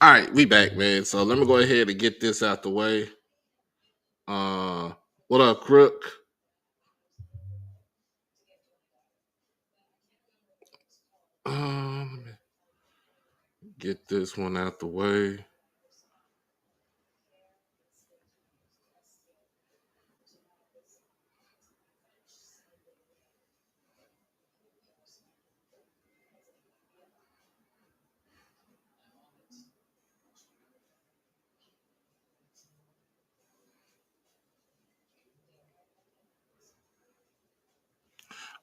All right, we back, man. So let me go ahead and get this out the way. Uh, what up, Crook? Let me get this one out the way.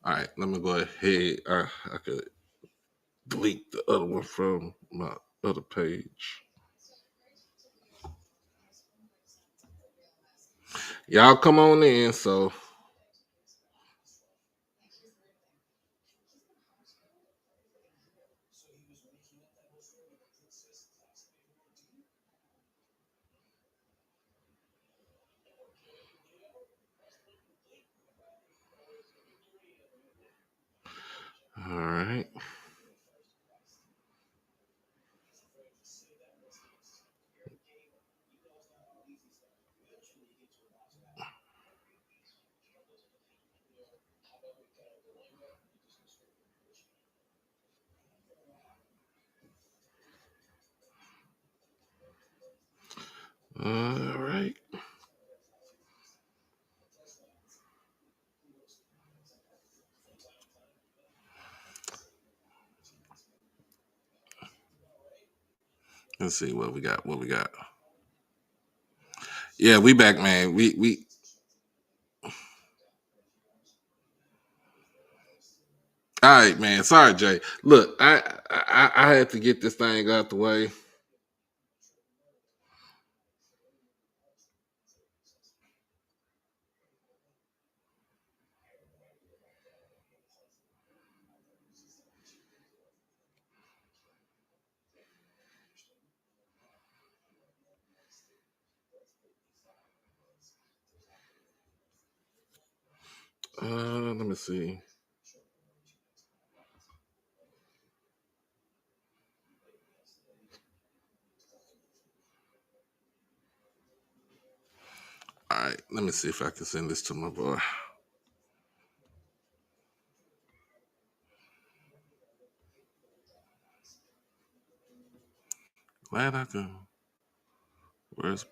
All right, let me go ahead. I could delete the other one from my other page. Y'all come on in. So, all right. All right. Let's see what we got. What we got. Yeah, we back, man. We. All right, man. Sorry, Jay. Look, I had to get this thing out the way. Let me see. All right, let me see if I can send this to my boy. Glad I can. Where's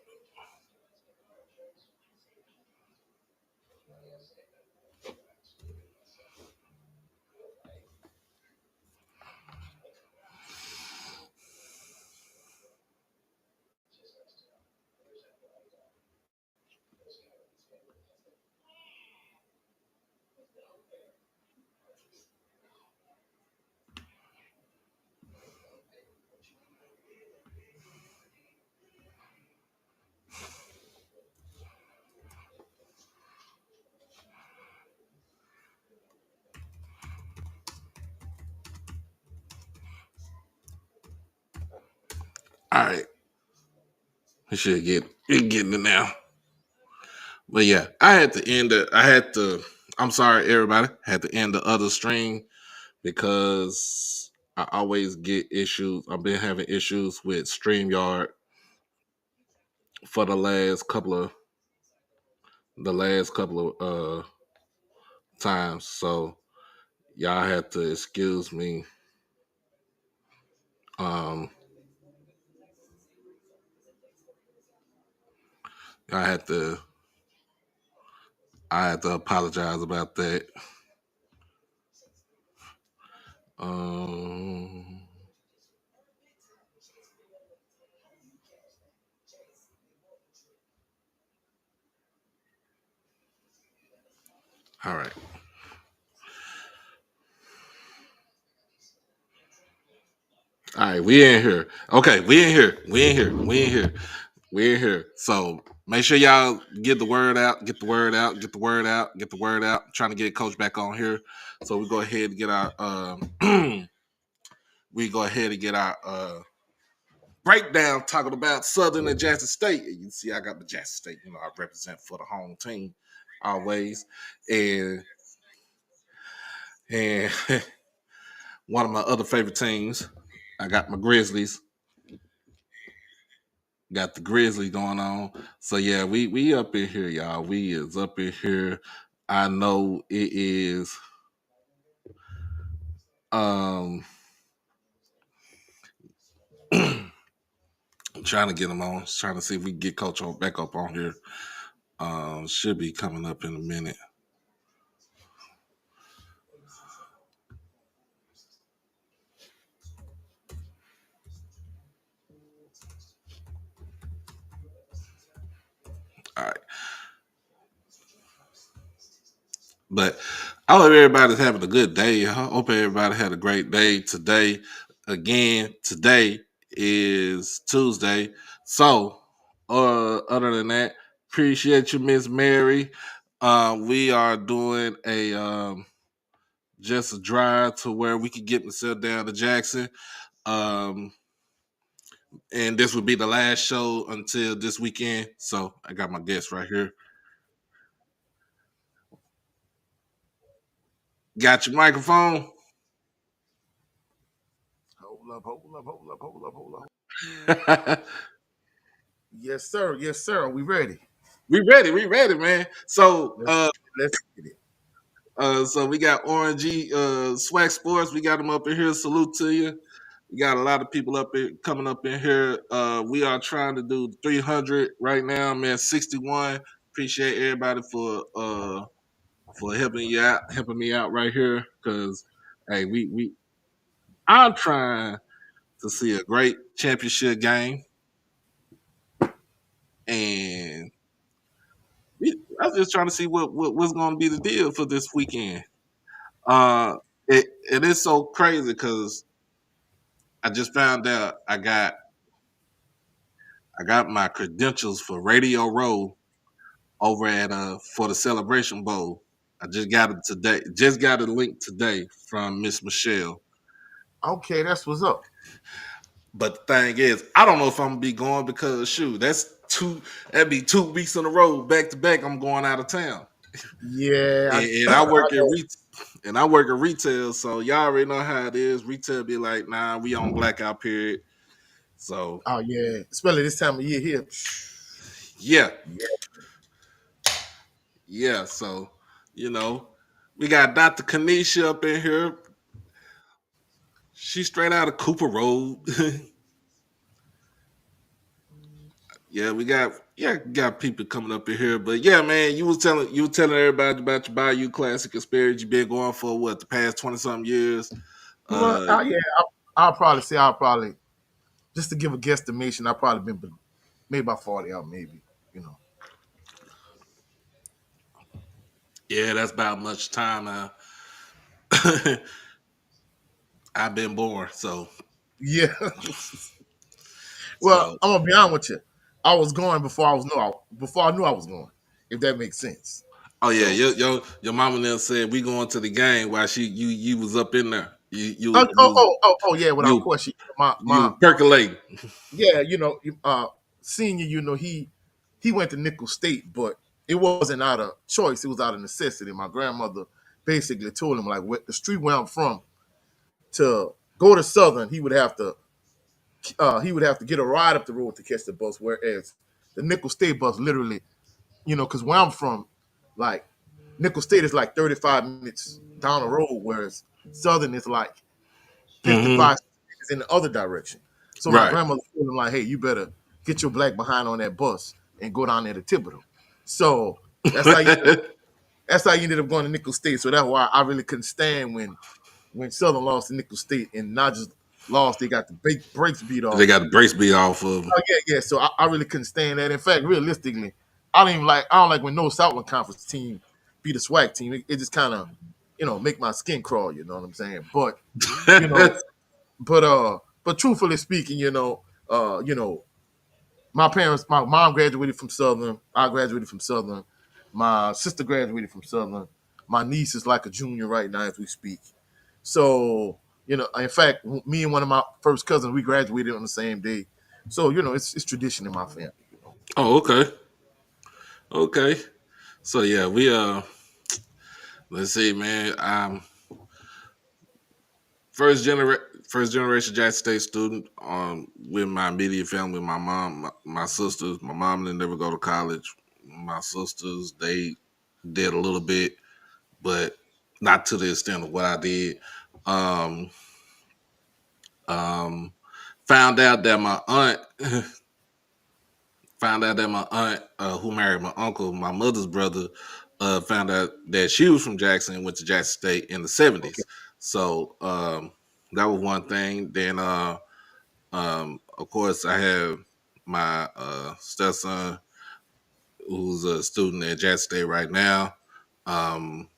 all right? I should get you getting it now. But yeah, I had to end it. I had to. I'm sorry, everybody. Had to end the other stream because I always get issues. I've been having issues with StreamYard for the last couple of times. So y'all had to excuse me. Um, I had to I had to apologize about that. Um, all right. All right, we in here. Okay, we in here. We in here. We in here. We in here. So make sure y'all get the word out. Get the word out. Get the word out. Get the word out. I'm trying to get Coach back on here. So we go ahead and get our we go ahead and get our breakdown talking about Southern and Jackson State. And you see, I got the Jackson State. You know, I represent for the home team always, and one of my other favorite teams. I got my Grizzlies. Got the Grizzly going on. So yeah, we up in here, y'all. We is up in here. I know it is um trying to get him on, trying to see if we can get Coach on back up on here. Should be coming up in a minute. All right. But I hope everybody's having a good day. I hope everybody had a great day today. Again, today is Tuesday. So, other than that, appreciate you, Miss Mary. We are doing a just a drive to where we could get myself down to Jackson. Um, and this would be the last show until this weekend. So I got my guest right here. Got your microphone. Hold up, hold up, hold up, hold up, hold up. we Yes, sir. Yes, sir. We ready? we ready, man. So Let's get it. so we got RNG Swac Sports. We got them up in here. Salute to you. We got a lot of people up in coming up in here. We are trying to do 300 right now, man. 61. Appreciate everybody for helping me out right here. Cause hey, we I'm trying to see a great championship game, and I was just trying to see what's going to be the deal for this weekend. Uh, it is so crazy because I just found out I got my credentials for Radio Row over at for the Celebration Bowl. I just got it today. Just got a link today from Miss Michelle. Okay, that's what's up. But the thing is, I don't know if I'm gonna be going because shoot, that'd be 2 weeks in a row back to back. I'm going out of town, Yeah, and I I work at know. and I work at retail, so y'all already know how it is. Retail be like, nah, we on blackout period. So Oh yeah, especially this time of year here. yeah, Yeah. yeah. So you know, we got Dr. Kanisha up in here. She's straight out of Cooper Road. Yeah, got people coming up in here. But yeah, man, you were telling everybody about your Bayou Classic experience. You've been going for what the past 20 something years. Well, Uh yeah, I'll probably just to give a guesstimation. I've probably been maybe about 40 out, maybe. You know. yeah, that's about much time I've been born. So Yeah. Well, so I'm gonna be honest with you. I was going before I knew I was going. If that makes sense. oh yeah, So your mama then said we going to the game while you was up in there. yeah, without You question. My you my percolating. Yeah, senior, he went to Nickel State, but it wasn't out of choice; it was out of necessity. My grandmother basically told him, like, the street where I'm from, to go to Southern, he would have to get a ride up the road to catch the bus. Whereas the Nickel State bus, literally, because where I'm from, like Nickel State is like 35 minutes down the road, whereas Southern is like Hmm. 55 is in the other direction. So my Right. grandmother told him like, hey, you better get your black behind on that bus and go down there to Thibodeau. So that's how you that's how you ended up going to Nickel State. So that's why I really couldn't stand when Southern lost to Nickel State and not just lost, they got the brakes beat They off. got the brace beat off of them. Oh yeah, yeah. So I really couldn't stand that. In fact, realistically, I don't like when no Southland Conference team beat a SWAC team. It just kind of, make my skin crawl. You know what I'm saying? You know, but truthfully speaking, my mom graduated from Southern, I graduated from Southern, my sister graduated from Southern, my niece is like a junior right now as we speak. So, in fact, me and one of my first cousins, we graduated on the same day. So, it's tradition in my family. Oh, okay. Okay. So yeah, we let's see, man. First generation. first generation Jackson State student. With my immediate family, my mom, my sisters. My mom didn't never go to college. My sisters, they did a little bit, but not to the extent of what I did. Um, um, found out that my aunt who married my uncle, my mother's brother, found out that she was from Jackson and went to Jackson State in the Okay. '70s. So that was one thing. Then, of course, I have my stepson who's a student at Jackson State right now. Um,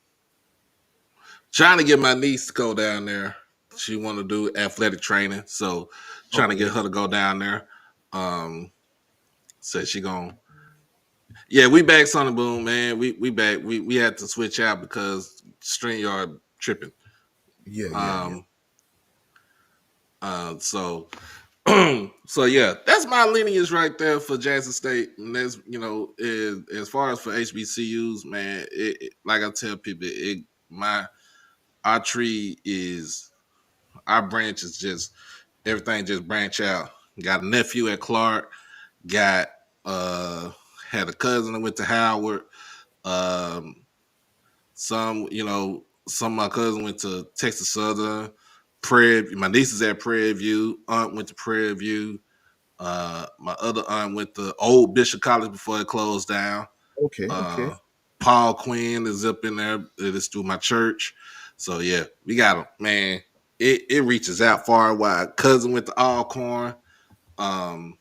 trying to get my niece to go down there. She want to do athletic training, so trying to get Okay. her to go down there. Um, Said she gonna. Yeah, we back Sonny Boom, man. We back. We had to switch out because StreamYard tripping. Yeah, yeah, yeah. Um, so so yeah, that's my lineage right there for Jackson State. And that's as far as for HBCUs, man. Like I tell people, my our tree is our branch is just everything just branch out. Got a nephew at Clark. Got uh had a cousin that went to Howard. Um, some of my cousins went to Texas Southern. Prairie, my niece is at Prairie View. Aunt went to Prairie View. My other aunt went to Old Bishop College before it closed down. Okay, okay. Uh, Paul Quinn is up in there. It is through my church. So yeah, we got them, man. It reaches out far and wide. Cousin went to Alcorn. Um,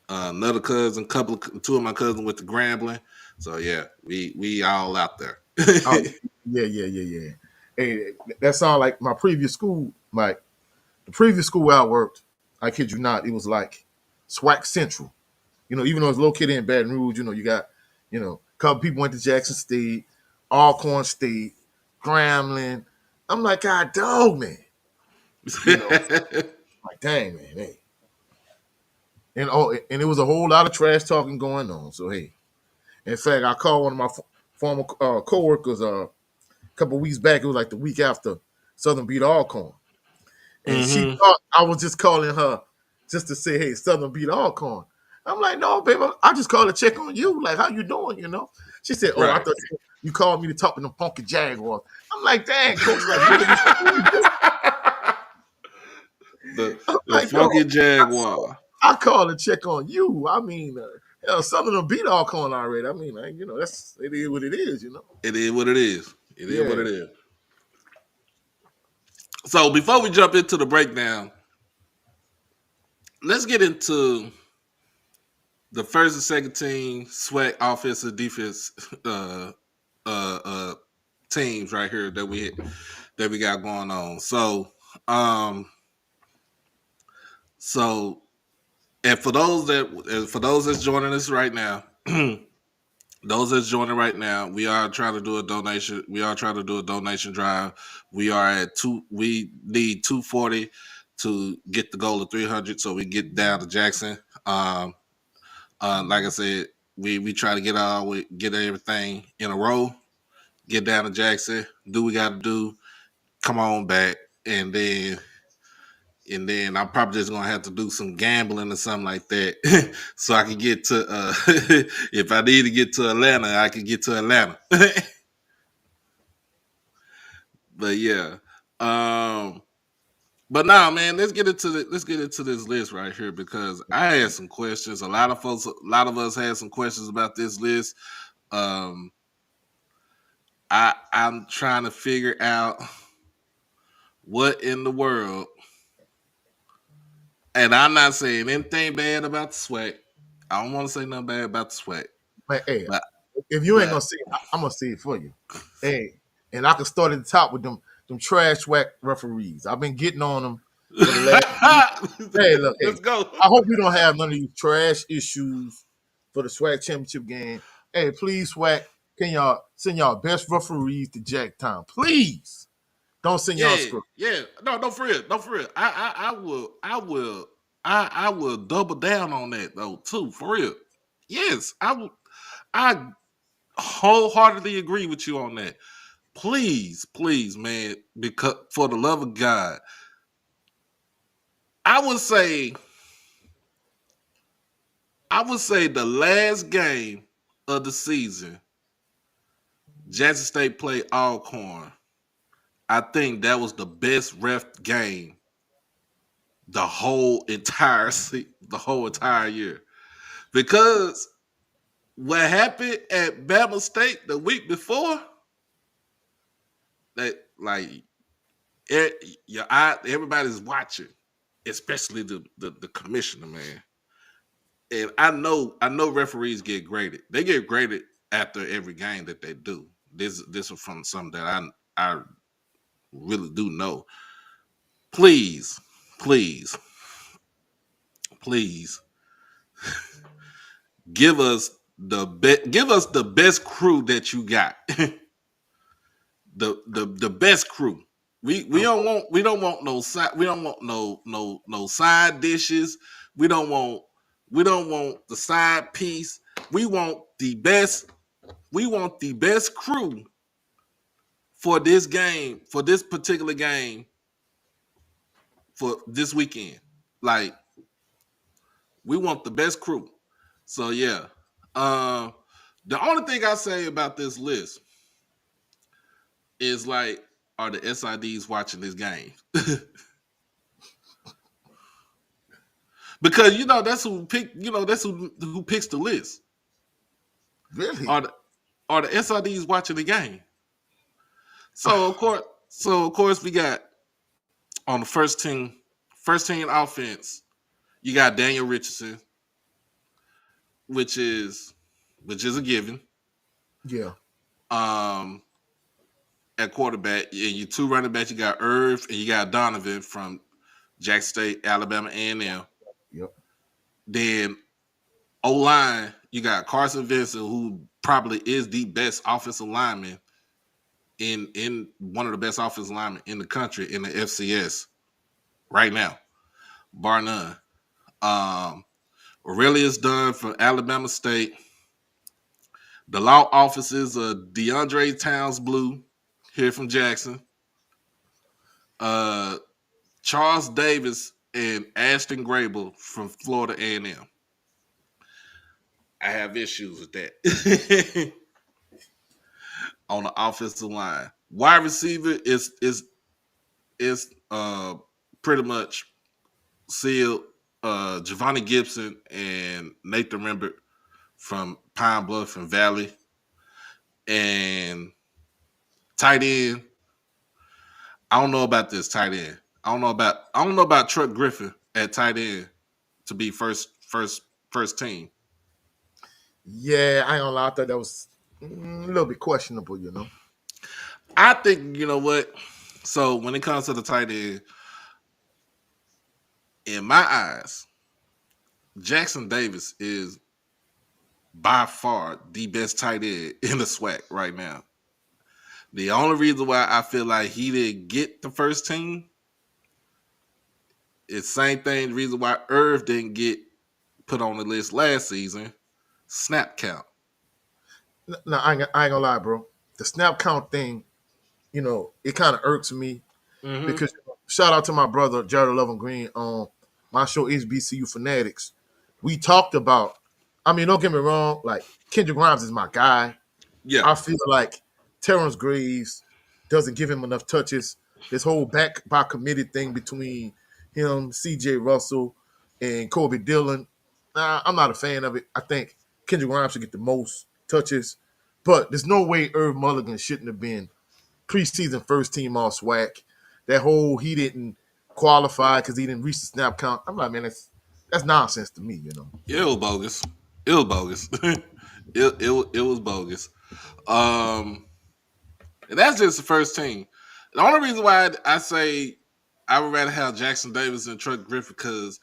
Another cousin, two of my cousins went to Grambling. So yeah, we all out there. Oh, yeah, yeah, yeah, yeah. Hey, that sound like my previous school. Like the previous school where I worked, I kid you not, it was like Swac Central. Even though it's located in Baton Rouge, you got, a couple people went to Jackson State, Alcorn State, Grambling. I'm like, God, dog, man. You know, like, dang, man, hey. And it was a whole lot of trash talking going on. So hey, in fact, I called one of my former coworkers a couple weeks back. It was like the week after Southern beat Alcorn, and she hmm thought I was just calling her just to say, "Hey, Southern beat Alcorn." I'm like, "No, baby, I just called to check on you. Like, how you doing? You know?" She said, "Oh, I Right. thought you called me to talk to them funky Jaguars." I'm like, "Dang, coach, like, you really serious?" I'm The like, "No, funky Jaguar. I called to check on you. I mean, hell, Southern will beat Alcorn already. I mean, that's it is what it is. It is what it is. It is what Yeah. it is. So before we jump into the breakdown, let's get into the first and second team Swac offensive defense uh, uh, teams right here that we got going on. Um, so and for those that's joining us right now, those that's joining right now, we are trying to do a donation. We are trying to do a donation drive. We are at two. We need 240 to get the goal of 300, so we get down to Jackson. Um, like I said, we try to get everything in a row. Get down to Jackson. Do what we got to do. Come on back, and then I'm probably just gonna have to do some gambling or something like that, so I can get to. If I need to get to Atlanta, I can get to Atlanta. But yeah, um, but now, man, let's get into this list right here because I had some questions. A lot of us had some questions about this list. Um, I'm trying to figure out what in the world, and I'm not saying anything bad about the Swac. I don't want to say nothing bad about the Swac, Man, hey, but if you ain't but gonna say it, I'm gonna say it for you. Hey, and I can start at the top with them trash whack referees. I've been getting on them for the last. Hey, look, let's hey, go. I hope we don't have none of these trash issues for the SWAC championship game. Hey, please, SWAC, can y'all send y'all best referees to Jacktown? Please. Don't send y'all Yeah, screw. yeah. No, don't for real. Don't for real. I will double down on that though too. For real. Yes, I will. I wholeheartedly agree with you on that. Please, please, man, because for the love of God, I would say the last game of the season, Jackson State played Alcorn. I think that was the best ref game the whole entire year because what happened at Bama State the week before that like your eye everybody's watching, especially the commissioner, man. And I know referees get graded. They get graded after every game that they do. This is from something that I really do know. Please, please, please give us the best crew that you got. The best crew. We don't want no side we don't want no side dishes. We don't want the side piece. We want the best crew for this game, for this particular game for this weekend. Like we want the best crew. So yeah. Um the only thing I say about this list is like, are the SIDs watching this game? Because that's who pick. That's who picks the list. Really? Are the SIDs watching the game? So of course we got on the first team offense. You got Daniel Richardson, which is a given. Yeah. Um, at quarterback, and you two running backs. You got Irv and you got Donovan from Jackson State, Alabama A&M. Yep. Then O line, you got Carson Vincent, who probably is the best offensive lineman in one of the best offensive linemen in the country in the FCS right now, bar none. Aurelius Dunn from Alabama State. The law offices of DeAndre Towns Blue here from Jackson. Uh, Charles Davis and Ashton Grable from Florida A&M. I have issues with that. On the offensive line. Wide receiver is pretty much sealed. Giovanni Gibson and Nathan Rembert from Pine Bluff and Valley. And tight end. I don't know about this tight end. I don't know about Truck Griffin at tight end to be first team. Yeah, I ain't gonna lie. I thought that was a little bit questionable. I think you know what. So when it comes to the tight end, in my eyes, Jackson Davis is by far the best tight end in the SWAC right now. The only reason why I feel like he didn't get the first team is same thing. The reason why Irv didn't get put on the list last season, snap count. No, I ain't gonna lie, bro. The snap count thing, it kind of irks me Mm-hmm. because shout out to my brother Jared Lovin Green on my show HBCU Fanatics. We talked about. I mean, don't get me wrong. Like Kendrick Grimes is my guy. Yeah, I feel like Terrence Graves doesn't give him enough touches. This whole back by committee thing between him, C.J. Russell, and Kobe Dillon, I'm not a fan of it. I think Kendrick Grimes should get the most touches, but there's no way Irv Mulligan shouldn't have been preseason first team all SWAC. That whole he didn't qualify because he didn't reach the snap count. I'm like, man, that's nonsense to me. it was bogus. It was bogus. it was bogus. Um, and that's just the first team. The only reason why I say I would rather have Jackson Davis and Truck Griffin because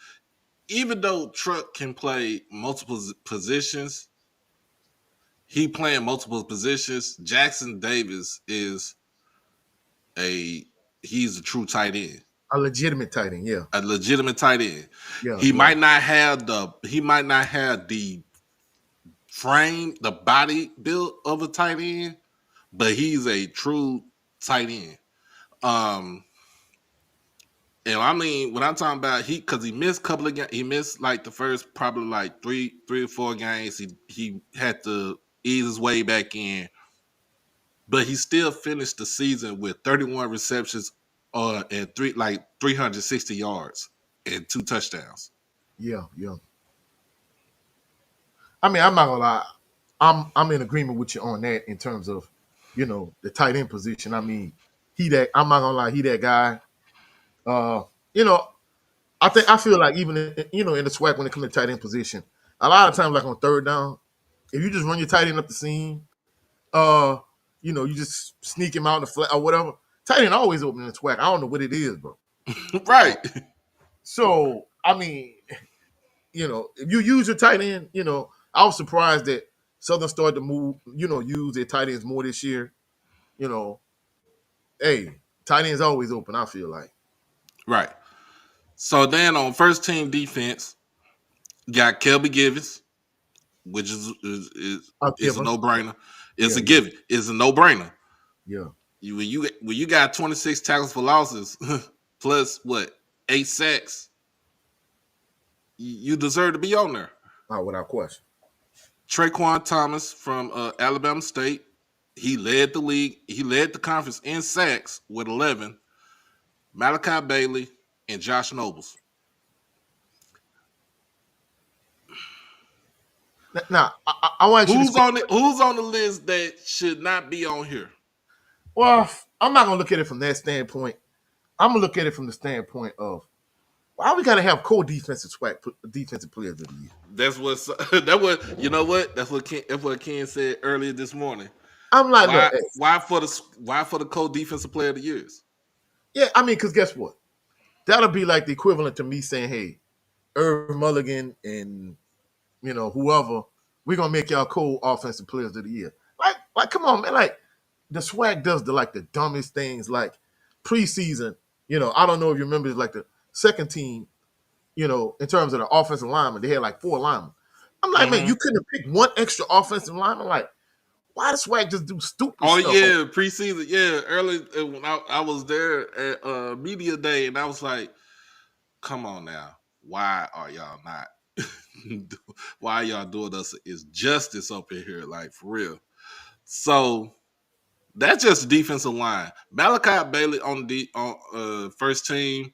even though Truck can play multiple positions, he playing multiple positions. Jackson Davis is a he's a true tight end, A legitimate tight end, yeah, a legitimate tight end. yeah, He yeah. might not have the frame, the body build of a tight end, but he's a true tight end. Um, And I mean, when I'm talking about because he missed a couple of games, he missed like the first probably like three or four games. He had to ease his way back in, but he still finished the season with 31 receptions, and 360 yards and 2 touchdowns. Yeah, yeah. I mean, I'm not gonna lie. I'm in agreement with you on that in terms of, the tight end position. I mean, he that I'm not gonna lie, he that guy. Uh, you know, I feel like even in the SWAC when it comes to tight end position, a lot of times like on third down, if you just run your tight end up the seam, uh, you just sneak him out in the flat or whatever. Tight end always open in the SWAC. I don't know what it is, bro. Right. So I mean, if you use your tight end, I was surprised that Southern started to move, use their tight ends more this year. You know, hey, tight ends always open. I feel like Right. So then on first team defense, got Kelby Givens, which I'll is give a him. no brainer. It's Yeah, a yeah, given. It's a no brainer. yeah. When you got 26 tackles for losses plus what 8 sacks, you deserve to be on there. Without question. Traquan Thomas from Alabama State, he led the league. He led the conference in sacks with 11. Malachi Bailey and Josh Nobles. Now, I want you to speak. Who's on the list that should not be on here? Well, I'm not gonna look at it from that standpoint. I'm gonna look at it from the standpoint of why we gotta have co-defensive SWAC defensive players of the year. That's what that what you know what that's what Ken said earlier this morning. I'm like, look, hey, Why for the co-defensive player of the years? yeah, I mean, because guess what? That'll be like the equivalent to me saying, hey, Irv Mulligan and whoever, we're gonna make y'all co-offensive players of the year. Like, come on, man. Like, the SWAC does the dumbest things. Like preseason, I don't know if you remember, it's like the second team, in terms of the offensive lineman, they had like 4 linemen. I'm like, man, Mm-hmm. you couldn't have picked one extra offensive lineman. Like, why does SWAC just do stupid Oh stuff? yeah, preseason. Yeah, early when I was there at media day, and I was like, "Come on now, why are y'all not? Why y'all doing us is justice up in here, like for real?" So that's just the defensive line. Malachi Bailey on first team.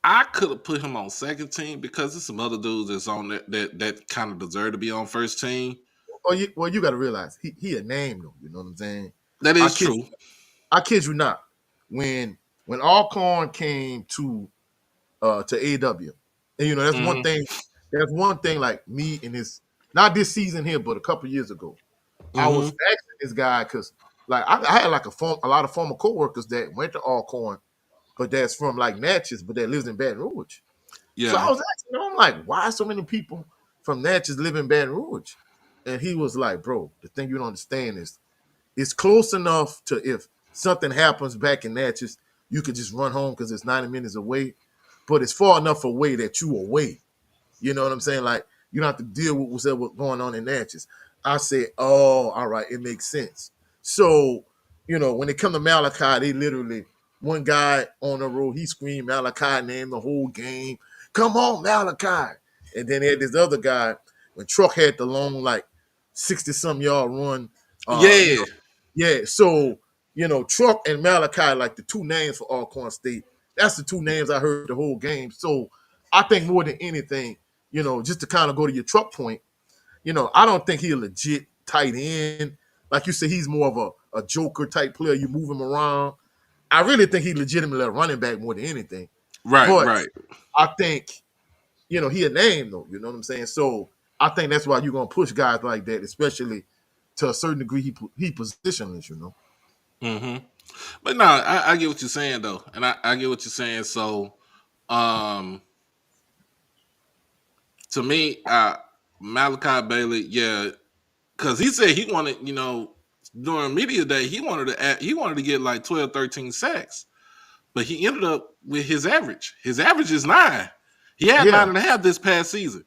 I could have put him on second team because there's some other dudes that's on that kind of deserve to be on first team. Well, you got to realize he a name though. You know what I'm saying? That I is kid, true. I kid you not. When Alcorn came to AW, and that's one Hmm. thing. That's one thing. Like me and his, not this season here, but a couple years ago, I was Hmm. asking this guy because like I had like a lot of former coworkers that went to Alcorn, but that's from like Natchez, but that lives in Baton Rouge. So I Yeah. was asking him, I'm like, why so many people from Natchez live in Baton Rouge? And he was like, bro, the thing you don't understand is it's close enough to if something happens back in Natchez, you could just run home because it's 90 minutes away. But it's far enough away that you away. You know what I'm saying? Like you don't have to deal with what's going on in Natchez. I said, oh, all right, it makes sense. So, when it come to Malachi, they literally one guy on the road, he screamed Malachi name the whole game. Come on, Malachi. And then they had this other guy when Truck had the long, like 60-some yard run. Uh, you Yeah. know, yeah. So, Truck and Malachi, like the two names for Alcorn State. That's the two names I heard the whole game. So I think more than anything, just to kind of go to your Truck point, I don't think he a legit tight end. Like you said, he's more of a joker type player. You move him around. I really think he legitimately a running back more than anything. Right. But Right. I think, he a name though. You know what I'm saying? So I think that's why you're gonna push guys like that, especially to a certain degree. He positionless. Hmm. But no, I get what you're saying though, and I get what you're saying. So, um, to me, Malachi Bailey, yeah, because he said he wanted, during media day, he wanted to get like 12, 13 sacks, but he ended up with his average. His average is 9. He had Yeah, 9.5 this past season.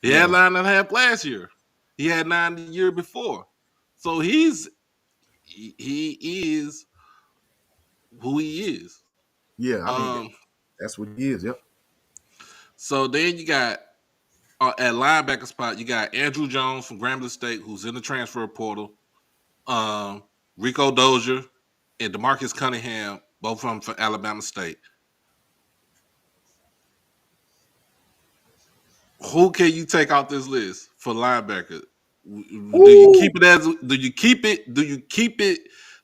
He had yeah. 9.5 last year. He had 9 the year before. So he is who he is. Yeah, I mean, Um, that's what he is. Yep. so then you got at linebacker spot, you got Andrew Jones from Grambling State, who's in the transfer portal. Um, Rico Dozier and DeMarcus Cunningham, both from Alabama State. Who can you take out this list for linebacker? Do you Ooh. keep it as? Do you keep it? Do you keep it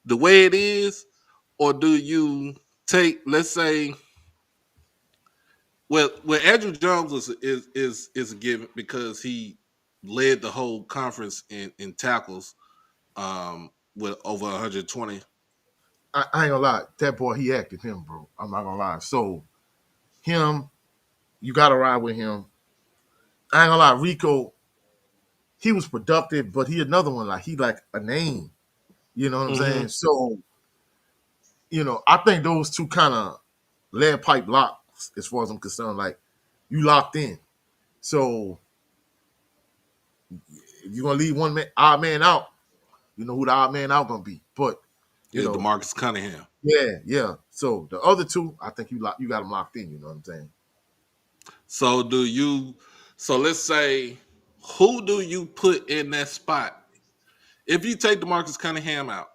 the way it is, or do you take? Let's say, well, Andrew Jones is a given because he led the whole conference in tackles with over 120. I ain't gonna lie. That boy, he active him, bro. I'm not gonna lie. So him, you gotta ride with him. I ain't gonna lie. Rico, he was productive, but he another one like he like a name. You know what I'm Mm-hmm. saying? So I think those two kind of lead pipe locks as far as I'm concerned. Like you locked in. So if you're gonna leave one man, odd man out, you know who the odd man out gonna be. But you Yeah, know, DeMarcus Cunningham. yeah, yeah. So the other two, I think you got them locked in. You know what I'm saying? So do you? So let's say, who do you put in that spot? If you take DeMarcus Cunningham out,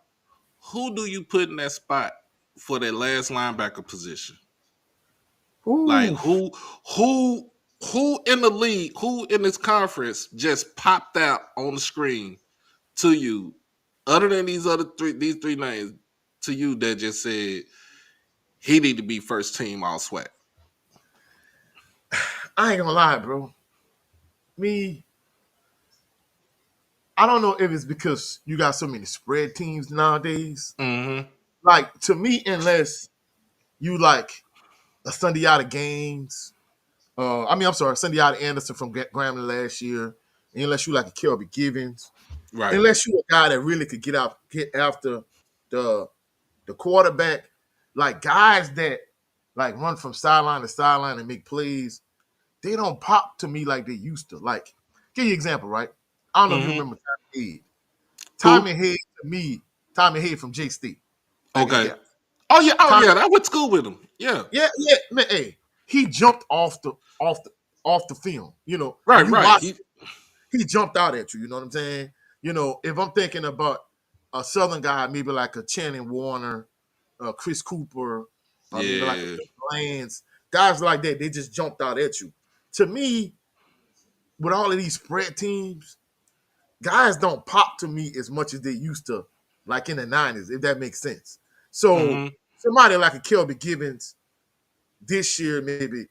who do you put in that spot for that last linebacker position? Like Ooh, who who in the league, who in this conference just popped out on the screen to you, other than these three names to you that just said he need to be first team all Swac. I ain't gonna lie, bro. Me, I don't know if it's because you got so many spread teams nowadays. Mm-hmm. Like to me, unless you like a Sunday out of games. I'm sorry, Sunday out of Anderson from Grambling last year. Unless you like a Kelby Givens, Right. unless you a guy that really could get after the the quarterback, like guys that like run from sideline to sideline and make plays, they don't pop to me like they used to. Like, give you an example, right? I don't know if you Mm-hmm. remember Tommy Head. Who? Tommy Head to me, Tommy Head from J State back in the Okay. day. Oh Tommy, yeah, I went to school with him. Yeah. yeah, yeah, man. Hey, he jumped off the off the film. When Right, you right. watch, he jumped out at you. You know what I'm saying? If I'm thinking about a Southern guy, maybe like a Channing Warner, Chris Cooper, maybe like a Yeah. Lance, guys like that, they just jumped out at you. To me, with all of these spread teams, guys don't pop to me as much as they used to, like in the '90s, if that makes sense. So Mm-hmm. somebody like a Kelby Gibbons this year, maybe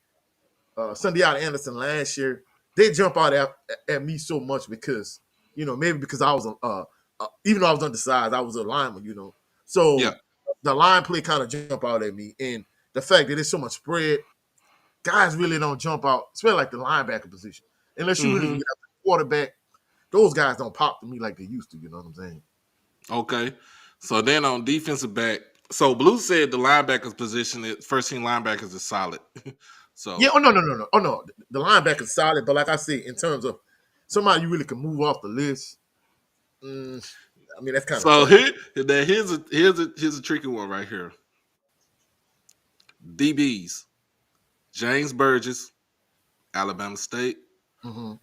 Sunday out Anderson last year, they jump out at me so much because maybe because I was even though I was undersized, I was a lineman. Yeah. So the line play kind of jump out at me, and the fact that there's so much spread, guys really don't jump out, especially like the linebacker position, unless you really can Mm-hmm. get up the quarterback. Those guys don't pop to me like they used to. You know what I'm saying? Okay. So then on defensive back, so Blue said the linebackers position, first team linebackers is solid. Yeah. So Oh no, no, no, no. Oh no, the linebacker's solid, but like I said, in terms of somebody you really can move off the list, mm, I mean that's kind of so tough. here's a tricky one right here. DBs. James Burgess, Alabama State. Mm-hmm.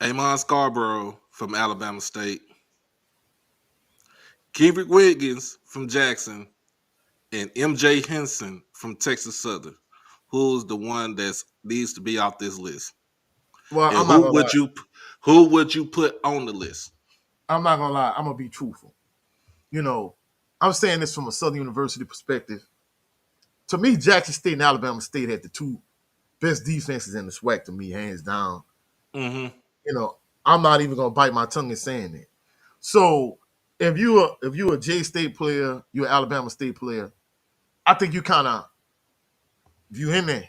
Amon Scarborough from Alabama State. Kendrick Wiggins from Jackson. And MJ Henson from Texas Southern. Who's the one that needs to be off this list? Well, And I'm not gonna lie. who would you put on the list? I'm not gonna lie. I'm gonna be truthful. You know, I'm saying this from a Southern University perspective. To me, Jackson State and Alabama State had the two best defenses in the SWAC to me, hands down. Mm-hmm. You know, I'm not even gonna bite my tongue in saying that. So if you a J State player, you're an Alabama State player, I think you kind of view him in.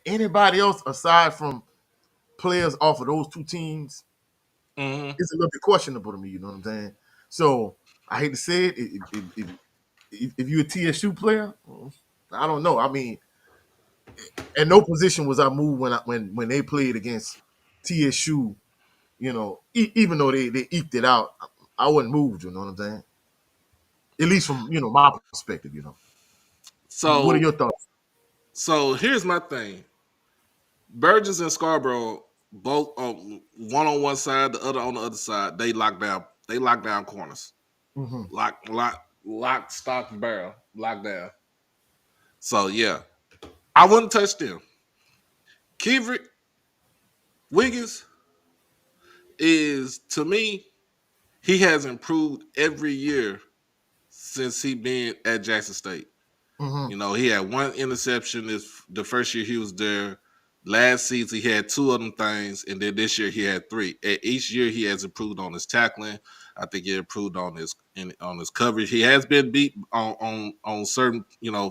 Anybody else aside from players off of those two teams, Mm-hmm. it's a little bit questionable to me. You know what I'm saying? So I hate to say it. If you're a TSU player, I don't know. I mean, at no position was I moved when they played against TSU. Even though they eked it out, I wasn't moved. You know what I'm saying? At least from my perspective. What are So your thoughts? so here's my thing. Burgess and Scarborough both one on one side, the other on the other side. They lock down. They lock down corners. Hmm. Lock, stock, barrel, lock down. So yeah, I wouldn't touch them. Kendrick Wiggins is to me, he has improved every year since he been at Jackson State. Hmm. You know, he had one interception this the first year he was there. Last season he had two of them things, and then this year he had three. At each year he has improved on his tackling. I think he improved on his coverage. He has been beat on certain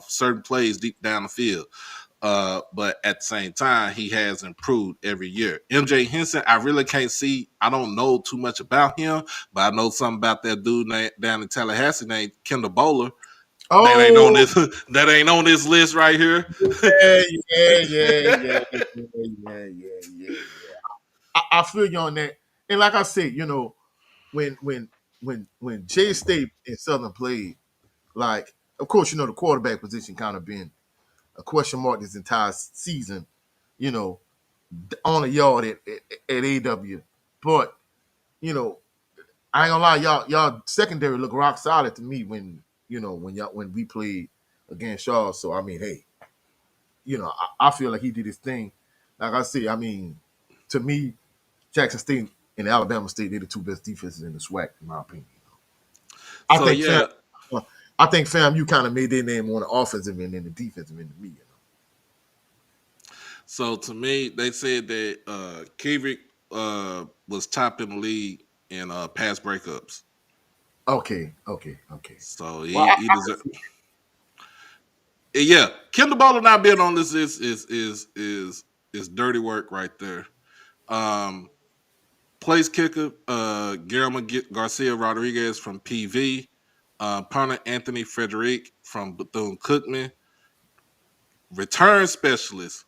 certain plays deep down the field. But at the same time, he has improved every year. MJ Henson, I really can't see. I don't know too much about him, but I know something about that dude down in Tallahassee named Kendall Bowler. That ain't on Oh, this. That ain't on this list right here. yeah, yeah. I feel you on that. And like I said, when Jay State and Southern played, like, of course, the quarterback position kind of been a question mark this entire season, you know, on the yard at AW. But, you know, I ain't gonna lie, y'all secondary look rock solid to me when we played against y'all. So I mean, hey, I feel like he did his thing. Like I said, I mean, to me, Jackson State and Alabama State, they're the two best defenses in the SWAC, in my opinion. I So think fam, yeah. I think fam, you kind of made their name on the offensive end and the defensive end to me. So to me, they said that Kendrick was top in the league in pass breakups. Okay. So Well, he deserves. Yeah, Kendall Bowler not being on this is dirty work right there. Um, Place kicker, Guillermo Garcia Rodriguez from PV, punter Anthony Frederick from Bethune Cookman, return specialist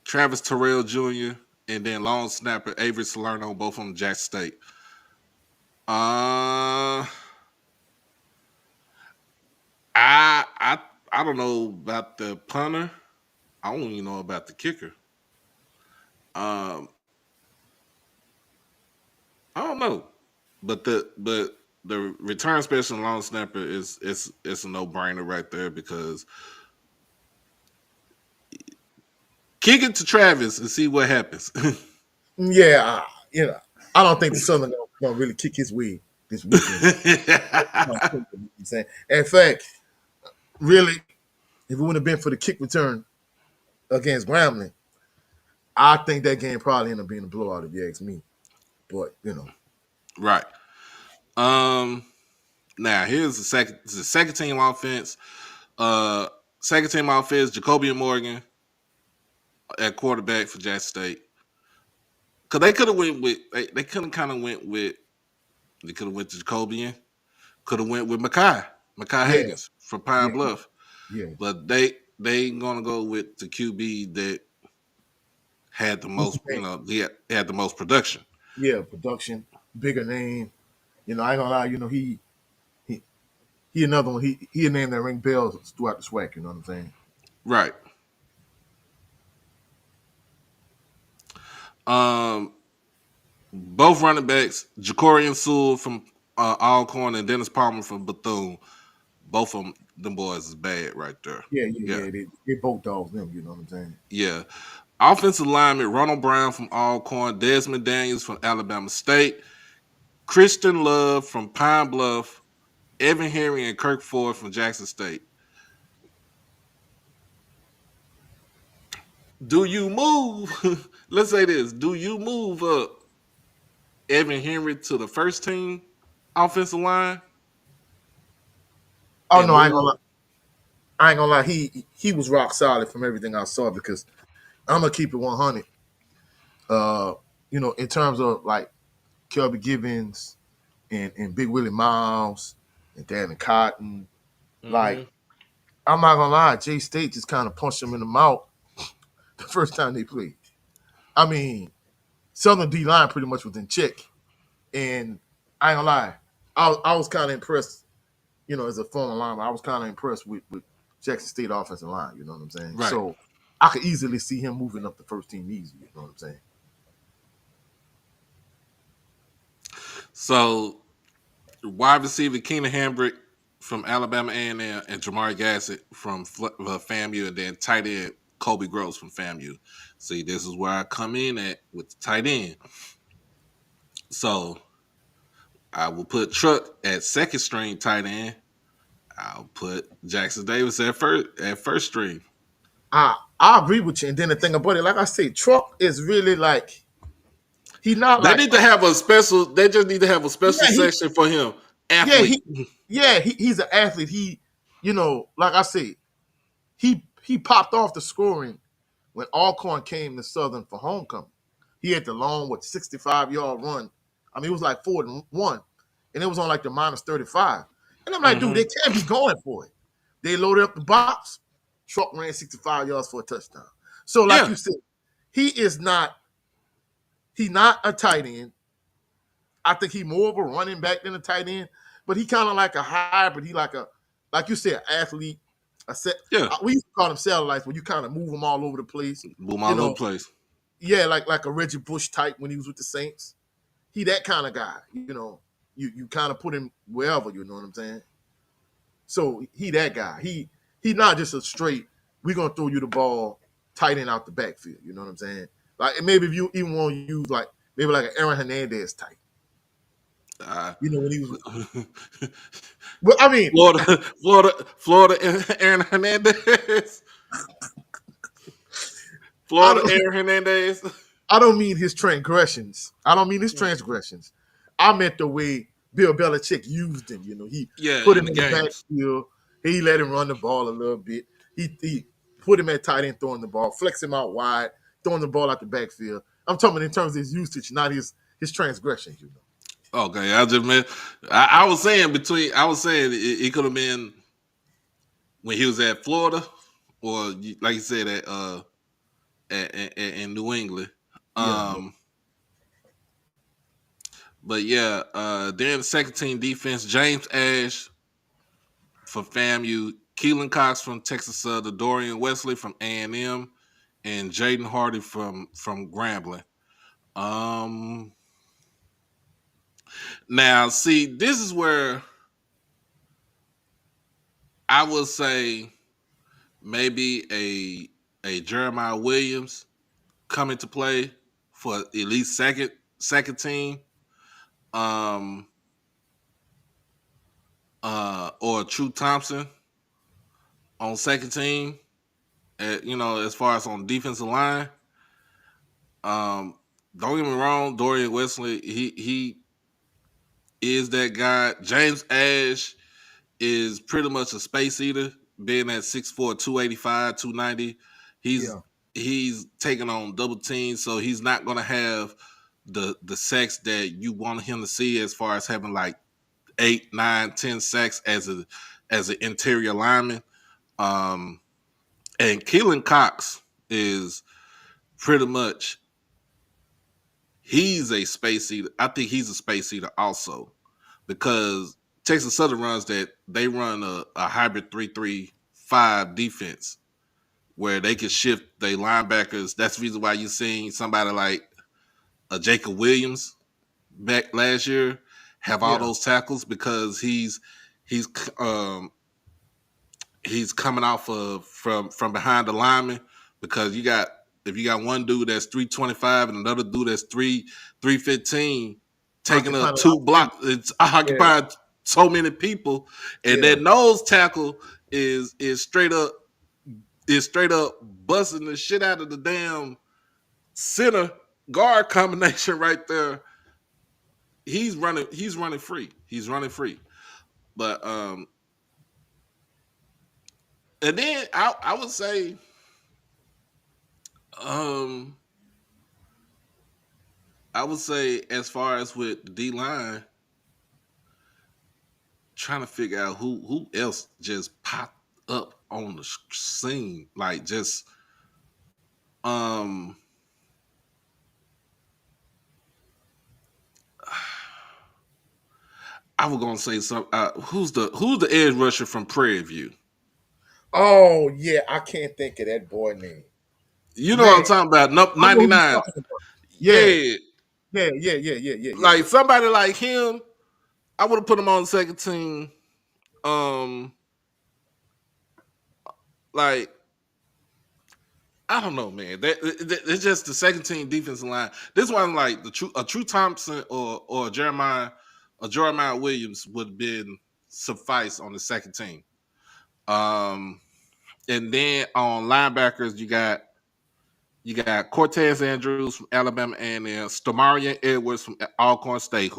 Travis Terrell Jr., and then long snapper Avery Salerno, both from Jackson State. Uh, I I don't know about the punter. I don't even know about the kicker. Um, I don't know, but the return special and long snapper it's a no brainer right there because kick it to Travis and see what happens. yeah, I don't think the Southern gonna really kick his way this weekend. You know what I'm saying? In fact, really, if it wouldn't have been for the kick return against Grambling, I think that game probably ended up being a blowout if you ask me. But Right. Um. Now here's the second team offense. Uh, Second team offense, Jacobian Morgan at quarterback for Jackson State. Cause they could have went with they could have kind of went with they could have went to Jacobian. Could have went with Makai yeah, Higgins from Pine yeah, Bluff. yeah. But they gonna go with the QB that had the What's most, his name? he had the most production. Yeah, production, bigger name. I ain't gonna lie. He he another one. He a name that ring bells throughout the SWAC. You know what I'm saying? Right. Um, both running backs, Jacorian Sewell from Alcorn and Dennis Palmer from Bethune. Both of them boys is bad right there. Yeah, They both dogs them. You know what I'm saying? yeah. Offensive lineman, Ronald Brown from Alcorn, Desmond Daniels from Alabama State, Christian Love from Pine Bluff, Evan Henry and Kirk Ford from Jackson State. Do you move? Let's say this. Do you move up Evan Henry to the first team offensive line Oh and no, I ain't gonna move? lie. I ain't gonna lie. He was rock solid from everything I saw because I'm gonna keep it 100. Uh, in terms of like Kelby Gibbons and Big Willie Miles and Danny Cotton, like Hmm. I'm not gonna lie, J State just kind of punched him in the mouth the first time they played. I mean, Southern D line pretty much was in check, and I ain't gonna lie, I was kind of impressed as a former lineman, I was kind of impressed with Jackson State offensive line. You know what I'm saying? Right. So I could easily see him moving up the first team easy. You know what I'm saying? So wide receiver Keenan Hambrick from Alabama A&M and Jamar Gassett from FAMU, and then tight end Kobe Gross from FAMU. See, this is where I come in at with the tight end. So I will put Truck at second string tight end. I'll put Jackson Davis at first string. I agree with you. And then the thing about it, like I say, Truck is really like he not They like need to have a special. They just need to have a special yeah he section for him. yeah Athlete. he yeah he's an athlete. Like I say, he popped off the scoring when Alcorn came to Southern for homecoming. He had the long 65-yard run. I mean, it was like 4-1, and it was on like the -35. And I'm like, dude, Mm-hmm. they can't be going for it. They loaded up the box. Truck ran 65 yards for a touchdown. So, like Yeah, you said, he is not. He's not a tight end. I think he's more of a running back than a tight end, but he kind of like a hybrid. He like you said, athlete. yeah. We used to call them satellites, where you kind of move them all over the place. Boom You all over the know, place. yeah, like a Reggie Bush type when he was with the Saints. He that kind of guy. You kind of put him wherever. You know what I'm saying? So he that guy. He not just a straight. We're gonna throw you the ball tight end out the backfield. You know what I'm saying? Like maybe if you even want to use like maybe like an Aaron Hernandez type. Uh, When he was. Well, I mean, Florida, Aaron Hernandez. I Florida, don't. Aaron Hernandez. I don't mean his transgressions. I don't mean his transgressions. I meant the way Bill Belichick used him. He Yeah, put in him the in the games. backfield. He let him run the ball a little bit. He put him at tight end throwing the ball, flex him out wide, throwing the ball out the backfield. I'm talking in terms of his usage, not his transgressions. Okay, I just meant. I was saying between. I was saying it could have been when he was at Florida, or like you said in New England. Yeah, yeah, But yeah, then the second team defense, James Ash from FAMU, Keelan Cox from Texas Southern, Dorian Wesley from A&M, and Jaden Hardy from Grambling. Um, Now, see, this is where I would say maybe a Jeremiah Williams come into play for at least second team, um, or True Thompson on second team. As far as on defensive line, don't get me wrong, Dorian Wesley, he is that guy. James Ash is pretty much a space eater, being at 6'4", 285, 290. He's yeah. he's taking on double teams, so he's not gonna have the sacks that you want him to see, as far as having like 8, 9, 10 sacks as an interior lineman. Um, and Keelan Cox is pretty much he's a space eater. I think he's a space eater also, because Texas Southern runs that they run a hybrid 3-3-5 defense where they can shift their linebackers. That's the reason why you're seeing somebody like a Jacob Williams back last year have all Yeah. those tackles, because he's um he's coming off of from behind the lineman, because if you got one dude that's 325 and another dude that's 315 taking Occupying up a lot two of space. blocks, it's Yeah, occupying so many people, and yeah. that nose tackle is straight up busting the shit out of the damn center guard combination right there. He's running free. He's running free. But and then I would say um as far as with the D line, trying to figure out who else just popped up on the scene, like just um I was gonna say some. Who's the edge rusher from Prairie View? Oh yeah, I can't think of that boy name. You know what I'm Man, talking about? Nope, I know who you're 99. talking about. Yeah, Yeah, yeah. like somebody like him, I would have put him on the second team. Um, like I don't know, man. It's just the second team defensive line. This one, like a True Thompson or Jeremiah Williams would have been suffice on the second team. Um, and then on linebackers, you got Cortez Andrews from Alabama and then Stamarian Edwards from Alcorn State,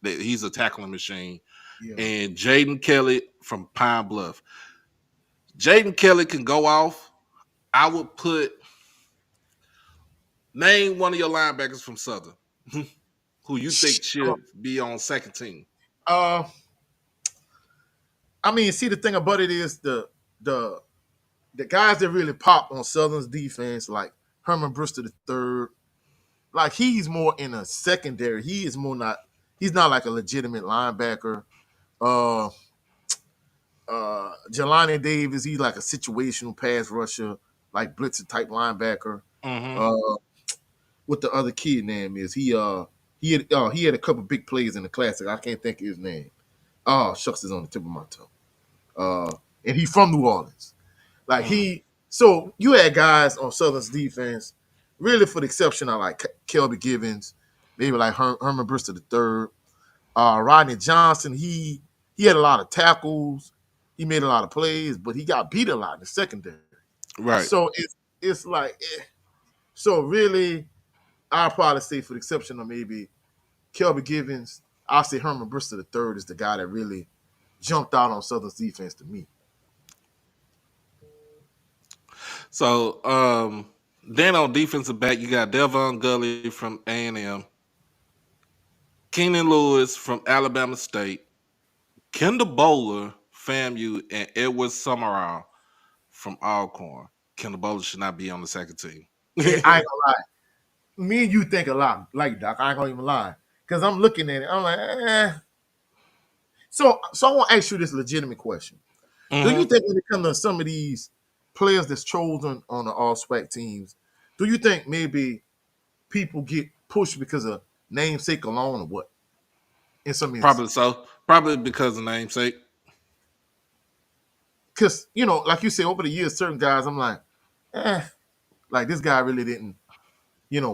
he's a tackling machine, yeah. and Jaden Kelly from Pine Bluff. Jaden Kelly can go off. I would put name one of your linebackers from Southern who you think should be on second team. Uh, I mean, see, the thing about it is the the guys that really pop on Southern's defense, like Herman Brewster the third, like he's more in a secondary. He is more not. He's not like a legitimate linebacker. Uh, Jelani Davis, he's like a situational pass rusher, like blitzer type linebacker. Mm-hmm. Uh, what the other kid name is? He had a couple big plays in the classic. I can't think of his name. Oh shucks, is on the tip of my tongue. And he's from New Orleans. Like Mm. so you had guys on Southern's defense, really for the exception of like Kelby Givens, maybe like Herman Brewster the third, Rodney Johnson. He had a lot of tackles, he made a lot of plays, but he got beat a lot in the secondary. Right. So it's like so really, I'll probably say for the exception of maybe Kelby Givens, I'll say Herman Brewster the third is the guy that really jumped out on Southern's defense to me. So then on defensive back, you got Devon Gully from A&M, Keenan Lewis from Alabama State, Kendall Bowler, FAMU, and Edward Summerall from Alcorn. Kendall Bowler should not be on the second team. Yeah, I ain't gonna lie. Me and you think a lot, like Doc. I ain't gonna even lie, because I'm looking at it. I'm like, eh. So I want to ask you this legitimate question: do you Hmm. think when it comes to some of these players that's chosen on the All Swac teams, do you think maybe people get pushed because of namesake alone, or what? In some Probably instances, so. Probably because of namesake. because like you say, over the years, certain guys, I'm like, eh, like this guy really didn't,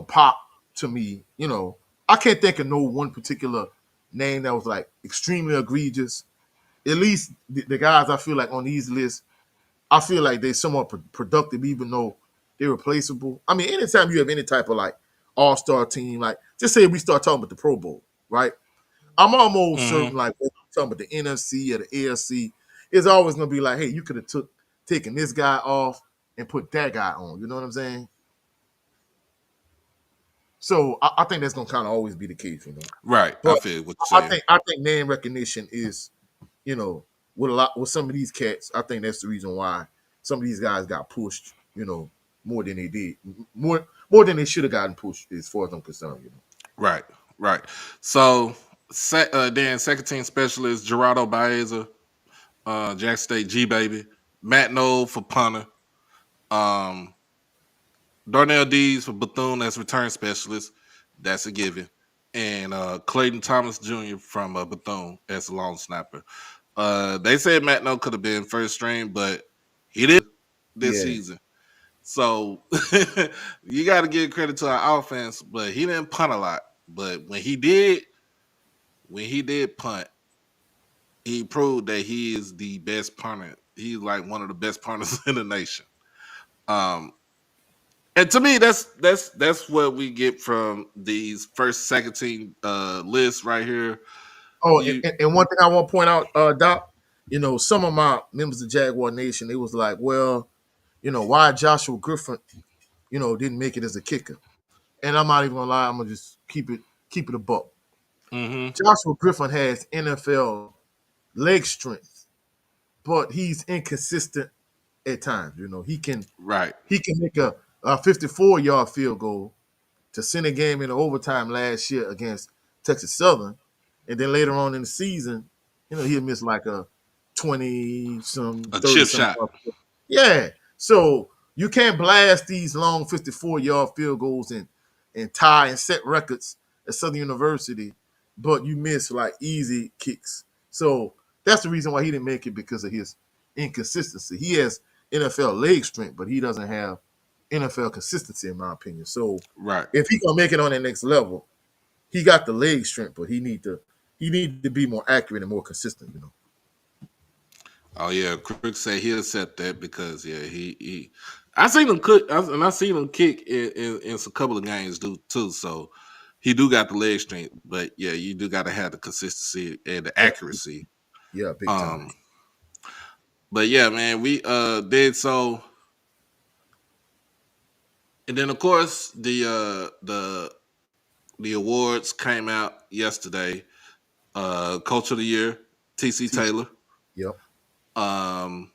pop to me. I can't think of no one particular name that was like extremely egregious. At least the guys I feel like on these lists, I feel like they're somewhat productive, even though they're replaceable. I mean, anytime you have any type of like all-star team, like just say we start talking about the Pro Bowl, right? I'm almost Hmm. certain, like when we're talking about the NFC or the AFC, it's always gonna be like, hey, you could have taken this guy off and put that guy on. You know what I'm saying? So I think that's gonna kind of always be the case. Right. I But feel what I you're saying. think I think name recognition is, with some of these cats, I think that's the reason why some of these guys got pushed, more than they did, more than they should have gotten pushed, as far as I'm concerned. Right. Right. So then second team specialist Gerardo Baeza, Jack State G baby, Matt Knoll for punter, um, Darnell Dees for Bethune as return specialist. That's a given. And Clayton Thomas Jr. from Bethune as a long snapper. They said Matt Knoll could have been first string, but he did this Yeah. season. So you got to give credit to our offense, but he didn't punt a lot. But when he did punt, he proved that he is the best punter. He's like one of the best punters in the nation. Um, and to me, that's what we get from these first, second team lists right here. Oh, You, and one thing I want to point out, Doc, some of my members of Jaguar Nation, they was like, well, why Joshua Griffin, didn't make it as a kicker. And I'm not even gonna lie, I'm gonna just keep it a buck. hmm Joshua Griffin has NFL leg strength, but he's inconsistent at times. right. He can make a 54-yard field goal to send a game into overtime last year against Texas Southern, and then later on in the season, He'll miss like a 20 some A 30 chip some shot. yard field. Yeah. So you can't blast these long 54-yard field goals and tie and set records at Southern University, but you miss like easy kicks. So that's the reason why he didn't make it, because of his inconsistency. He has NFL leg strength, but he doesn't have NFL consistency, in my opinion. So Right. if he gonna make it on that next level, he got the leg strength, but he need to be more accurate and more consistent. Oh yeah, Crick say he'll set that because yeah, he I seen him cook and I seen him kick in some couple of games do too. So he do got the leg strength, but yeah, you do got to have the consistency and the Yeah, accuracy. yeah, big time. Um, but yeah, man, we did so, and then of course the awards came out yesterday. Coach of the Year, TC Teach. Taylor. Yep, Um,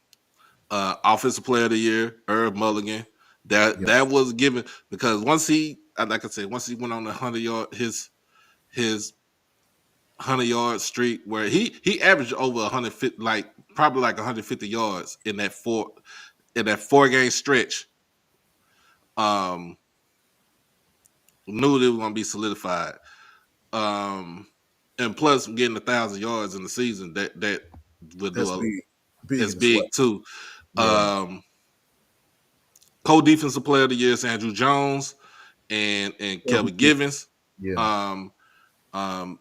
Offensive Player of the Year, Herb Mulligan. That yep, that was given because once he, like I said, once he went on the 100 yard his 100 yard streak where he averaged over 150, like probably like 150 yards in that 4 game stretch. Um, Knew that it was gonna be solidified. Um, and plus getting 1,000 yards in the season that would do that's big, big is in the sweat. big too. Yeah, Um, Co-defensive player of the year is Andrew Jones and yeah, Kelby Givens. yeah. Um, um,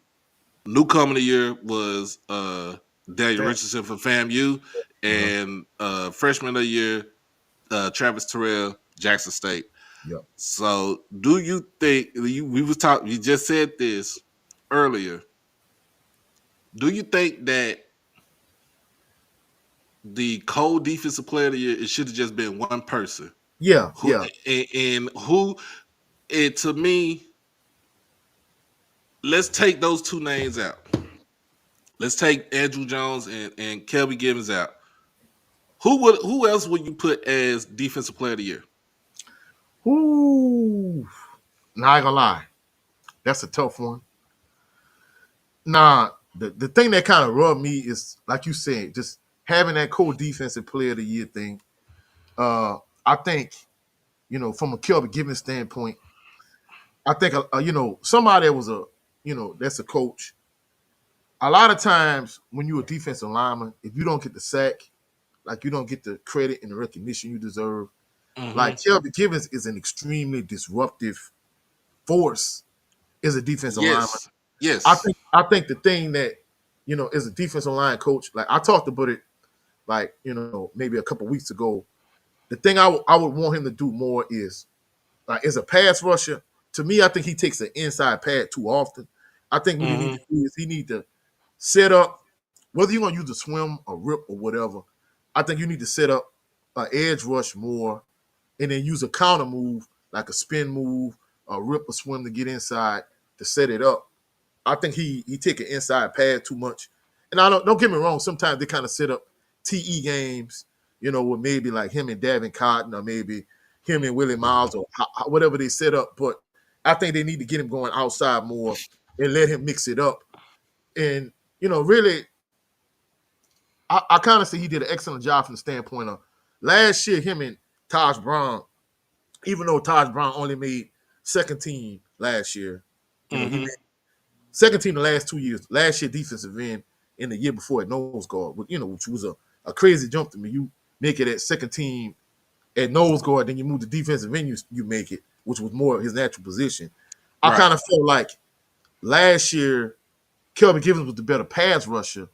Newcomer of the year was Daniel Fam. Richardson for FAMU, Uh-huh. and freshman of the year Travis Terrell, Jackson State. Yep. So, do you think we was talking? You just said this earlier. Do you think that the co-defensive player of the year it should have just been one person? Yeah, Who yeah, and who? It to me, let's take those two names out. Let's take Andrew Jones and Kelby Givens out. Who else would you put as defensive player of the year? Ooh, not gonna lie, that's a tough one. Nah, the thing that kind of rubbed me is, like you said, just having that co-defensive player of the year thing. I think, from a Kelvin Givens standpoint, I think, somebody that was that's a coach. A lot of times when you're a defensive lineman, if you don't get the sack, like you don't get the credit and the recognition you deserve. Mm-hmm. Like Kelvin Givens is an extremely disruptive force as a defensive lineman. Yes, I yes. think I think the thing that, as a defensive line coach, like I talked about it, like maybe a couple weeks ago. The thing I would want him to do more is, like, as a pass rusher. To me, I think he takes an inside pad too often. I think what he needs Mm-hmm. to do is he need to set up, whether you're gonna use a swim or rip or whatever. I think you need to set up an edge rush more, and then use a counter move like a spin move, a rip or swim to get inside to set it up. I think he take an inside pad too much. And I don't get me wrong. Sometimes they kind of set up TE games, with maybe like him and Davin Cotton, or maybe him and Willie Miles, or whatever they set up. But I think they need to get him going outside more and let him mix it up. And really, I kind of say he did an excellent job from the standpoint of last year. Him and Taj Brown, even though Taj Brown only made second team last year, he Mm-hmm. made second team the last 2 years. Last year, defensive end, in the year before at nose guard, which was a crazy jump to me. You make it at second team at nose guard, then you move to defensive end, you make it, which was more his natural position. I Right. kind of felt like last year, Kelvin Givens was the better pass rusher,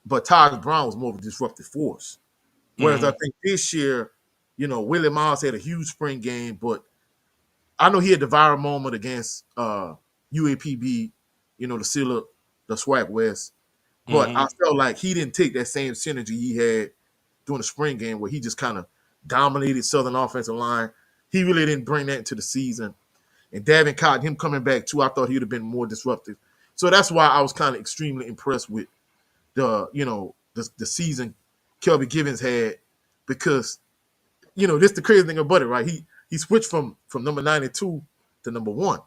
but Taj Brown was more of a disruptive force. Whereas I Mm-hmm. think this year, Willie Miles had a huge spring game, but I know he had the viral moment against UAPB, the seal of the Swac West. But Mm-hmm. I felt like he didn't take that same synergy he had during the spring game, where he just kind of dominated Southern offensive line. He really didn't bring that into the season. And Davin Cotton, him coming back too, I thought he would have been more disruptive. So that's why I was kind of extremely impressed with the season Kelby Givens had, because this the crazy thing about it, right? He switched from number 92 to number 1.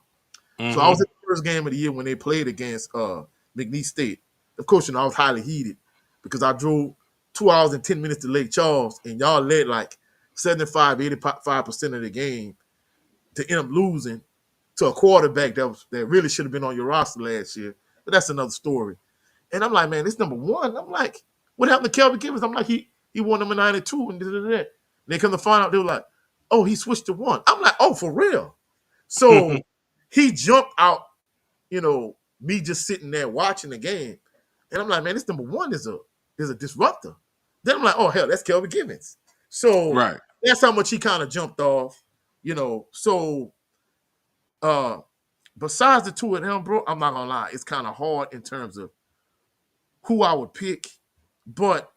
So I was Mm-hmm. at the first game of the year when they played against McNeese State. of course, I was highly heated because I drove 2 hours and 10 minutes to Lake Charles, and y'all led like 75, 85% of the game to end up losing to a quarterback that really should have been on your roster last year. But that's another story. And I'm like, man, this number one. I'm like, what happened to Kelvin Givens? I'm like, he won number 92 and da. And they come to find out, they were like, oh, he switched to one. I'm like, oh, for real. So he jumped out, me just sitting there watching the game. And I'm like, man, this number one is a disruptor. Then I'm like, oh hell, that's Kelvin Givens. So Right. that's how much he kind of jumped off, So uh besides the two of them, bro, I'm not gonna lie, it's kind of hard in terms of who I would pick. But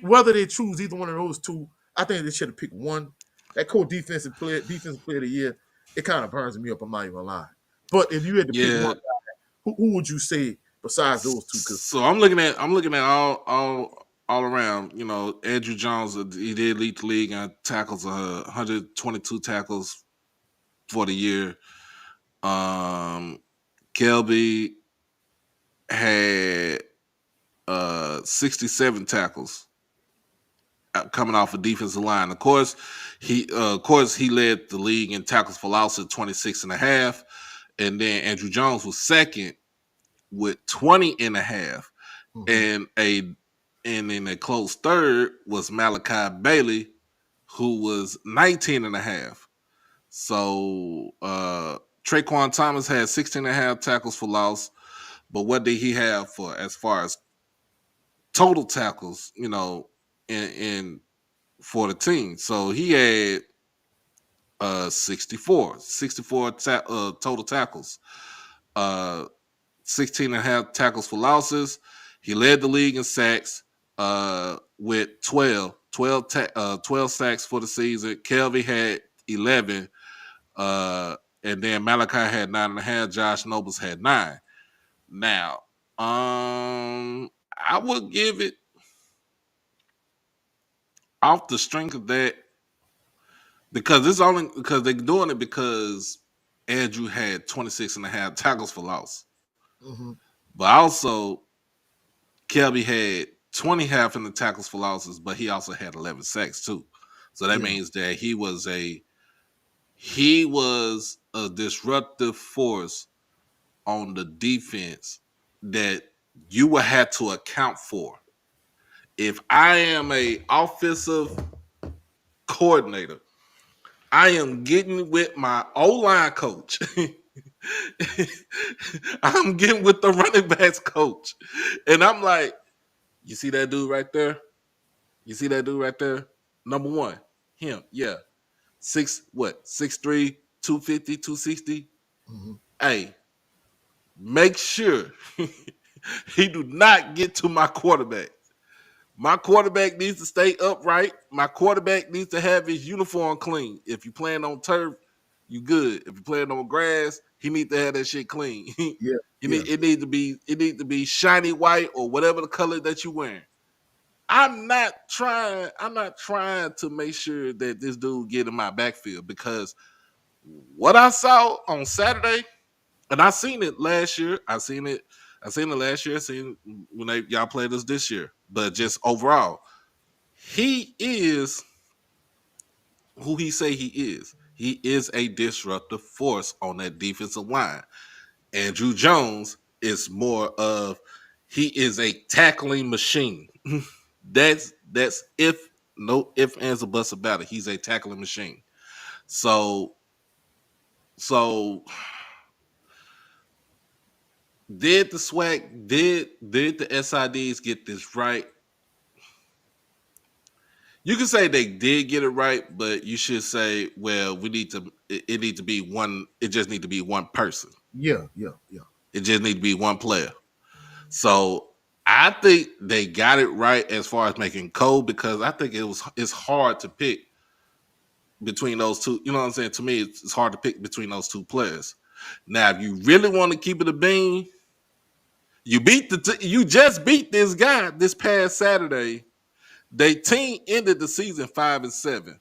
whether they choose either one of those two, I think they should have picked one. That defensive player of the year, it kind of burns me up. I'm not even gonna lie. But if you had to pick Yeah. one, who would you say besides those two? Because So I'm looking at all around. Andrew Jones, he did lead the league in tackles, 122 tackles for the year. Um, Kelby had 67 tackles coming off a defensive line. Of course he led the league in tackles for loss at 26 and a half, and then Andrew Jones was second with 20 and a half, mm-hmm. and in a close third was Malachi Bailey, who was 19 and a half. So Traquan Thomas had 16 and a half tackles for loss, but what did he have for as far as total tackles, in for the team? So he had 64 total tackles. Uh 16 and a half tackles for losses. He led the league in sacks with 12 sacks for the season. Kelvin had 11, and then Malachi had 9.5. Josh Nobles had 9. Now, I would give it off the strength of that, because it's only because they're doing it because Andrew had 26 and a half tackles for loss. Mm-hmm. But also Kelby had 20 half in the tackles for losses, but he also had 11 sacks too. So that Yeah, means that he was a disruptive force on the defense that you will have to account for. If I am a offensive coordinator, I am getting with my O-line coach. I'm getting with the running backs coach. And I'm like, you see that dude right there? You see that dude right there? Number one, him. Yeah. 6'3", 250, 260. mm-hmm. Hey, make sure he do not get to my quarterback. My quarterback needs to stay upright. My quarterback needs to have his uniform clean. If you playing on turf, you good. If you playing on grass, he need to have that shit clean. Yeah, You yeah, need it need to be shiny white or whatever the color that you wearing. I'm not trying to make sure that this dude get in my backfield, because what I saw on Saturday, and I seen it last year. I seen it last year. I seen when y'all played us this year. But just overall, he is who he say he is. He is a disruptive force on that defensive line. Andrew Jones is more of, he is a tackling machine. that's if no if ands or buts about it. He's a tackling machine. So did the Swac did the SIDs get this right? You can say they did get it right, but you should say, well, it need to be one. It just need to be one person. yeah, yeah, yeah. It just need to be one player. So I think they got it right as far as making code, because I think it's hard to pick between those two. You know what I'm saying? To me, it's hard to pick between those two players. Now, if you really want to keep it a bean, you just beat this guy this past Saturday. They team ended the season 5-7.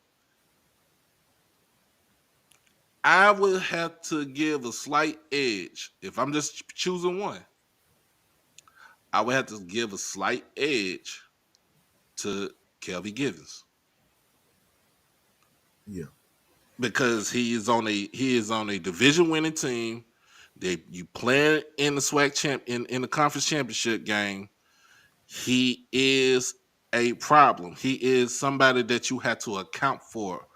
I would have to give a slight edge if I'm just choosing one. I would have to give a slight edge to Kelvin Givens Yeah. because he is on a division winning team. They you play in the Swac in the conference championship game. He is a problem. He is somebody that you have to account for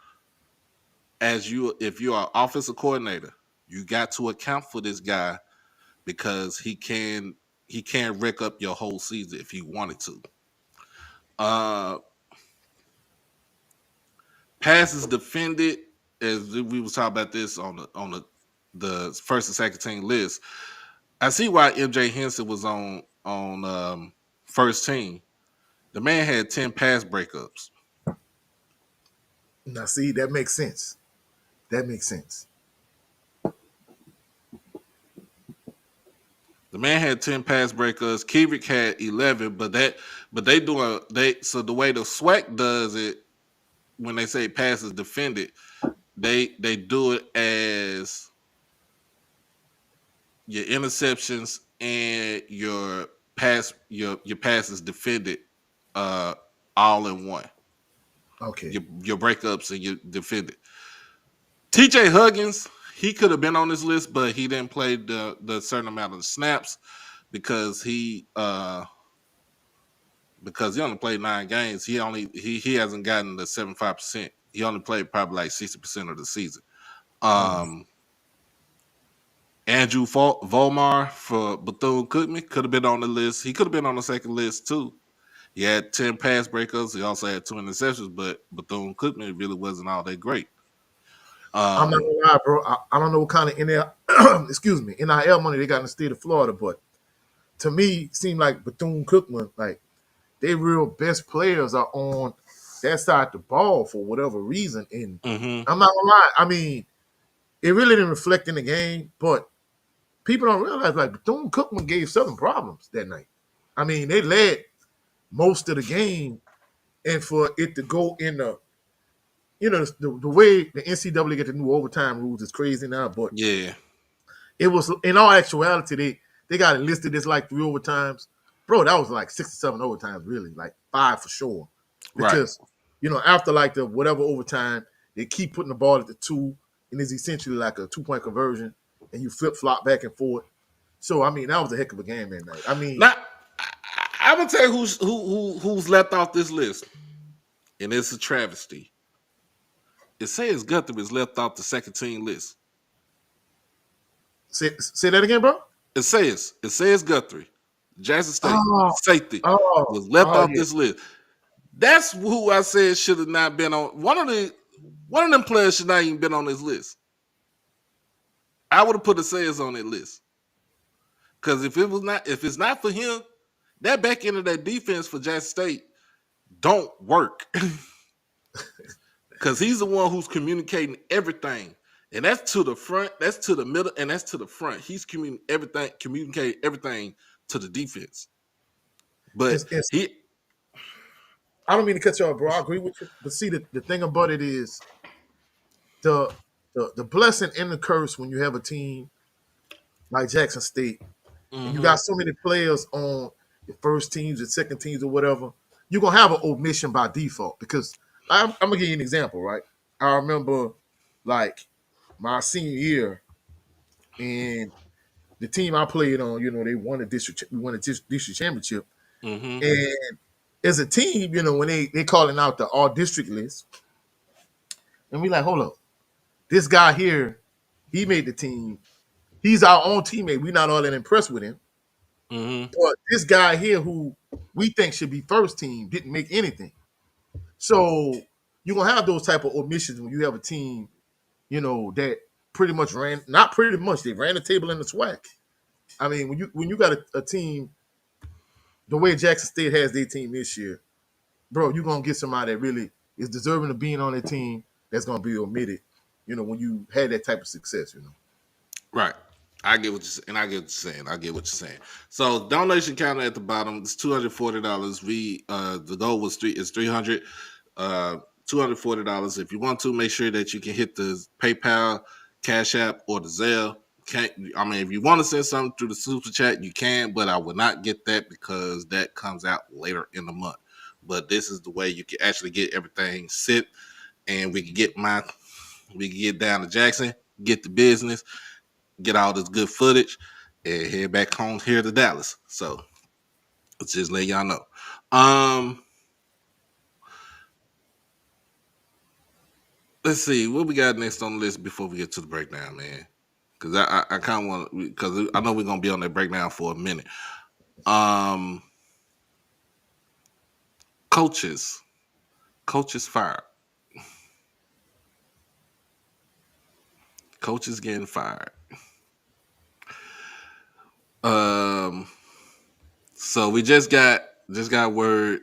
as you if you are offensive coordinator. You got to account for this guy because he can wreck up your whole season if he wanted to. Uh Passes defended, as we was talking about this on the first and second team list. I see why MJ Henson was on first team. The man had 10 pass breakups. Now, see, that makes sense. That makes sense. The man had 10 pass breakups. Kivik had 11, but they so the way the SWAC does it when they say passes defended, they do it as your interceptions and your passes defended uh all in one. Okay. Your breakups and your defended. TJ Huggins, he could have been on this list, but he didn't play the certain amount of snaps because he only played 9 games. He hasn't gotten the 75%. He only played probably like 60% of the season. Mm. Andrew Volmar for Bethune Cookman could have been on the list. He could have been on the second list too. He had 10 pass breakups. He also had 2 interceptions, but Bethune Cookman really wasn't all that great. I'm not Um, gonna lie, bro. I don't know what kind of NL, excuse me, NIL money they got in the state of Florida, but to me, it seemed like Bethune Cookman, like they real best players are on that side of the ball for whatever reason. And mhm. I'm not gonna lie, I mean, it really didn't reflect in the game, but people don't realize like Bethune Cookman gave Southern problems that night. I mean, they led most of the game, and for it to go in the way the NCAA get the new overtime rules is crazy now, but Yeah, it was in all actuality they got it listed as like 3 overtimes. Bro, that was like 6 or 7 overtimes, really, like 5 for sure. right. Because, after like the whatever overtime, they keep putting the ball at the 2, and it's essentially like a 2-point conversion, and you flip flop back and forth. So I mean, that was a heck of a game that night. I mean, Now, I'm gonna tell you who's left off this list, and it's a travesty. It says Guthrie is left off the second team list. say that again, bro. It says Guthrie, Jackson State Oh, safety oh, was left oh off yeah. this list. That's who I said should have not been on. One of them players should not even been on this list. I would have put the Sayers on that list because if it's not for him, that back end of that defense for Jackson State don't work because he's the one who's communicating everything, and that's to the front, that's to the middle, and that's to the front. He's communicating everything to the defense, but It's he. I don't mean to cut you off, bro. I agree with you. But see, the thing about it is the, the blessing and the curse when you have a team like Jackson State and you got Mhm. so many players on your first teams and second teams or whatever, you're gonna have an omission by default. Because I'm gonna give you an example, right? I remember like my senior year and the team I played on, they won the district championship. Mhm. And as a team, when they calling out the all district list, and we like, hold up, this guy here, he made the team. He's our own teammate. We're not all that impressed with him. Mhm. But this guy here who we think should be first team didn't make anything. So you're gonna have those type of omissions when you have a team, that pretty much ran not pretty much, they ran the table in the SWAC. I mean, when you got a team the way Jackson State has their team this year, bro, you're gonna get somebody that really is deserving of being on their team that's gonna be omitted, when you had that type of success. Right. I get what you're saying. I get what you're saying. I get what you're saying. So donation counter at the bottom is $240. The goal was 300. $240. If you want to, make sure that you can hit the PayPal, Cash App, or the Zelle. can't. I mean, if you want to send something through the super chat, you can, but I would not get that because that comes out later in the month. But this is the way you can actually get everything set, and we can get down to Jackson, get the business, get all this good footage, and head back home here to Dallas. So let's just let y'all know. Um, let's see what we got next on the list before we get to the breakdown, man. Because I kind of want, because I know we're gonna be on that breakdown for a minute. Um, coaches, coaches fired. Coaches getting fired. Um, so we just got word.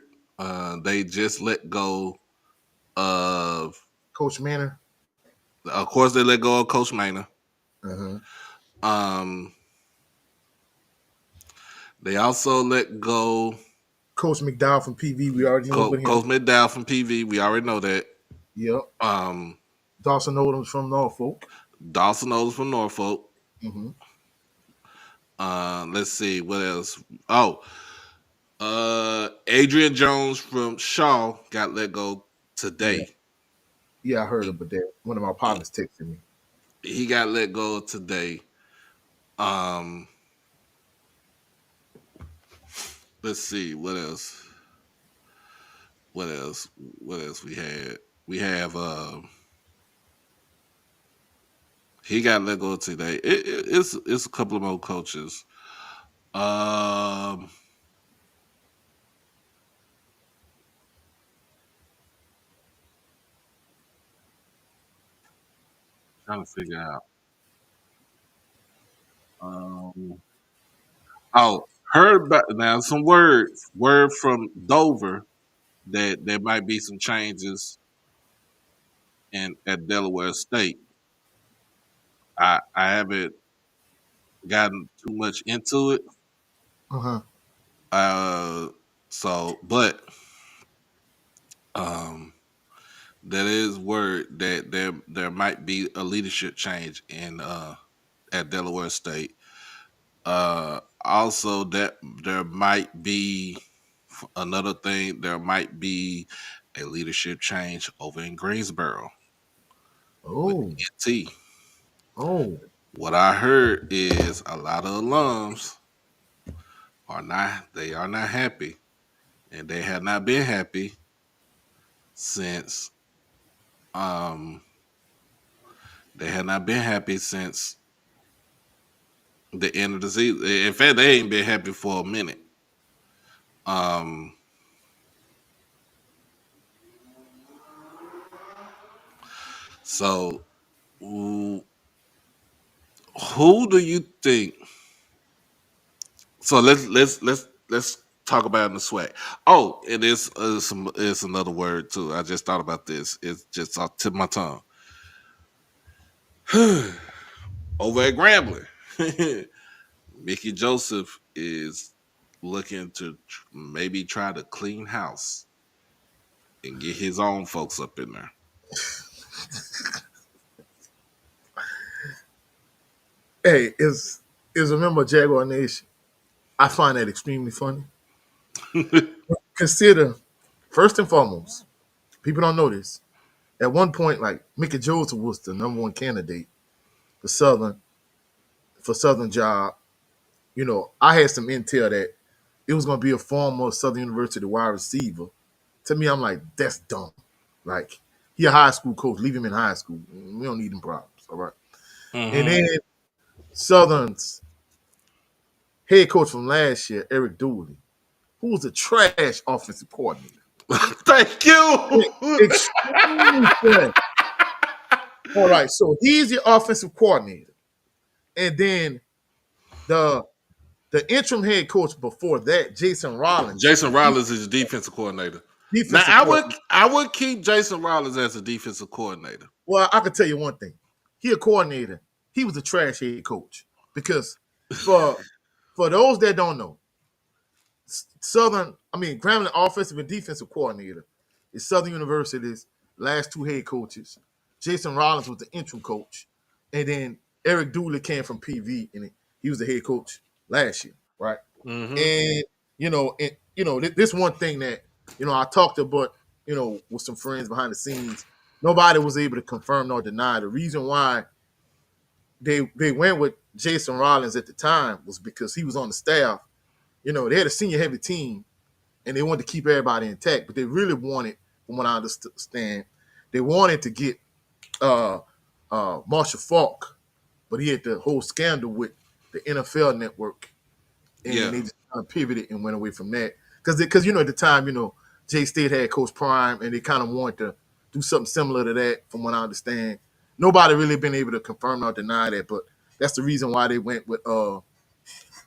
They just let go of. Coach Manor. Of course, they let go of Coach Maynard. Uh-huh. Um, they also let go Coach McDowell from PV. We already know about him. Coach McDowell from PV. We already know that. Yep. Um, Dawson Odoms from Norfolk. Dawson O's from Norfolk. Mm-hmm. Let's see what else. Oh, Adrian Jones from Shaw got let go Yeah. today. Yeah, I heard about that. One of my partners texted me. He got let go today. Um, let's see what else. What else? What else we had? We have he got let go today. It's a couple of more coaches. Um, trying to figure out. Um, oh, heard about now some word from Dover that there might be some changes in at Delaware State. I haven't gotten too much into it. Uh-huh. Uh, so but um, that is word that there might be a leadership change in at Delaware State. Also, that there might be another thing. There might be a leadership change over in Greensboro with Oh. NT. Oh. What I heard is a lot of alums are not happy, and they have not been happy since um they have not been happy since the end of the season. In fact, they ain't been happy for a minute. Um, so who do you think? So let's talk about it in the Swac. Oh, it is it's another word too. I just thought about this. It's just off the tip of my tongue. Over at Grambling, Mickey Joseph is looking to maybe try to clean house and get his own folks up in Hey, is a member of Jaguar Nation. I find that extremely funny. there. Consider, first and foremost, people don't know this. At one point, like Mickey Joseph was the number one candidate for Southern job. You know, I had some intel that it was going to be a former Southern University wide receiver. To me, I'm like, that's dumb. Like, he a high school coach. Leave him in high school. We don't need them problems. All right. And Hmm. then Southern's head coach from last year, Eric Dooley, who was a trash offensive coordinator. Thank you. Extremely trash. All right. So he's your offensive coordinator. And then the the interim head coach before that, Jason Rollins, Jason Rollins is defensive coordinator. Now defensive coordinator. I would keep Jason Rollins as a defensive coordinator. Well, I can tell you one thing. He a coordinator. He was a trash head coach. Because for for those that don't know, Grambling offensive and defensive coordinator is Southern University's last two head coaches. Jason Rollins was the interim coach. And then Eric Dooley came from PV, and he was the head coach last year, right? Mm-hmm. And this one thing that I talked about, with some friends behind the scenes. Nobody was able to confirm nor deny the reason why they went with Jason Rollins at the time was because he was on the staff. They had a senior heavy team, and they wanted to keep everybody intact, but they really wanted, from what I understand, they wanted to get uh, Marshall Falk, but he had the whole scandal with the NFL Network, and Yeah. they just kind of pivoted and went away from that. Because at the time, Jay State had Coach Prime, and they kind of wanted to do something similar to that, from what I understand. Nobody really been able to confirm or deny that, but that's the reason why they went with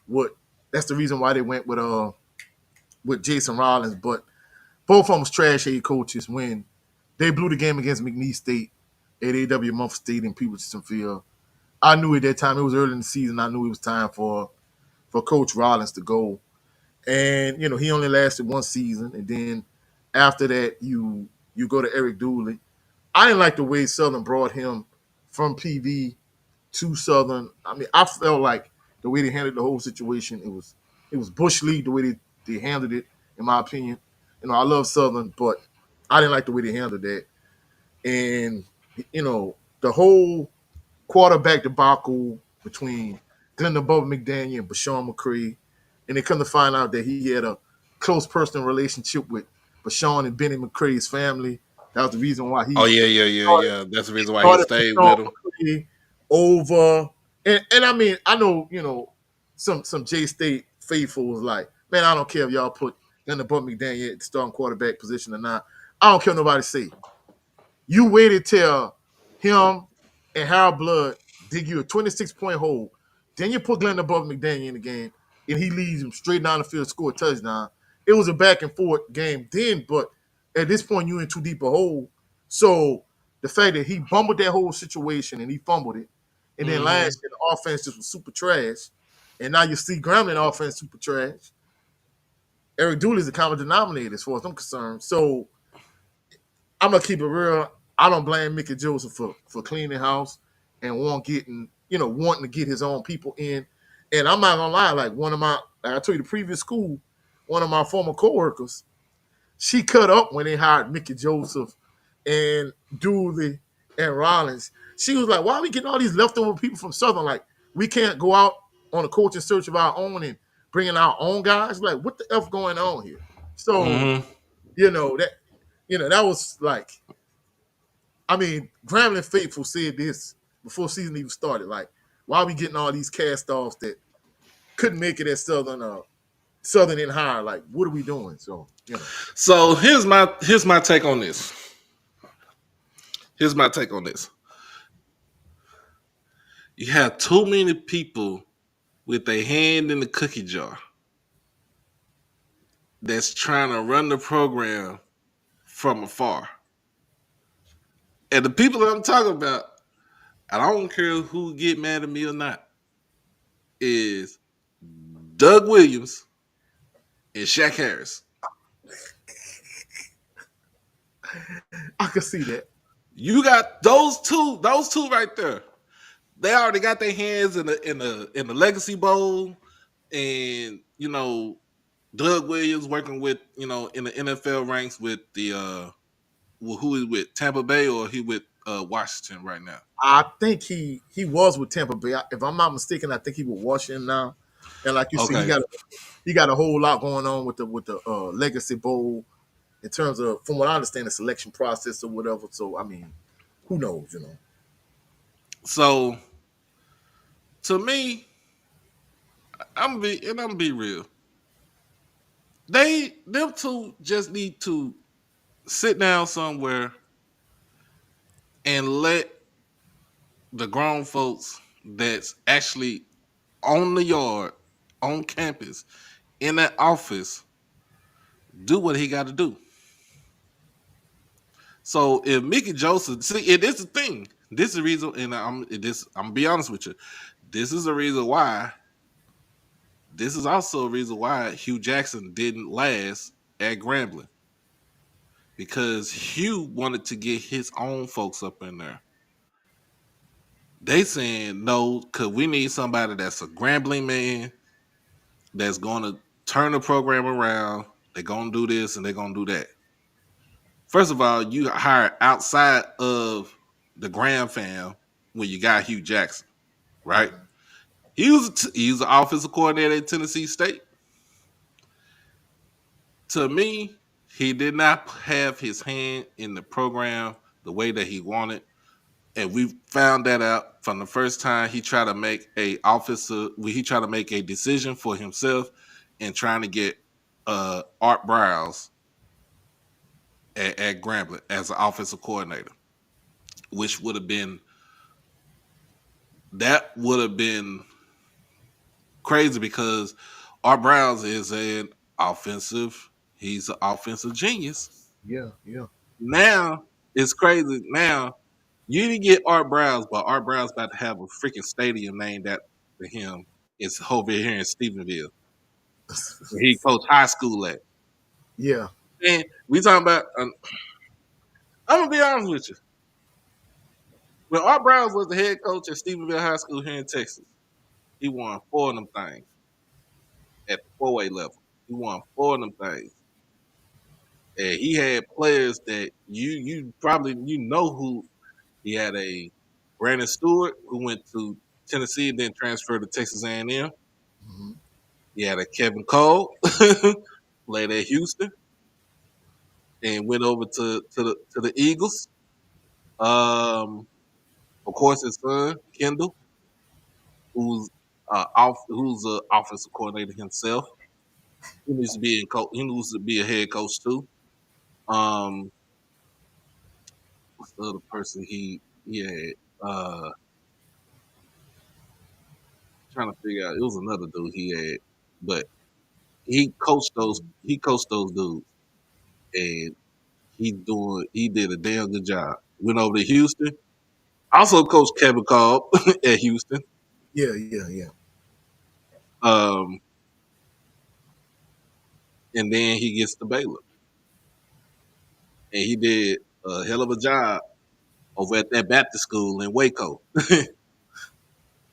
what that's the reason why they went with Jason Rollins. But both of them was trash head coaches when they blew the game against McNeese State at AW Mumford State in Peterson Field. I knew at that time, it was early in the season, I knew it was time for Coach Rollins to go. And he only lasted one season, and then after that, you go to Eric Dooley. I didn't like the way Southern brought him from PV to Southern. I mean, I felt like the way they handled the whole situation, it was Bush League the way they handled it, in my opinion. I love Southern, but I didn't like the way they handled that. And the whole quarterback debacle between Glenda Bubba McDaniel and Bashawn McCray, and they come to find out that he had a close personal relationship with Bashawn and Benny McCray's family. That was the reason why Oh he yeah, yeah, yeah, started, yeah. That's the reason why he started stayed Bashawn with him. McCray over. And I mean, I know, some J State faithful was like, man, I don't care if y'all put Glenda Bubba McDaniel at the starting quarterback position or not. I don't care what nobody say. You waited till him and Harold Blood dig you a 26-point hole. Then you put Glenn above McDaniel in the game, and he leads him straight down the field, score a touchdown. It was a back and forth game then, but at this point, you in too deep a hole. So the fact that he bumbled that whole situation and he fumbled it, and then Mm-hmm. last year the offense just was super trash, and now you see Grambling offense super trash. Eric Dooley is the common denominator as far as I'm concerned. So I'm gonna keep it real. I don't blame Mickey Joseph for cleaning house and wanting to get his own people in. And I'm not gonna lie, like like I told you the previous school, one of my former coworkers, she cut up when they hired Mickey Joseph and Dooley and Rollins. She was like, "Why are we getting all these leftover people from Southern? Like, we can't go out on a coaching search of our own and bring in our own guys. Like, what the f going on here?" So Mm-hmm. you know that that was like, I mean, Grambling Faithful said this before season even started. Like, why are we getting all these cast offs that couldn't make it at Southern and higher? Like, what are we doing? So, So here's my take on this. Here's my take on this. You have too many people with their hand in the cookie jar that's trying to run the program from afar. And the people that I'm talking about, I don't care who get mad at me or not, is Doug Williams and Shaq Harris. I could see that. You got those two right there. They already got their hands in the Legacy Bowl, and Doug Williams working with in the NFL ranks with the who is with Tampa Bay, or he with Washington right now. I think he was with Tampa Bay. If I'm not mistaken, I think he with Washington now. And like you see, he Okay, got a whole lot going on with the Legacy Bowl in terms of, from what I understand, the selection process or whatever. So I mean, who knows? so to me, I'm gonna be real. Them two just need to sit down somewhere and let the grown folks that's actually on the yard, on campus, in that office, do what he got to do. So if Mickey Joseph, see, and this is the thing. This is the reason, and I'm gonna be honest with you. This is the reason why. This is also a reason why Hugh Jackson didn't last at Grambling, because Hugh wanted to get his own folks up in there. They saying no, cause we need somebody that's a Grambling man that's gonna turn the program around. They're gonna do this and they're gonna do that. First of all, you hire outside of the Graham fam when you got Hugh Jackson, right? He was an offensive coordinator at Tennessee State. To me, he did not have his hand in the program the way that he wanted, and we found that out from the first time he tried to make he tried to make a decision for himself and trying to get Art Browse at Grambling as an offensive coordinator, which would have been crazy because Art Browse is an he's an offensive genius. Yeah, yeah. Now it's crazy. Now you didn't get Art Browse, but Art Browse about to have a freaking stadium named after him. It's over here in Stephenville, where he coached high school at. Yeah. And we talking about. I'm gonna be honest with you. When Art Browse was the head coach at Stephenville High School here in Texas, he won four of them things at the 4A level. He won four of them things, and he had players that you probably know who he had. A Brandon Stewart who went to Tennessee and then transferred to Texas A&M. Hmm. He had a Kevin Cole played at Houston and went over to the Eagles. Of course, his son Kendall, who's an offensive coordinator himself. He needs to be in coach. He needs to be a head coach too. Um, what's the other person he had? Trying to figure out. It was another dude he had, but he coached those dudes, and he did a damn good job. Went over to Houston. Also coached Kevin Cobb at Houston. Yeah, yeah, yeah. Um, and then he gets to Baylor, and he did a hell of a job over at that Baptist school in Waco.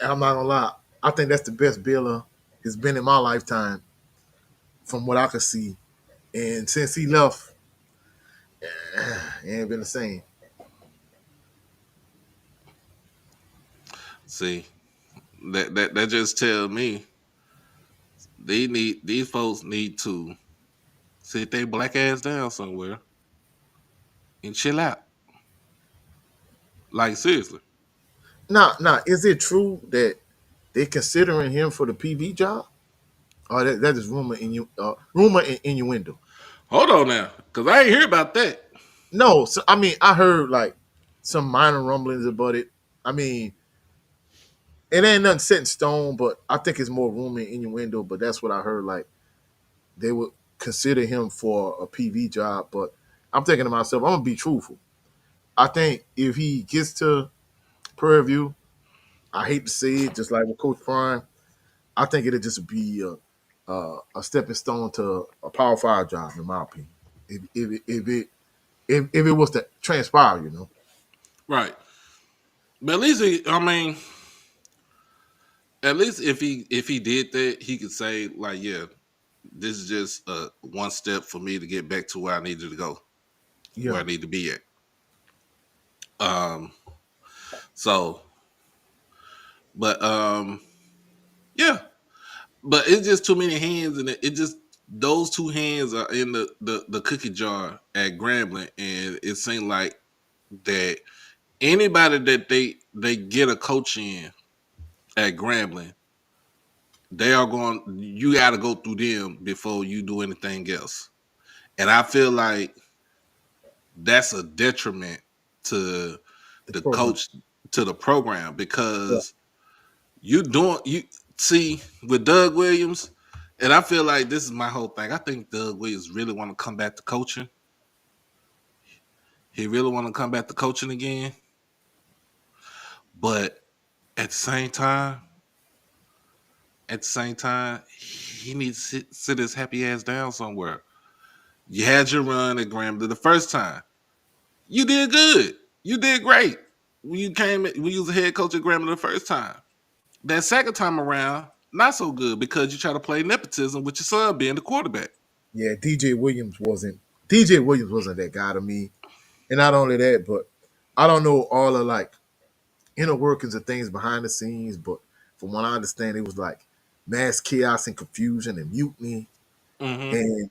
And I'm not gonna lie. I think that's the best Biller has been in my lifetime, from what I could see. And since he left, it ain't been the same. See, that just tells me these folks need to sit their black ass down somewhere and chill out. Like seriously. Now, is it true that they considering him for the PV job? Or that is rumor and innuendo. Hold on now, cause I ain't hear about that. No, so I mean I heard like some minor rumblings about it. I mean, it ain't nothing set in stone, but I think it's more rumor and innuendo. But that's what I heard. Like they would consider him for a PV job. But I'm thinking to myself, I'm gonna be truthful. I think if he gets to Prairie View, I hate to say it, just like with Coach Prime, I think it'll just be a stepping stone to a Power Five job, in my opinion. If it was to transpire, you know. Right. But at least I mean, at least if he did that, he could say like, yeah, this is just one step for me to get back to where I needed to go, where Yeah, I need to be at. Um. So, but yeah, but it's just too many hands, and it just those two hands are in the cookie jar at Grambling, and it seemed like that anybody that they get a coach in at Grambling, they are going. You got to go through them before you do anything else, and I feel like that's a detriment to the the program. coach to the program Yeah. because you see with Doug Williams, and I feel like this is my whole thing. I think Doug Williams really want to come back to coaching. He really want to come back to coaching again, but at the same time, he needs to sit his happy ass down somewhere. You had your run at Grambling the first time. You did good. You did great. when you was a head coach at Grambling the first time. That second time around, not so good because you try to play nepotism with your son being the quarterback. Yeah, DJ Williams wasn't that guy to me. And not only that, but I don't know all the like inner workings of things behind the scenes, but from what I understand, it was like mass chaos and confusion and mutiny, Mm-hmm. and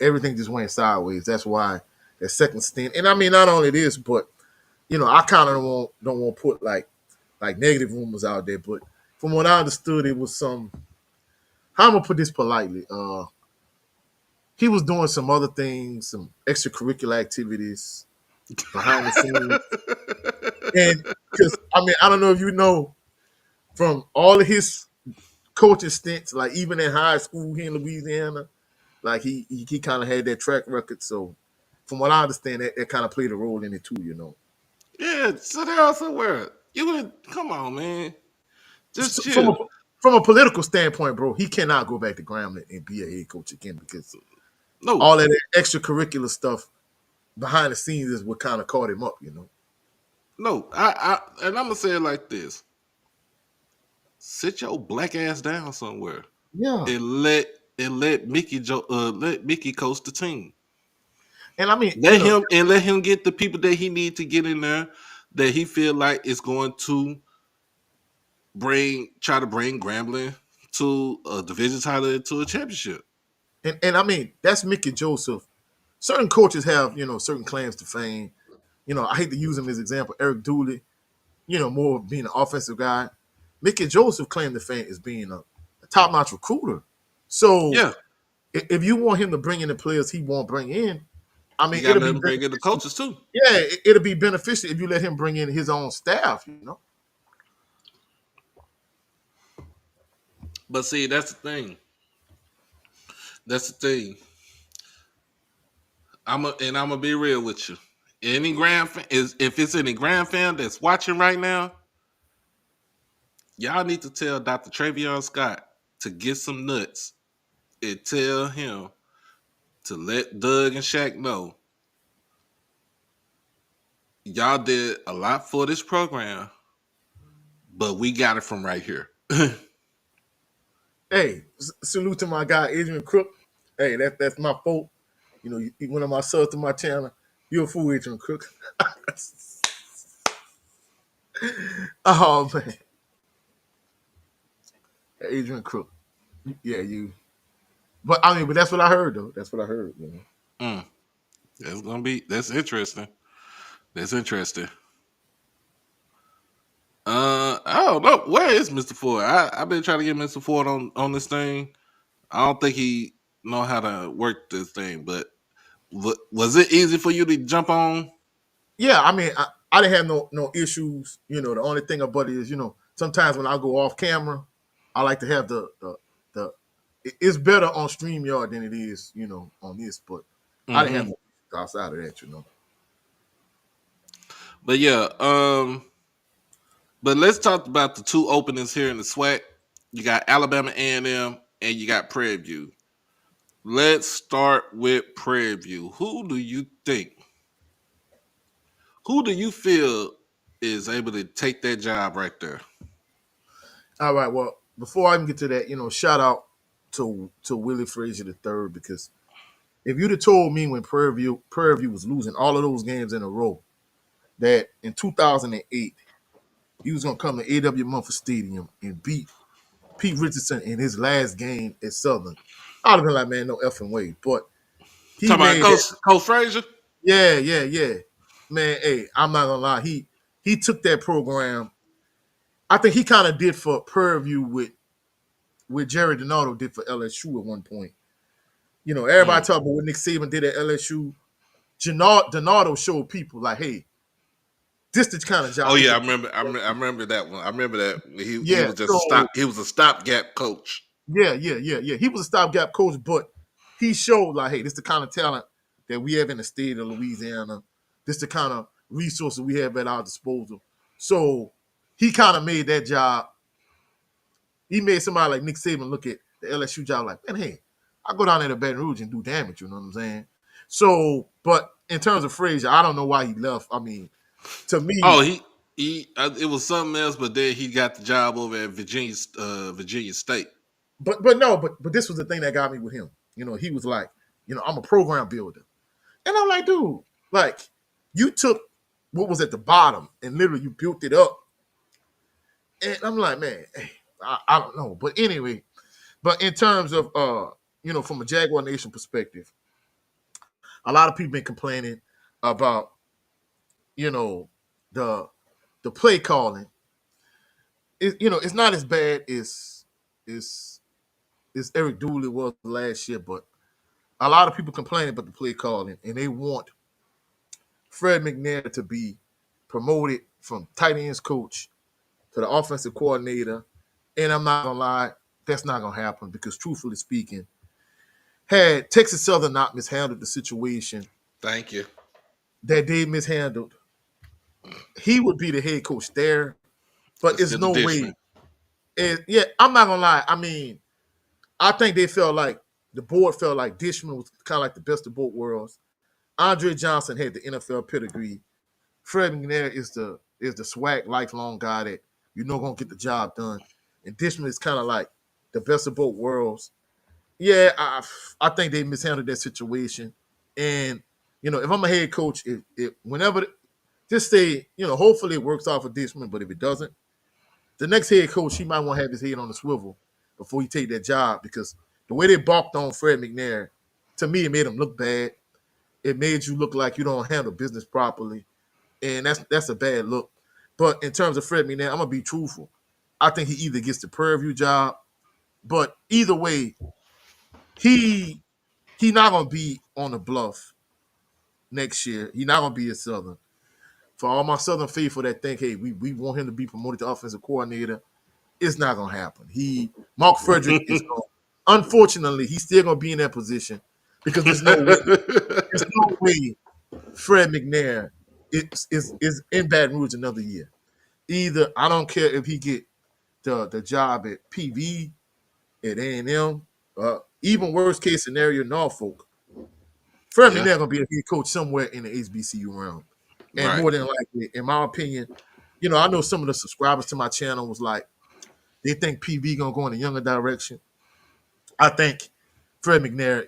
everything just went sideways. That's why that second stint. And I mean, not only this, but I kind of don't want to put like negative rumors out there, but from what I understood, it was some. How am I gonna put this politely? He was doing some other things, some extracurricular activities behind the scenes, and because I mean, I don't know if you know from all of his coaching stints, like even in high school here in Louisiana, like he kind of had that track record. So from what I understand, that kind of played a role in it too. Yeah, sit down somewhere. You would come on, man. Just So from chill. a political standpoint, bro, he cannot go back to Grambling and be a head coach again because No, all of that extracurricular stuff behind the scenes is what kind of caught him up. no. And I'm gonna say it like this: sit your black ass down somewhere Yeah, and let Mickey coach the team. and I mean, Let him get the people that he need to get in there that he feel like is going to try to bring Grambling to a division title to a championship. and I mean that's Mickey Joseph. Certain coaches have certain claims to fame. I hate to use him as an example. Eric Dooley, more of being an offensive guy. Mickey Joseph claimed to fame as being a top-notch recruiter. So Yeah, if you want him to bring in the players he won't bring in, I you mean, gotta it'll let be him bring in the beneficial. coaches too. Yeah, it'll be beneficial if you let him bring in his own staff. But see, that's the thing. That's the thing. I'm gonna be real with you. Any is if it's any grand fan that's watching right now, y'all need to tell Dr. Travion Scott to get some nuts and tell him to let Doug and Shaq know y'all did a lot for this program, but we got it from right here. Hey, salute to my guy Adrian Crook. Hey, that's my fault. You one of my subs to my channel. You're a fool, Adrian Crook. Oh man, Adrian Crook. Yeah, you. But I mean, but that's what I heard though. That's what I heard. Mm, that's interesting. That's interesting. I don't know. Where is Mr. Ford? I've been trying to get Mr. Ford on this thing. I don't think he know how to work this thing, but was it easy for you to jump on? Yeah, I mean, I didn't have no issues. The only thing about it is, sometimes when I go off camera, I like to have the it's better on StreamYard than it is, on this. But I didn't have Hmm. no issues outside of that. But yeah, but let's talk about the two openings here in the SWAC. You got Alabama A&M and you got Prairie View. Let's start with Prairie View. Who do you feel is able to take that job right there? All right. Well, before I even get to that, shout out to Willie Frazier the third because if you'd have told me when Prairie View was losing all of those games in a row that in 2008 he was gonna come to A.W. Mumford Stadium and beat Pete Richardson in his last game at Southern, I'd have been like, man, no effing way. But he Talking about made that. Coach Frazier? Yeah, yeah, yeah. Man, hey, I'm not gonna lie. He took that program. I think he kind of did for Prairie View with Jerry Donato did for LSU at one point. Everybody Mm. talk about what Nick Saban did at LSU. Donato showed people like, hey, this the kind of Oh job he yeah, I could. remember. I remember that one. I remember that he Yeah. was just a So stop. He was a stopgap coach. yeah. He was a stopgap coach, but he showed like, hey, this the kind of talent that we have in the state of Louisiana. This the kind of resources we have at our disposal. So he kind of made that job. He made somebody like Nick Saban look at the LSU job like, man, hey, I go down there to Baton Rouge and do damage. You know what I'm saying? So, but in terms of Frazier, I don't know why he left. I mean, to Oh, me, it was something else, but then he got the job over at Virginia State. But no, but this was the thing that got me with him. He was like, I'm a program builder. And I'm like, dude, like, you took what was at the bottom and literally you built it up. And I'm like, man, hey, I don't know. But anyway, but in terms of from a Jaguar Nation perspective, a lot of people been complaining about, you know, the the play calling. It's not as bad as as Eric Dooley was last year, but a lot of people complaining about the play calling, and they want Fred McNair to be promoted from tight ends coach to the offensive coordinator. And I'm not gonna lie, that's not gonna happen because, truthfully speaking, had Texas Southern not mishandled the situation Thank you. that they mishandled, he would be the head coach there. But it's Instead no of way. Dishman. Yeah, I'm not gonna lie. I mean, I think they felt like the board felt like Dishman was kind of like the best of both worlds. Andre Johnson had the NFL pedigree. Fred McNair is the Swac lifelong guy that gonna get the job done. And Dishman is kind of like the best of both worlds. Yeah, I think they mishandled that situation. And if I'm a head coach, if whenever just say, hopefully it works out for Dishman, but if it doesn't, the next head coach, he might want to have his head on the swivel before he take that job because the way they balked on Fred McNair, to me, it made him look bad. It made you look like you don't handle business properly, and that's a bad look. But in terms of Fred McNair, I'm gonna be truthful. I think he either gets the Prairie View job, but either way, he he not gonna be on the bluff next year. He not gonna be a Southern. For all my Southern faithful that think, hey, we want him to be promoted to offensive coordinator, it's not gonna happen. Mark Frederick is going. Unfortunately, he's still gonna be in that position because there's no way Fred McNair is in Baton Rouge another year. Either I don't care if he get the job at PV at A&M, even worst case scenario Norfolk. Fred Yeah, McNair gonna be a head coach somewhere in the HBCU realm, and right. more than likely, in my opinion, I know some of the subscribers to my channel was like they think PV gonna go in a younger direction. I think Fred McNair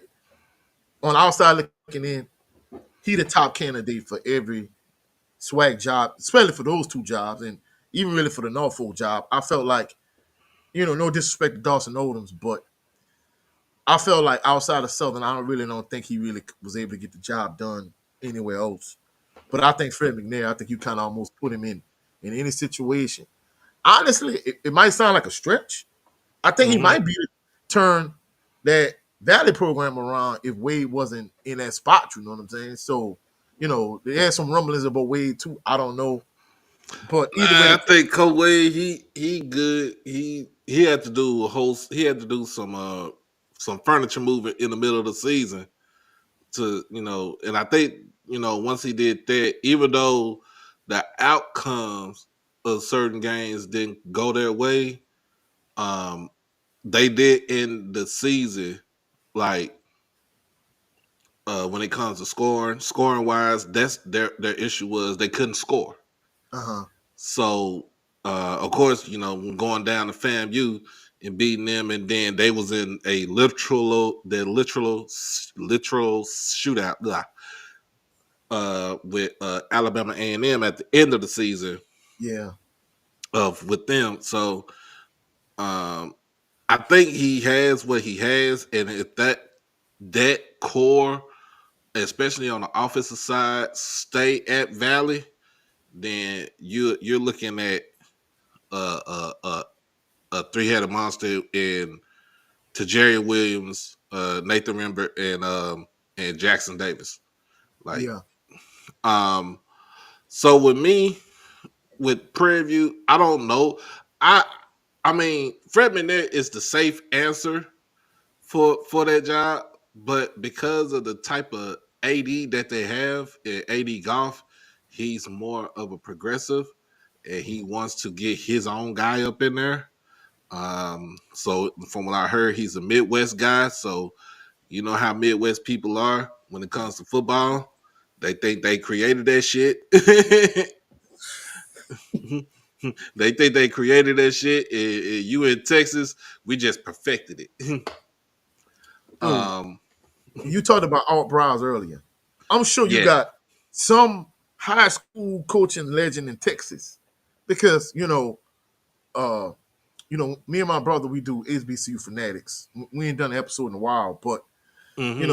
on the outside looking in, he the top candidate for every swag job, especially for those two jobs, and even really for the Norfolk job. I felt like, no disrespect to Dawson Odoms, but I felt like outside of Southern, I don't think he really was able to get the job done anywhere else. But I think Fred McNair, I think you kind of almost put him in any situation. Honestly, it might sound like a stretch. I think he Hmm. might be able to turn that Valley program around if Wade wasn't in that spot. You know what I'm saying? So, there's some rumblings about Wade too. I don't know, but either way, I think Kobe he good. He had to do a whole. He had to do some furniture moving in the middle of the season to and I think once he did that, even though the outcomes of certain games didn't go their way, um, they did end the season like when it comes to scoring wise, that's their issue was they couldn't score. uh huh, So of course, going down to FAMU and beating them, and then they was in a literal shootout with Alabama A&M at the end of the season yeah, of with them. So um, I think he has what he has, and if that core, especially on the offensive side, stay at Valley, then you're looking at uh, uh, uh, a three-headed monster in Tajari Williams, Nathan Rember, and Jackson Davis. Like, yeah, um, so with me, with Prairie View, I don't know. I I mean, Fred McNair is the safe answer for that job, but because of the type of AD that they have in AD golf, he's more of a progressive, and he wants to get his own guy up in there. So from what I heard, he's a Midwest guy. So you know how Midwest people are when it comes to football. They think they created that shit. They think they created that shit. And you in Texas, we just perfected it. Dude, um, you talked about Art Browse earlier. I'm sure you yeah. got some high school coaching legend in Texas because uh, me and my brother we do HBCU fanatics. We ain't done an episode in a while, but Hmm. we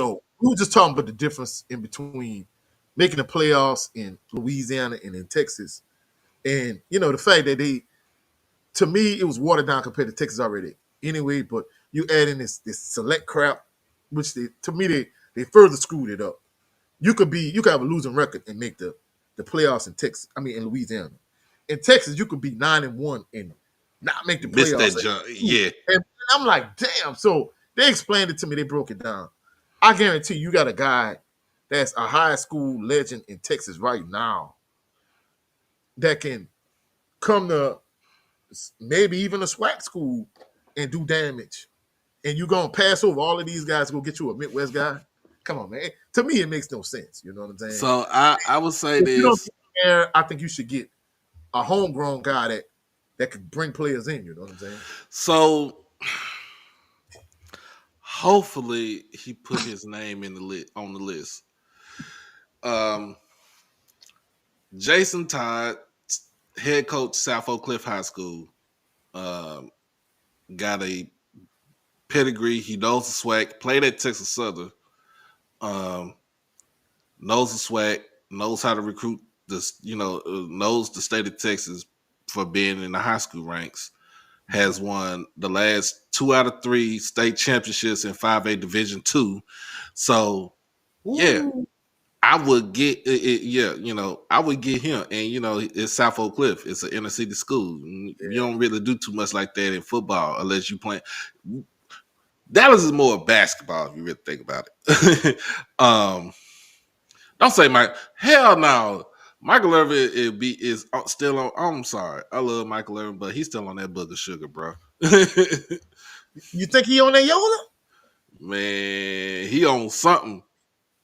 were just talking about the difference in between making the playoffs in Louisiana and in Texas, and the fact that to me, it was watered down compared to Texas already. Anyway, but you add in this select crap, which to me they further screwed it up. You could have a losing record and make the playoffs in Texas. I mean in Louisiana. In Texas, you could be 9-1 and not make the Missed playoffs. that jump. Yeah. And I'm like, damn. So they explained it to me. They broke it down. I guarantee you got a guy that's a high school legend in Texas right now that can come to maybe even a SWAC school and do damage. And you're gonna pass over all of these guys to go get you a Midwest guy? Come on, man. To me, it makes no sense. You know what I'm saying? So I would say If you don't this. get there, I think you should get a homegrown guy that could bring players in. You know what I'm saying? So hopefully he put his name in the on the list. Um, Jason Todd, head coach, South Oak Cliff High School, um, got a pedigree. He knows the swag. Played at Texas Southern. Um, knows the swag. Knows how to recruit. This, knows the state of Texas for being in the high school ranks. Has won the last 2 out of 3 state championships in 5A Division II. So yeah, Ooh, I would get it. Yeah, I would get him, and it's South Oak Cliff. It's an inner city school. You yeah. don't really do too much like that in football unless you play. Dallas is more basketball if you really think about it. Don't say Mike. Hell no. Michael Irvin is still on. I'm sorry. I love Michael Irvin, but he's still on that book of sugar, bro. You think he on that Yola? Man, he on something.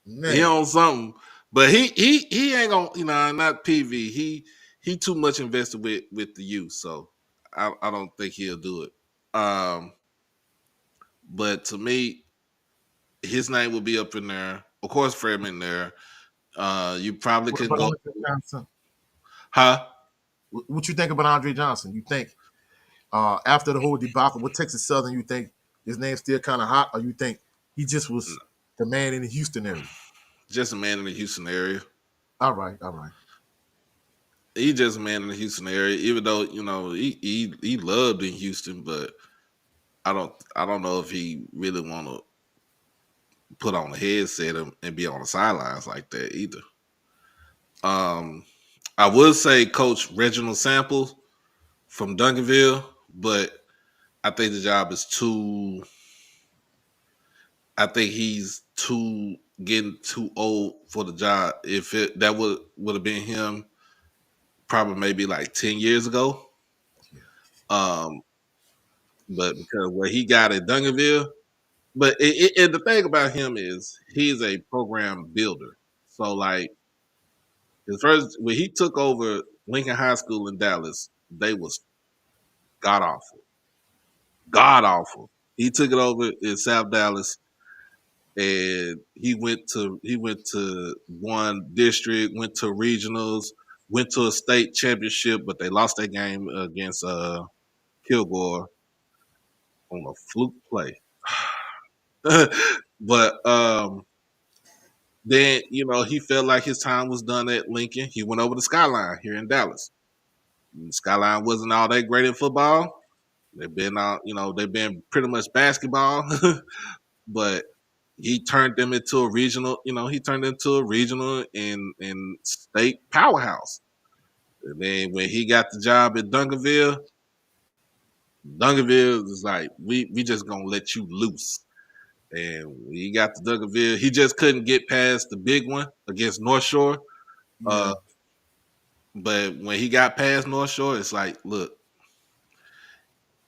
He Man, on something. But he ain't gonna, not PV. He too much invested with the youth, so I don't think he'll do it. Um, but to me, his name will be up in there. Of course, Fredman in there. You probably what could about go, Andre Johnson? huh? What you think about Andre Johnson? You think after the whole debacle with Texas Southern, you think his name's still kind of hot, or you think he just was the man in the Houston area? Just a man in the Houston area. All right, all right. He just a man in the Houston area. Even though he loved in Houston, but I don't know if he really want to put on a headset and be on the sidelines like that either. Um, I would say Coach Reginald Samples from Duncanville, but I think the job is too. I think he's too getting too old for the job. If that would have been him, probably maybe like 10 years ago. Yeah, Um, but because what he got at Duncanville, but and the thing about him is he's a program builder. So like his first when he took over Lincoln High School in Dallas, they was god awful, god awful. He took it over in South Dallas, and he went to one district, went to regionals, went to a state championship, but they lost that game against Kilgore on a fluke play. But then he felt like his time was done at Lincoln. He went over to Skyline here in Dallas. Skyline wasn't all that great in football. They've been pretty much basketball, but he turned them into a regional. He turned into a regional and state powerhouse. And then when he got the job at Duncanville was like, we just gonna let you loose. And when he got to Duncanville, he just couldn't get past the big one against North Shore. Uh, yeah, but when he got past North Shore, it's like, look,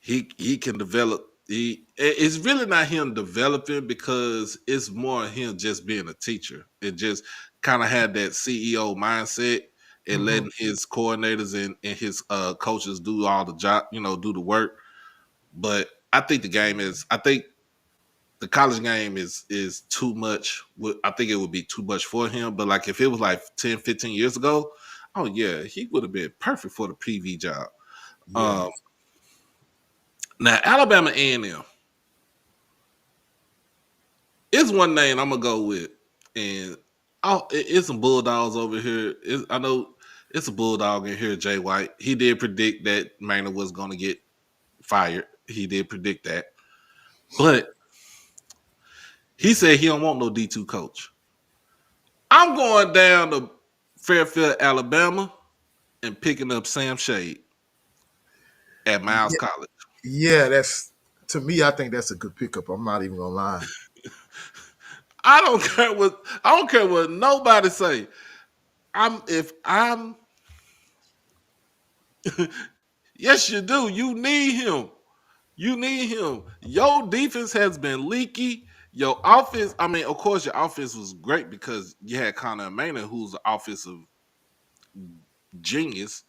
he can develop. It's really not him developing because it's more him just being a teacher. It just kind of had that CEO mindset, and Hmm. letting his coordinators and his coaches do all the job, do the work. But I think I think the college game is too much. I think it would be too much for him. But like if it was like 10, 15 years ago, oh yeah, he would have been perfect for the PV job. Yeah, Um, Now Alabama A&M is one name I'm gonna go with, and it's some bulldogs over here. I know it's a bulldog in here, Jay White. He did predict that Maynard was gonna get fired. He did predict that, but he said he don't want no D2 coach. I'm going down to Fairfield, Alabama, and picking up Sam Shade at Miles yeah, College. yeah. That's to me. I think that's a good pickup. I'm not even gonna lie. I don't care what nobody say. I'm yes, you do. You need him. You need him. Your defense has been leaky. Your offense, I mean, of course, your offense was great because you had Connor Maynard, who's an offensive genius,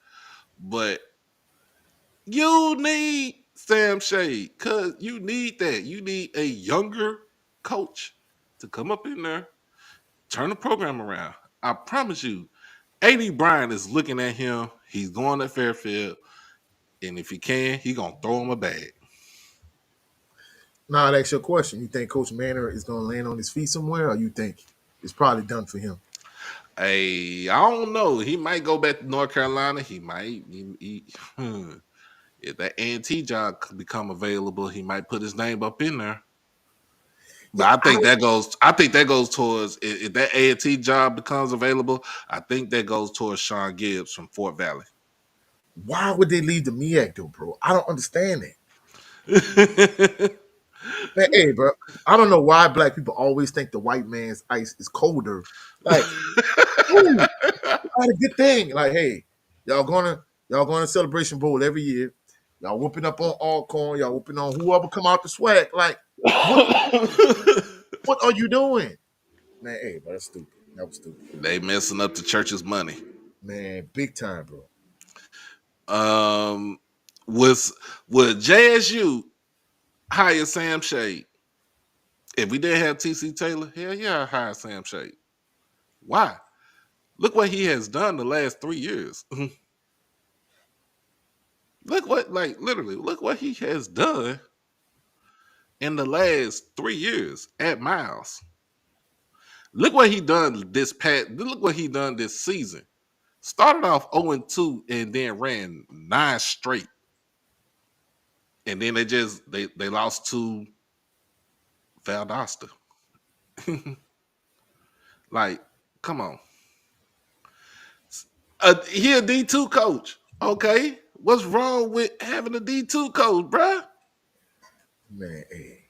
but you need Sam Shade because you need that. You need a younger coach to come up in there, turn the program around. I promise you, AD Bryant is looking at him. He's going to Fairfield, and if he can, he gonna throw him a bag. Now, that's your question. You think Coach Manor is gonna land on his feet somewhere, or you think it's probably done for him? Hey, I don't know. He might go back to North Carolina. He might. If that A&T job could become available, he might put his name up in there. But Yeah. I think that goes. I think that goes towards if that A&T job becomes available. I think that goes towards Sean Gibbs from Fort Valley. Why would they leave the MEAC though, bro? I don't understand it. Man, hey, bro. I don't know why black people always think the white man's ice is colder. Like, ooh, not a good thing. Like, hey, y'all going to Celebration Bowl every year. Y'all whooping up on Alcorn. Y'all whooping on whoever come out the Swac. Like, what what are you doing, man? Hey, bro, that's stupid. That was stupid, They messing up the church's money. man. Big time, bro. Um, was would JSU hire Sam Shade if we didn't have TC Taylor? Hell yeah, I hire Sam Shade. Why? Look what he has done the last 3 years. Look what, like, literally, look what he has done in the last 3 years at Miles. Look what he done this past. Look what he done this season. Started off 0-2 and then ran 9 straight, and then they lost to Valdosta. Like, come on, he a D2 coach. Okay, what's wrong with having a D2 coach, bruh? Man, hey,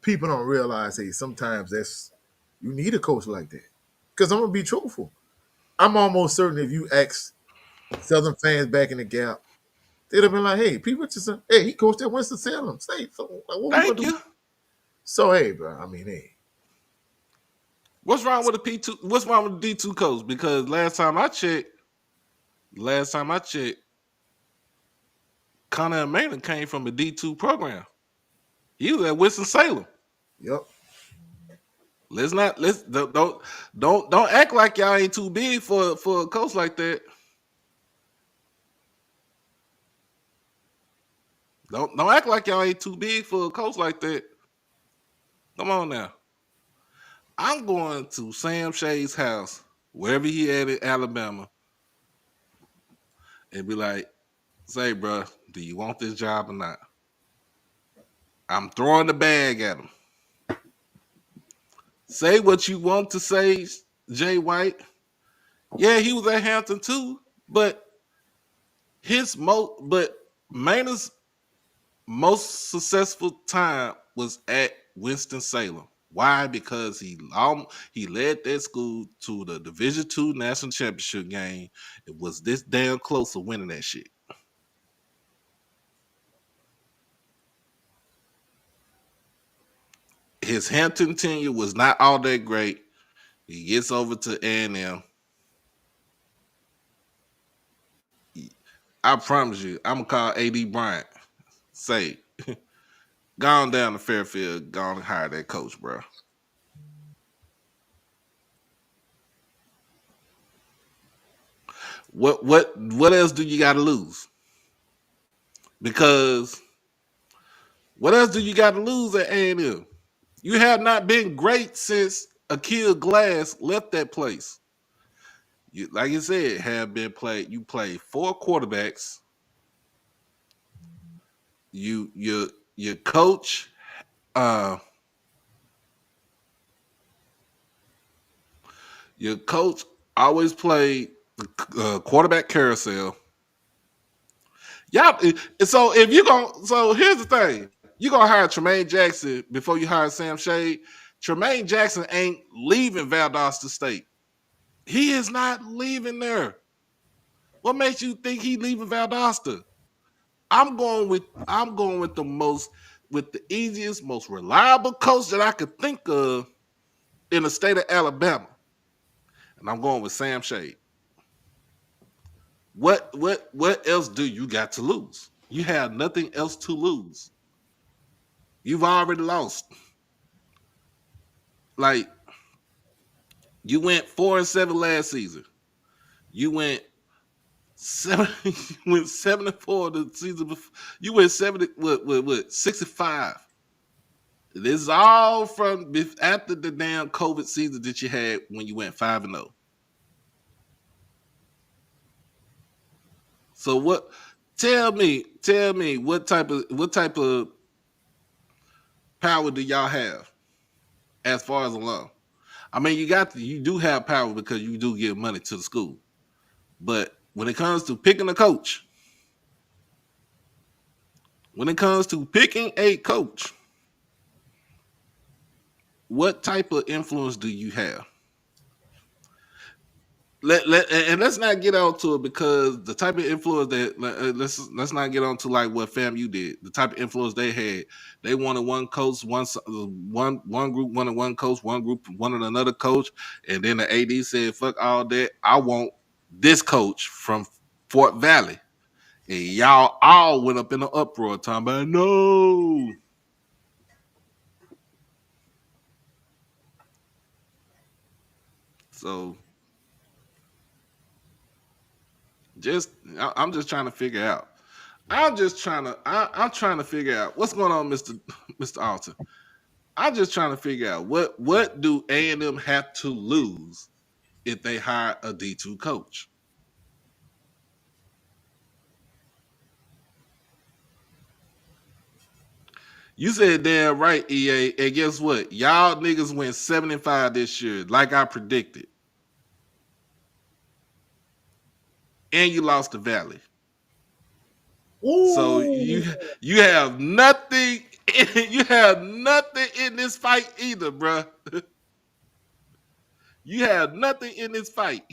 people don't realize, hey, sometimes that's you need a coach like that. Because I'm gonna be truthful. I'm almost certain if you ask Southern fans back in the gap, they'd have been like, "Hey, people just hey, he coached at Winston Salem State. So like, what we gonna Thank do?" you. So hey, bro. I mean, hey, What's wrong with the P2? What's wrong with the D2 coach? Because last time I checked, Connor and Maynard came from a D2 program. He was at Winston Salem. yep. Let's don't act like y'all ain't too big for a coach like that. Don't act like y'all ain't too big for a coach like that. Come on now. I'm going to Sam Shade's house, wherever he at in Alabama, and be like, say, bro, do you want this job or not? I'm throwing the bag at him. Say what you want to say, Jay White. Yeah, he was at Hampton too, but but Maynard's most successful time was at Winston Salem. Why? Because he led that school to the Division II national championship game. It was this damn close to winning that shit. His Hampton tenure was not all that great. He gets over to A&M. I promise you, I'm gonna call AD Bryant. Say, gone down to Fairfield, gone and hire that coach, bro. What else do you got to lose? Because what else do you got to lose at A&M? You have not been great since Akil Glass left that place. You, like you said, have been played. You played four quarterbacks. Your coach, uh, your coach always played the quarterback carousel. Y'all, so if you going so here's the thing: you gonna hire Tremaine Jackson before you hire Sam Shade. Tremaine Jackson ain't leaving Valdosta State. He is not leaving there. What makes you think he leaving Valdosta? I'm going with the easiest, most reliable coach that I could think of in the state of Alabama, and I'm going with Sam Shade. What else do you got to lose? You have nothing else to lose. You've already lost. Like you went 4-7 last season. You went seven. You went 7-4 the season before. You went 70. What 65. This is all from after the damn COVID season that you had when you went 5-0. So what? Tell me what type of power do y'all have as far as alum? I mean, you do have power because you do give money to the school. But when it comes to picking a coach, when it comes to picking a coach, what type of influence do you have? Let's not get onto it because the type of influence that let's not get onto like what FAMU did. The type of influence they had, they wanted one coach, one group wanted one coach, one group wanted another coach, and then the AD said, "Fuck all that, I want this coach from Fort Valley." And y'all all went up in an uproar talking about no. So I'm just trying to figure out. I'm trying to figure out what's going on, Mr. Alton. I'm just trying to figure out what do A&M have to lose if they hire a D2 coach? You said damn right, EA. And guess what? Y'all niggas went 75 this year, like I predicted. And you lost the Valley. So Ooh. you have nothing. You have nothing in this fight either, bruh. You have nothing in this fight.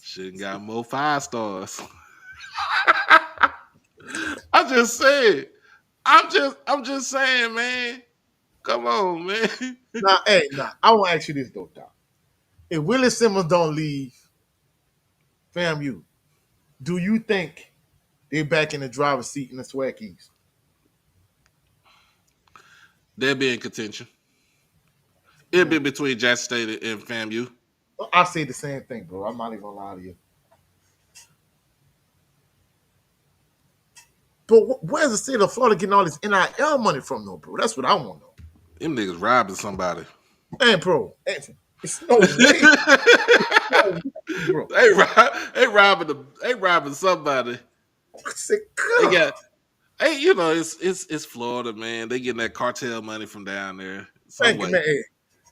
Shouldn't got more 5 stars. I'm just saying. I'm just saying, man. Come on, man. Now, hey, now I want to ask you this though, Doc. If Willie Simmons don't leave FAMU, do you think they're back in the driver's seat in the Swac East? They'll be in contention. It'll Man, be between Jackson State and FAMU. I say the same thing, bro. I'm not even gonna lie to you. But where's the state of Florida getting all this NIL money from, though, bro? That's what I want to know. Them niggas robbing somebody. Man, bro, it's no way, no way, bro. They robbing somebody. I said, They God, got hey, you know, it's Florida, man. They getting that cartel money from down there some thank you, way. man.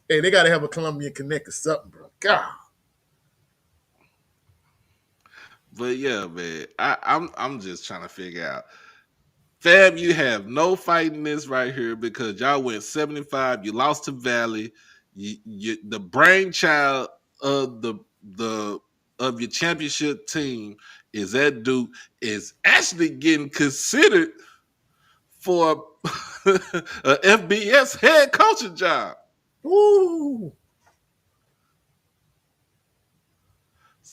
Hey, they got to have a Colombian Connect or something, bro. God. But yeah, man, I'm just trying to figure out. Fam, you have no fight in this right here because y'all went 75. You lost to Valley. The brainchild of the of your championship team is that Duke is actually getting considered for a FBS head coaching job. Ooh.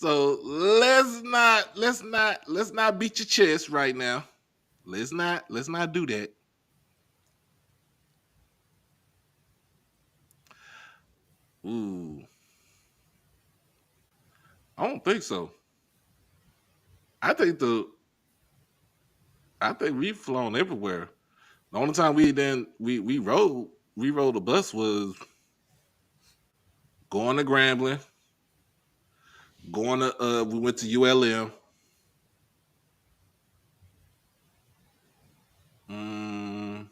So let's not beat your chest right now. Let's not do that. Ooh, I don't think so. I think the I think we've flown everywhere. The only time we rode the bus was going to Grambling, going to we went to ULM, mm,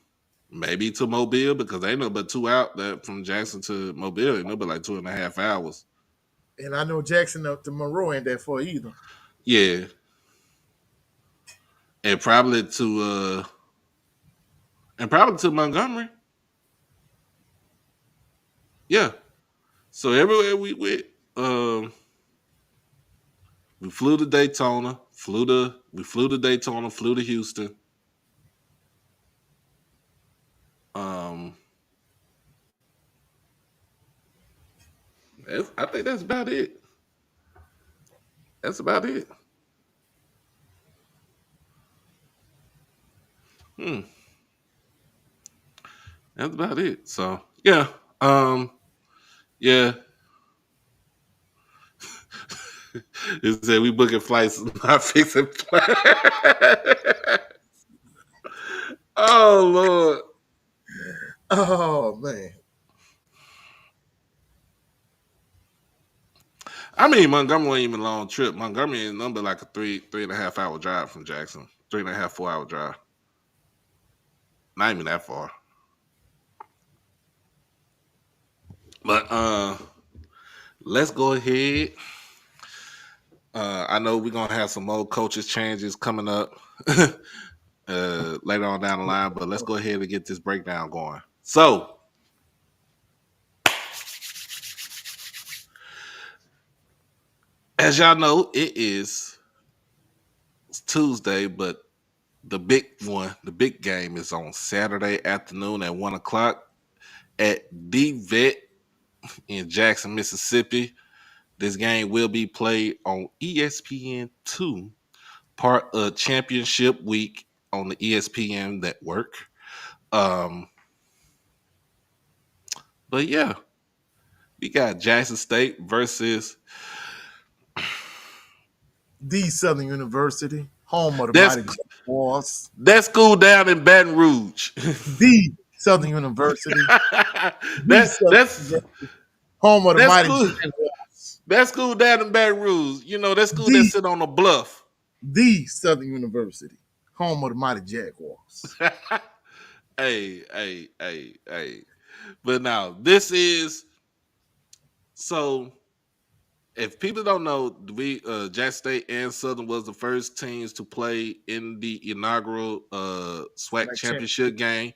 maybe to Mobile because they know but 2 out that from Jackson to Mobile, ain't no but like 2.5 hours. And I know Jackson up to Monroe ain't that far either. Yeah, and probably to Montgomery. Yeah. So everywhere we went, um, we flew to Daytona, flew to Houston. Um, I think that's about it. That's about it. Hmm, that's about it. So yeah, um, yeah. It said we booking flights, not fixing flights. Oh Lord. Oh man. I mean, Montgomery wasn't even a long trip. Montgomery is number like a 3.5 hour drive from Jackson. 3.5, 4 hour drive. Not even that far. But let's go ahead. I know we're gonna have some more coaches changes coming up later on down the line, but let's go ahead and get this breakdown going. So, as y'all know, it's Tuesday, but the big one, the big game is on Saturday afternoon at 1 o'clock at the Vet in Jackson, Mississippi. This game will be played on ESPN2, part of Championship Week on the ESPN network. Um, but yeah, we got Jackson State versus The Southern University, home of the that's mighty Jaguars. that school down in Baton Rouge. The Southern University, the that Southern that's University, home of the that mighty school Jaguars. that school down in Baton Rouge. You know that school that The sit on a bluff. the Southern University, home of the mighty Jaguars. Hey. But now this is so. If people don't know, we Jack State and Southern was the first teams to play in the inaugural Swac Like championship championship, game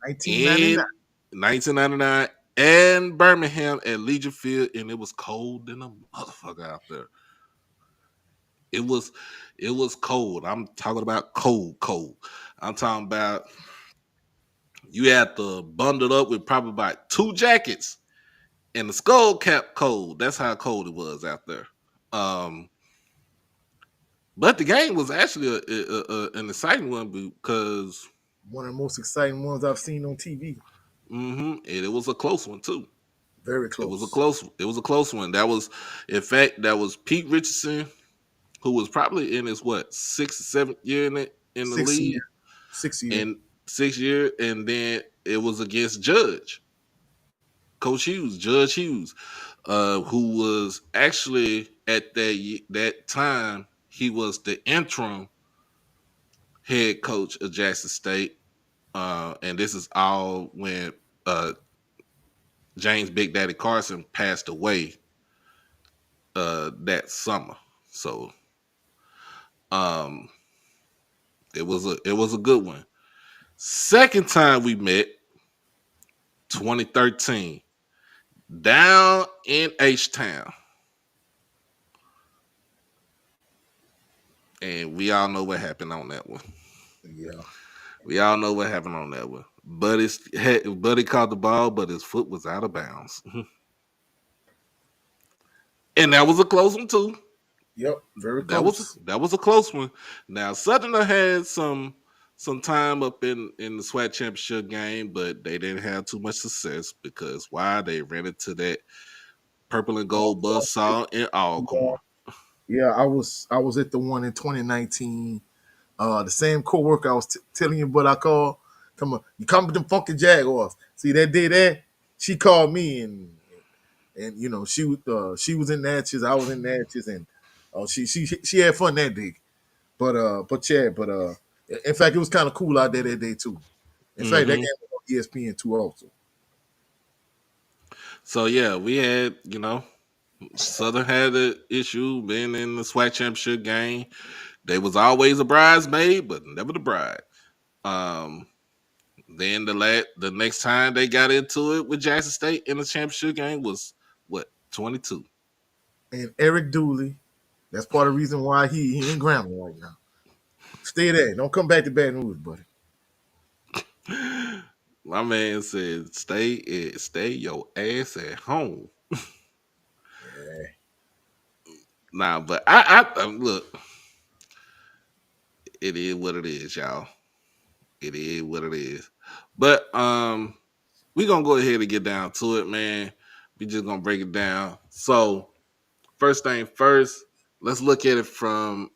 1999. in 1999 and Birmingham at Legion Field, and it was cold than a motherfucker out there. It was it was cold. I'm talking about cold. I'm talking about you had to bundle up with probably about 2 jackets and the skull cap cold. That's how cold it was out there. Um, but the game was actually an exciting one because One of the most exciting ones I've seen on TV. and it was a close one too. Very It was a close. close. It was a close one. That was, in fact, that was Pete Richardson, who was probably in his what 6th or 7th year in the Six league, year. 6 year. and 6 year, and then it was against Coach Hughes, Judge Hughes, who was actually at that time he was the interim head coach of Jackson State, and this is all when James Big Daddy Carson passed away that summer. So um, it was a good one. Second time we met, 2013, down in H Town, and we all know what happened on that one. Yeah. We all know what happened on that one. Buddy caught the ball, but his foot was out of bounds, and that was a close one too. Yep, very That was close. that was a close one. Now Southerner had some time up in the SWAT championship game, but they didn't have too much success because why they ran into that purple and gold buzz saw in Alcorn. Yeah, I was at the one in 2019. The same coworker I was telling you what I called. Come on, you come with them funky Jaguars. See that day there, she called me and she was in Natchez, I was in Natchez, and she had fun that day. But in fact, it was kind of cool out there that day too. In fact, that Hmm. game was on ESPN two also. So yeah, we had Southern had an issue being in the SWAC championship game. They was always a bridesmaid, but never the bride. Um, then the next time they got into it with Jackson State in the championship game was what 22. And Eric Dooley, that's part of the reason why he in Grambling right now. Stay there. Don't come back to Baton Rouge, buddy. My man said, stay your ass at home." Yeah. Nah, but I look, it is what it is, y'all. It is what it is. But we gonna go ahead and get down to it, man. We just gonna break it down. So first thing first, let's look at it from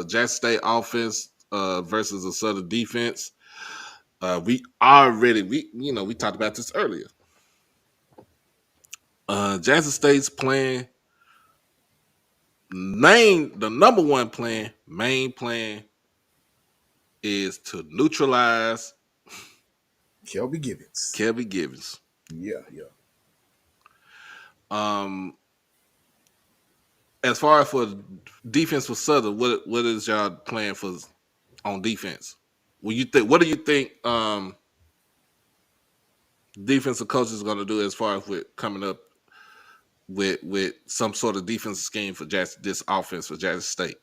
Jackson State offense versus a Southern defense. We talked about this earlier. Jackson State's playing the number one plan, main plan is to neutralize Kelby Gibbons. Kelby Givens. Yeah, yeah. Um, as far as for defense for Southern, what is y'all plan for on defense? What do you think defensive coach is going to do as far as with coming up with some sort of defensive scheme for this offense for Jackson State?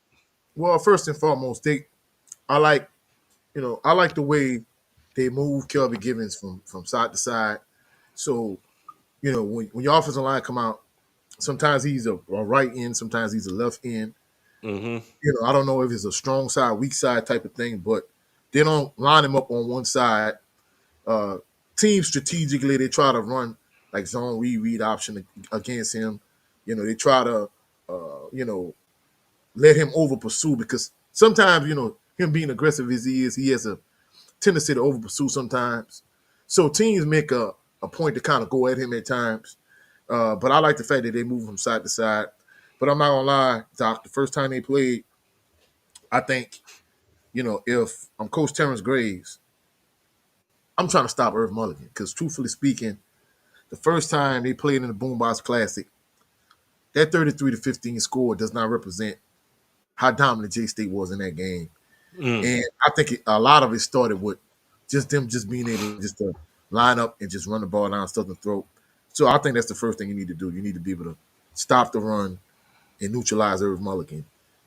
Well, first and foremost, I like I like the way they move Kelby Givens from side to side. So when your offensive line come out, sometimes he's a right end, sometimes he's a left end. Mm-hmm. I don't know if it's a strong side, weak side type of thing, but they don't line him up on one side. Uh, Teams strategically they try to run like zone read option against him. They try to let him over pursue because sometimes him being aggressive as he has a tendency to over pursue sometimes. So teams make a point to kind of go at him at times. But I like the fact that they move from side to side. But I'm not gonna lie, Doc. The first time they played, I think if I'm Coach Terrence Graves, I'm trying to stop Irv Mulligan because truthfully speaking, the first time they played in the Boombox Classic, that 33-15 score does not represent how dominant J State was in that game. Mm. And I think a lot of it started with just them just being able just to line up and just run the ball down Southern throat. So I think that's the first thing you need to do. You need to be able to stop the run and neutralize Irv Mulligan.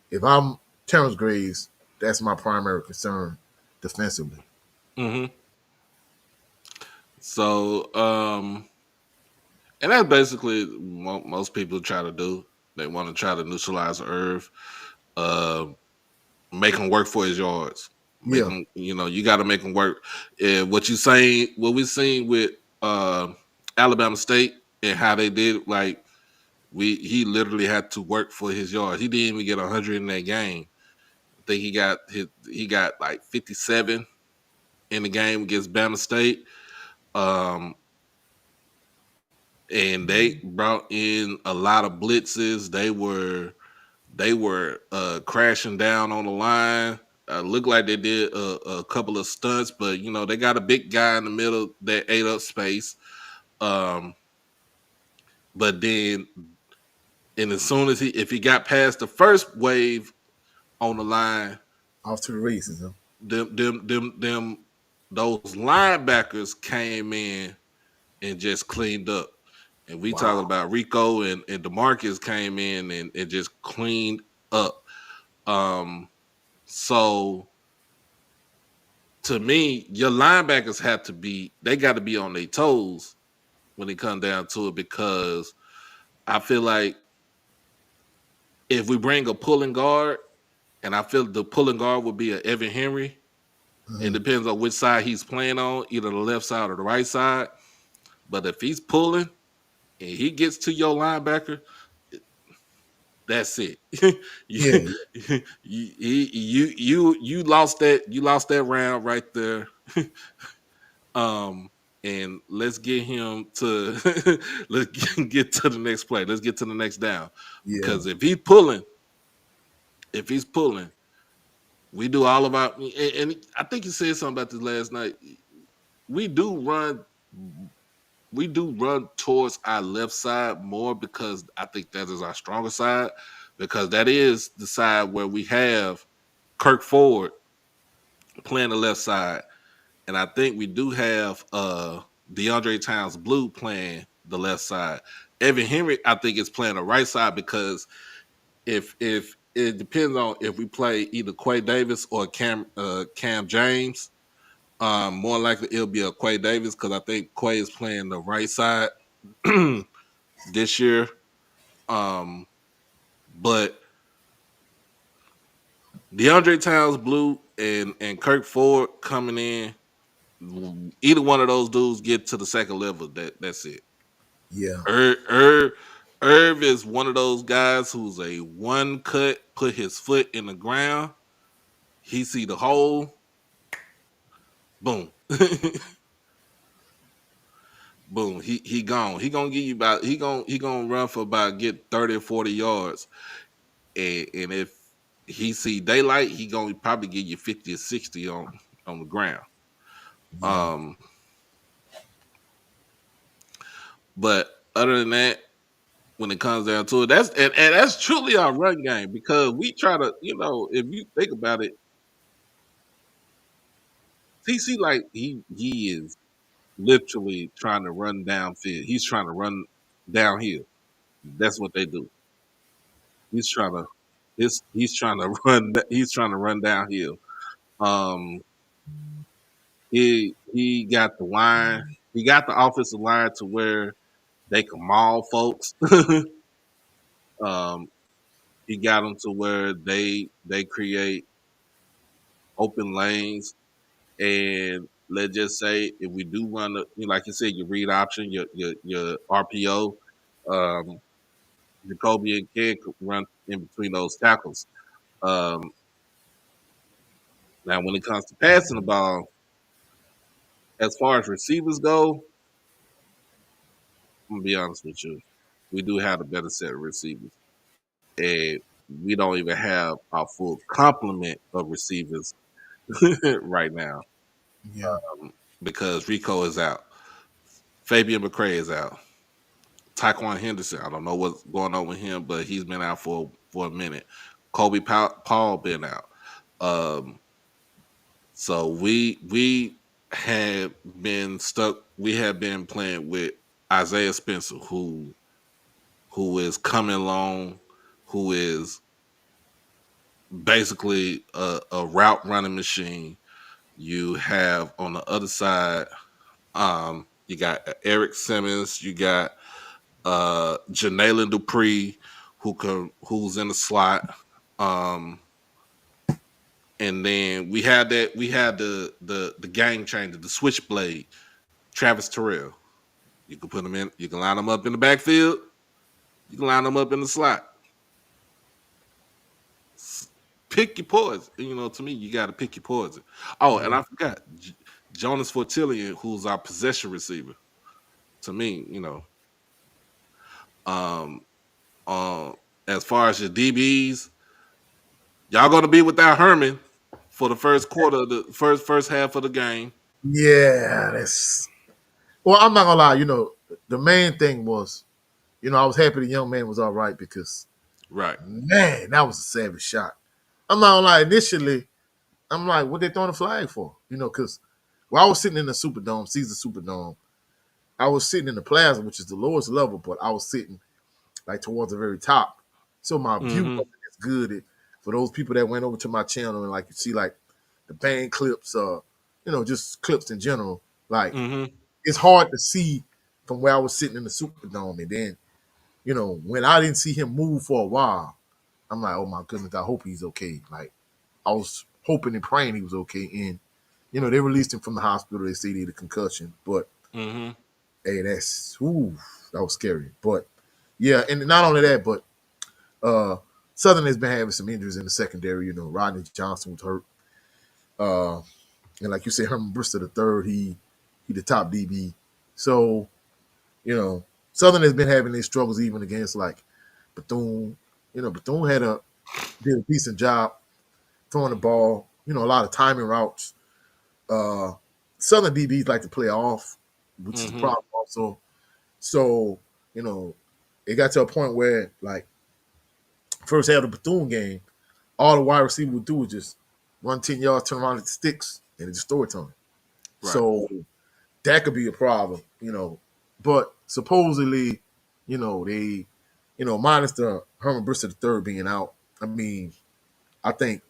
If I'm Terrence Graves, that's my primary concern defensively. Mm-hmm. So and that's basically what most people try to do. They want to try to neutralize Irv, uh, make him work for his yards. Make Yeah. him, you got to make him work. And what we seen with Alabama State and how they did, like he literally had to work for his yards. He didn't even get 100 in that game. I think he got like 57 in the game against Bama State. Um, and they brought in a lot of blitzes. They were crashing down on the line. Looked like they did a couple of stunts, but they got a big guy in the middle that ate up space. Um, but then, and as soon as if he got past the first wave on the line, Off to the races, huh? them those linebackers came in and just cleaned up. And we talking Wow. about Rico and DeMarcus came in and just cleaned up. Um, so to me, your linebackers they got to be on their toes when it comes down to it because I feel like If we bring a pulling guard, and I feel the pulling guard would be a Evan Henry. It Mhm. depends on which side he's playing on, either the left side or the right side. But if he's pulling and he gets to your linebacker, that's it. Yeah, You lost that round right there. Um, and let's get him to get to the next play. Let's get to the next down yeah, because if he's pulling, we do all of our. And I think you said something about this last night. We do run we do run towards our left side more because I think that is our stronger side because that is the side where we have Kirk Ford playing the left side, and I think we do have DeAndre Towns Blue playing the left side. Evan Henry, I think, is playing the right side because if it depends on if we play either Quay Davis or Cam James. More likely it'll be a Quay Davis because I think Quay is playing the right side this year. Um, but DeAndre Towns Blue and Kirk Ford coming in, either one of those dudes get to the second level. That's it. yeah, Irv, Irv is one of those guys who's a one cut, put his foot in the ground. He see the hole, boom, boom. He gone. He gonna give you about he gonna run for about get 30 or 40 yards. And if he see daylight, he gonna probably give you 50 or 60 on the ground. yeah, Um, but other than that, when it comes down to it, and that's truly our run game because we try to, if you think about it, TC like he is literally trying to run downfield. He's trying to run downhill. That's what they do. He's trying to he's trying to run downhill. Um, he got the line. He got the offensive line to where they can maul folks. um, he got them to where they create open lanes. And let's just say if we do run, like you said, your read option, your RPO, um, Jacoby and Ken could run in between those tackles. Um, Now, when it comes to passing the ball, as far as receivers go, I'm gonna be honest with you, we do have a better set of receivers, and we don't even have our full complement of receivers right now yeah, because Rico is out, Fabian McCray is out, Taekwon Henderson. I don't know what's going on with him, but he's been out for a minute. Kobe Paul been out. Um, so we have been stuck. We have been playing with Isaiah Spencer, who is coming along, who is basically a route running machine. You have on the other side, you got Eric Simmons, you got Janalen Dupree, who's in the slot. Um, and then we had the game changer, the switchblade, Travis Terrell. You can put him in, you can line him up in the backfield, you can line him up in the slot. Pick your poison. To me, you got to pick your poison. Oh, and yeah, I forgot Jonas Fortillion, who's our possession receiver. To me, um, uh, as far as your DBs, y'all gonna be without Herman for the first quarter of the first half of the game. yeah. That's well. I'm not gonna lie. The main thing was, I was happy the young man was all right because, Right. man, that was a savage shot. I'm not gonna lie. Initially, I'm like, what they throwing the flag for? Because while I was sitting in the Superdome, Caesar Superdome, I was sitting in the plaza, which is the lowest level, but I was sitting like towards the very top. So my view Mm-hmm. wasn't as good. For those people that went over to my channel and like you see like the band clips, just clips in general, like Mm-hmm. it's hard to see from where I was sitting in the Superdome. And then, when I didn't see him move for a while, I'm like, oh my goodness, I hope he's okay. Like I was hoping and praying he was okay. And they released him from the hospital. They say he had a concussion, but Mm-hmm. hey, that was scary. But yeah, and not only that, but uh, Southern has been having some injuries in the secondary. Rodney Johnson was hurt, uh, and like you said, Herman Bristol the third, he the top DB. So Southern has been having these struggles even against like Bethune. Bethune did a decent job throwing the ball. A lot of timing routes. Uh, Southern DBs like to play off, which is a Mm-hmm. problem also. So, you know, it got to a point where, like, first half of the Bethune game, all the wide receiver would do was just run 10 yards, turn around at the sticks, and just throw it to him. Right. So that could be a problem, But supposedly, they, minus the Herman Bristol the third being out, I mean, I think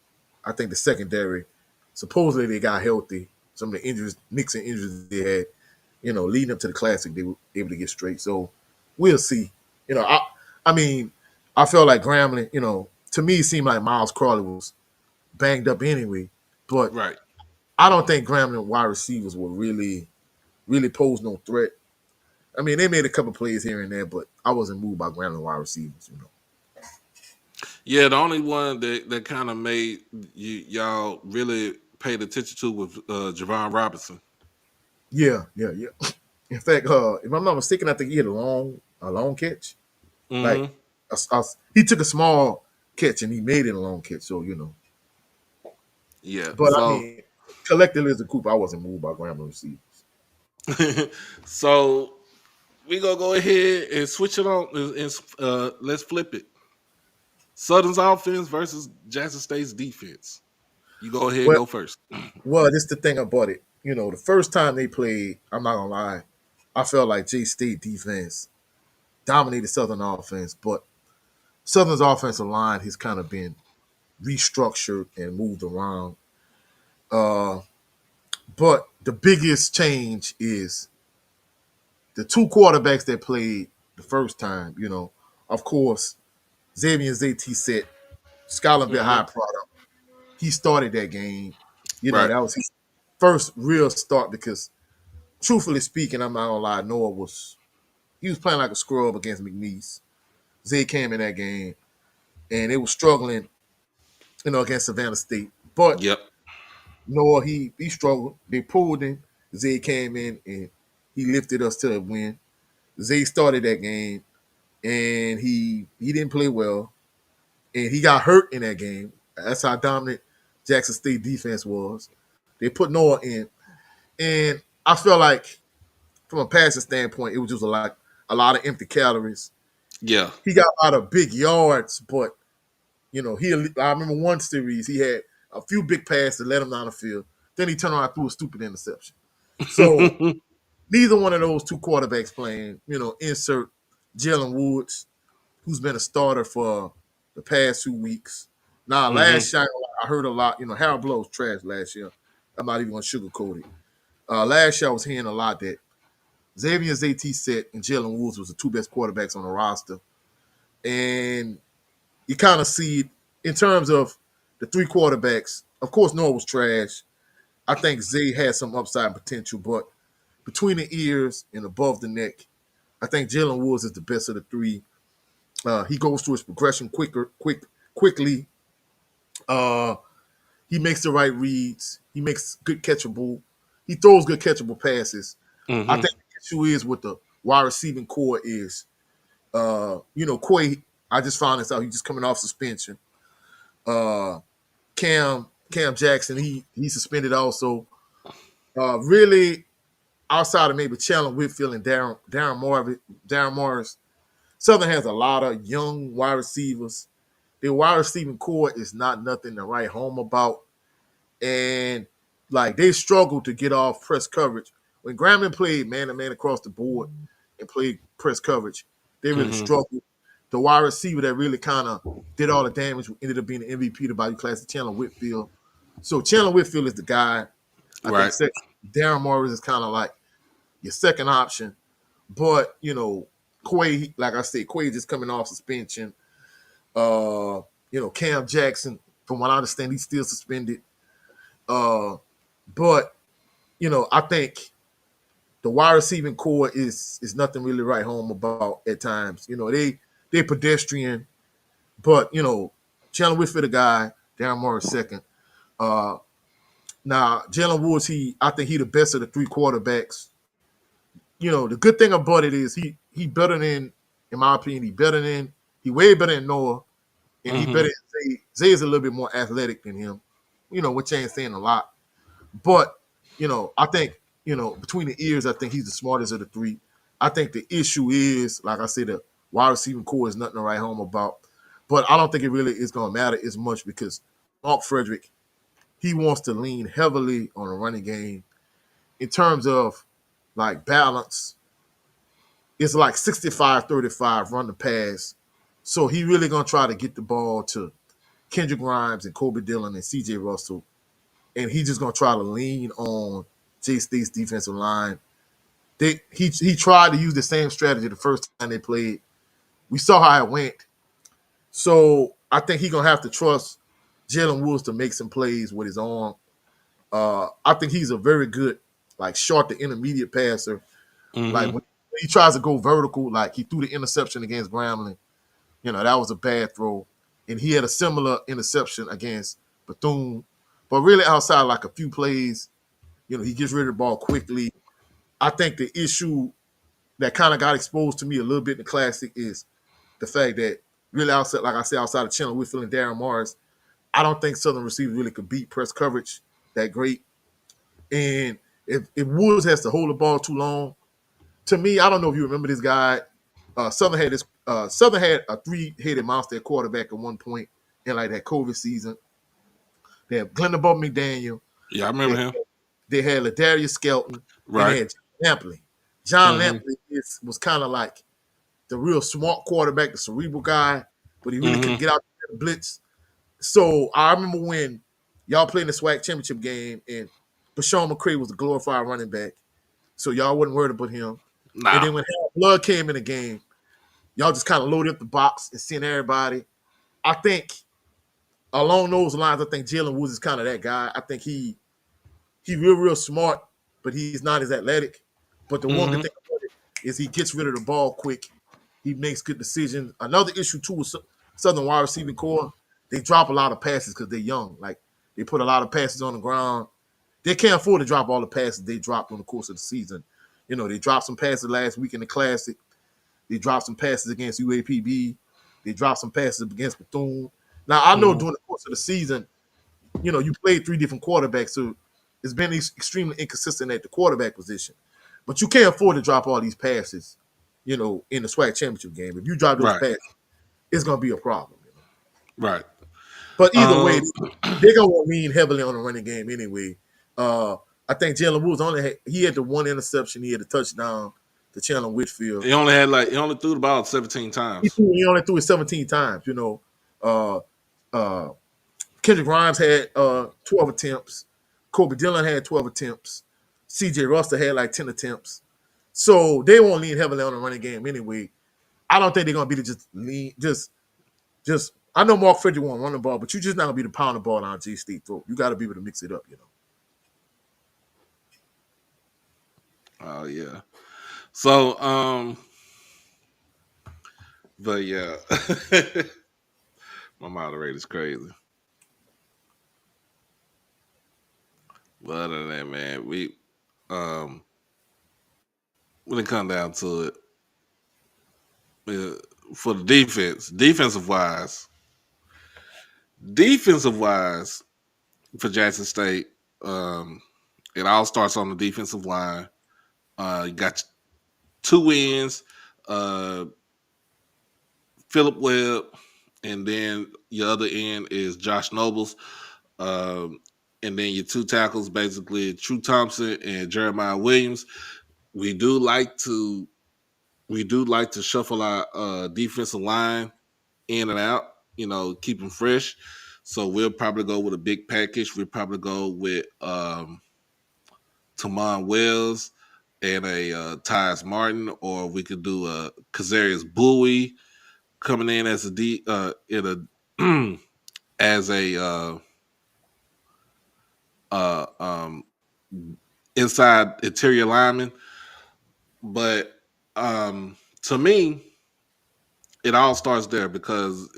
the secondary, supposedly they got healthy. Some of the injuries, nicks and injuries they had, leading up to the classic, they were able to get straight. So we'll see. I mean, I felt like Grambling, to me it seemed like Miles Crawley was banged up anyway. But Right. I don't think Grambling wide receivers will really pose no threat. I mean, they made a couple plays here and there, but I wasn't moved by Grambling wide receivers. Yeah, the only one that kind of made y'all really paid attention to was Javon Robinson. Yeah, yeah, yeah. In fact, if I'm not mistaken, I think he had a long catch. Like Mm-hmm. he took a small catch and he made it a long catch. So. Yeah. But I So mean, collectively as a group, I wasn't moved by Grambling receivers. so we gonna go ahead and switch it on and let's flip it. Southern's offense versus Jackson State's defense. You go ahead, Well, go first. this is the thing about it. The first time they played, I'm not gonna lie, I felt like J State defense dominated Southern offense, but Southern's offensive line has kind of been restructured and moved around. Uh, but the biggest change is the two quarterbacks that played the first time. Of course, Xavier ZT set Skylar Bit Mm-hmm. High product. He started that game. Right. That was his first real start because, truthfully speaking, I'm not gonna lie, Noah he was playing like a scrub against McNeese. Zay came in that game and they were struggling, against Savannah State. But Yep. Noah, he struggled. They pulled him. Zay came in and he lifted us to a win. Zay started that game and he didn't play well. And he got hurt in that game. That's how dominant Jackson State defense was. They put Noah in. And I felt like from a passing standpoint, it was just a lot of empty calories. Yeah. He got a lot of big yards, but I remember one series he had a few big passes that let him down the field. Then he turned around and threw a stupid interception. So neither one of those two quarterbacks playing, insert Jalen Woods, who's been a starter for the past 2 weeks. Now, Mm-hmm. last year I heard a lot. Harold Blow was trash last year. I'm not even going to sugarcoat it. Last year I was hearing a lot that Xavier ZT set and Jalen Woods was the two best quarterbacks on the roster. And you kind of see it in terms of the three quarterbacks. Of course, Noah was trash. I think Zay had some upside potential, but between the ears and above the neck, I think Jalen Woods is the best of the three. He goes through his progression quickly. Uh, he makes the right reads. He makes good catchable. He throws good catchable passes. I Mm-hmm. think the issue is with the wide receiving core is, Quay. I just found this out. He's just coming off suspension. Uh, Cam Jackson, he suspended also. Really, outside of maybe Chandler Whitfield and Darren Morris, Southern has a lot of young wide receivers. Their wide receiving core is not nothing to write home about, and like they struggle to get off press coverage. When Grambling played man to man across the board and played press coverage, they really Mm-hmm. struggled. The wide receiver that really kind of did all the damage ended up being the MVP of the Bayou Classic, Chandler Whitfield. So Chandler Whitfield is the guy. I think Right. Darren Morris is kind of like your second option. But, Quay, like I said, Quay just coming off suspension. Cam Jackson, from what I understand, he's still suspended. But I think the wide receiving core is nothing really right home about at times. They pedestrian, but Chandler Whitfield a guy, Darren Morris second. Uh, Now Jalen Woods, I think he the best of the three quarterbacks. The good thing about it is he better than, in my opinion, he way better than Noah, and he better Mm-hmm. than Zay. Zay is a little bit more athletic than him. Which ain't saying a lot. But, I think, between the ears, I think he's the smartest of the three. I think the issue is, like I said, the wide receiving core is nothing to write home about. But I don't think it really is going to matter as much because Mark Frederick, he wants to lean heavily on a running game. In terms of like balance, it's like 65-35 run the pass. So he really going to try to get the ball to Kendrick Grimes and Kobe Dillon and CJ Russell, and he's just gonna try to lean on J State's defensive line. He tried to use the same strategy the first time they played. We saw how it went. So I think he's gonna have to trust Jalen Woods to make some plays with his arm. I think he's a very good, like short to intermediate passer. Like Mm-hmm. when he tries to go vertical, like he threw the interception against Grambling. That was a bad throw. And he had a similar interception against Bethune. But really outside like a few plays, he gets rid of the ball quickly. I think the issue that kind of got exposed to me a little bit in the Classic is the fact that really outside, like I said, outside of Chandler Whitfield and Darren Morris, I don't think Southern receivers really could beat press coverage that great. And if Woods has to hold the ball too long, to me, I don't know if you remember this guy. Southern had a three-headed monster at quarterback at one point in like that COVID season. They had Glenda Bob McDaniel. Yeah, I remember They, him. they had Ladarius Skelton, and they Right. had John Lampley. John Mm-hmm. Lampley was kind of like the real smart quarterback, the cerebral guy, but he really couldn't Mm-hmm. get out there to blitz. So I remember when y'all played in the Swac championship game, and Bashawn McCray was a glorified running back, so y'all wasn't worried about him. And Now, then when Harold Blood came in the game, y'all just kind of loaded up the box and sent everybody. I think along those lines, I think Jalen Woods is kind of that guy. I think he real smart, but he's not as athletic. But the one good mm-hmm. thing about it is he gets rid of the ball quick. He makes good decisions. Another issue too with Southern wide receiving core, they drop a lot of passes because they're young. Like they put a lot of passes on the ground. They can't afford to drop all the passes they dropped on the course of the season. They dropped some passes last week in the Classic. They dropped some passes against UAPB. They dropped some passes against Bethune. Now I know Mm-hmm. during the course of the season, you played three different quarterbacks, so it's been extremely inconsistent at the quarterback position. But you can't afford to drop all these passes, in the SWAC championship game. If you drop those Right. passes, it's gonna be a problem. Right. But either way, Um, they're gonna lean heavily on the running game anyway. I think Jalen Woods he had the one interception, he had a touchdown to Chandler Whitfield. he only threw the ball 17 He, times. threw, he only threw it 17 times. Uh, uh, Kendrick Grimes had 12 attempts. Kobe Dillon had 12 attempts. CJ Russell had like 10 attempts. So they won't lean heavily on the running game anyway. I don't think they're gonna be to just lean just I know Mark Frederick won't run the ball, but you just not gonna be the pound the ball on J State throat. You gotta be able to mix it up. Oh yeah. So but yeah. My moderator's crazy. But other than that, man, um when it come down to it, uh, for the defensive wise for Jackson State, um, it all starts on the defensive line. You got two wins, uh, Philip Webb, and then your other end is Josh Nobles. Um, and then your two tackles, basically True Thompson and Jeremiah Williams. We do like to shuffle our defensive line in and out, keep them fresh. So we'll probably go with a big package. We'll probably go with Tamon Wells and a Tyus Martin, or we could do a Kazarius Bowie coming in as a as a uh, um, inside interior lineman. But to me, it all starts there because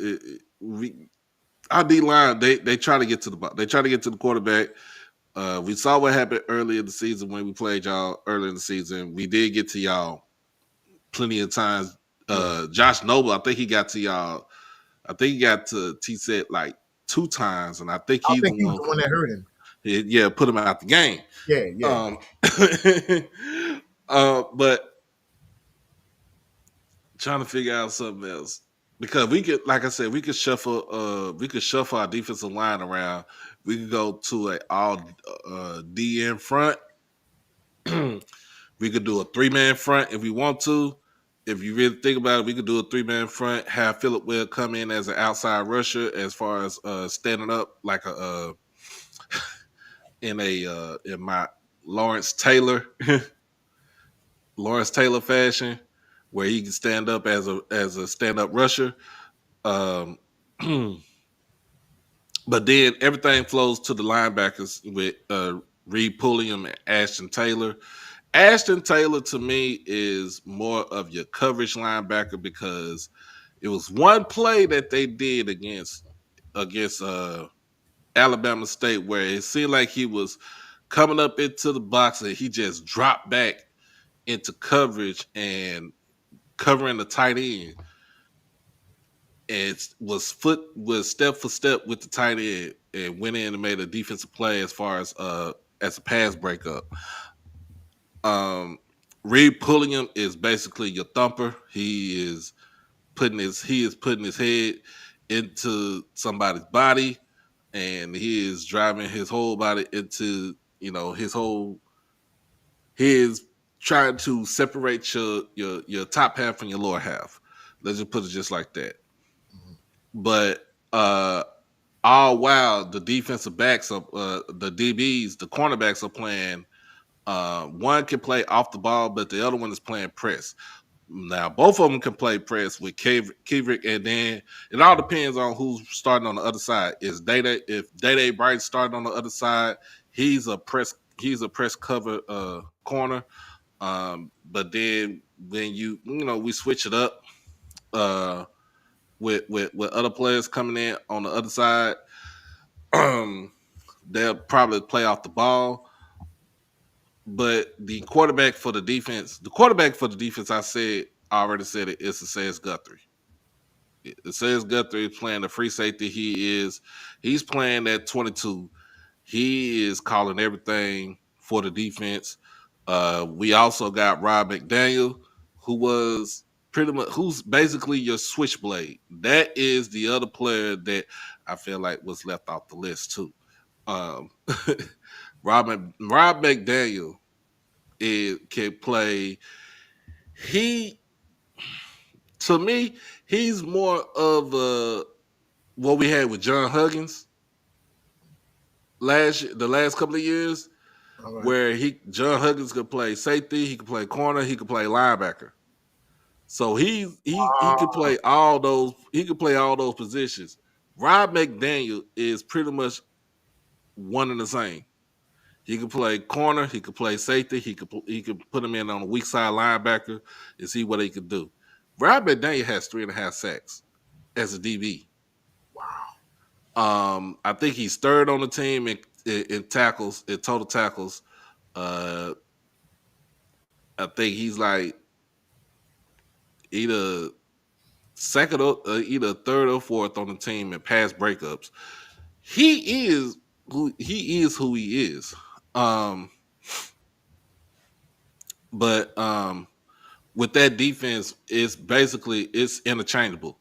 our D line they try to get to they try to get to the quarterback. We saw what happened early in the season when we played y'all early in the season. We did get to y'all plenty of times. Yeah. Josh Noble, I think he got to y'all. I think he got to T set like 2 times, and I think I he's the think he was one. the one that hurt him. Yeah, put him out the game. Yeah, yeah. Um, but trying to figure out something else because we could, like I said, we could shuffle our defensive line around. We could go to a all D in front. We could do a 3-man front if we want to. If you really think about it, we could do a 3-man front. Have Philip Will come in as an outside rusher, as far as standing up like a in my Lawrence Taylor Lawrence Taylor fashion, where he can stand up as a stand up rusher. Um, but then everything flows to the linebackers with Reed Pulliam and Ashton Taylor. Ashton Taylor to me is more of your coverage linebacker because it was one play that they did against Alabama State where it seemed like he was coming up into the box and he just dropped back into coverage and covering the tight end. And was step for step with the tight end and went in and made a defensive play as a pass breakup. Um, Reed Pullingham is basically your thumper. He is putting his head into somebody's body, and he is driving his whole body into he is trying to separate your top half from your lower half. Let's just put it just like that. Mhm. But all while the defensive backs of the DBs, the cornerbacks are playing. One can play off the ball, but the other one is playing press. Now, both of them can play press with Kivrick, and then it all depends on who's starting on the other side. Is Data if Data Bright starting on the other side, he's a press cover corner. But then when we switch it up uh, with other players coming in on the other side, they'll probably play off the ball. But the quarterback for the defense, I already said it, it's Sayers Guthrie. It says Guthrie is playing the free safety. He's playing that 22. He is calling everything for the defense. We also got Rob McDaniel, who's basically your switchblade. That is the other player that I feel like was left off the list too. Um, Rob McDaniel can play. He To me, he's more of what we had with John Huggins the last couple of years, All right. where John Huggins could play safety, he could play corner, he could play linebacker. So he could Ah, play all those. He could play all those positions. Rob McDaniel is pretty much one and the same. He could play corner. He could play safety. He could put him in on a weak side linebacker and see what he could do. Rob McDaniel has 3.5 sacks as a DB. wow. I think he's third on the team in tackles, in total tackles. Uh, I think he's like either either third or fourth on the team in pass breakups. He is who he is. Um, but with that defense, it's interchangeable.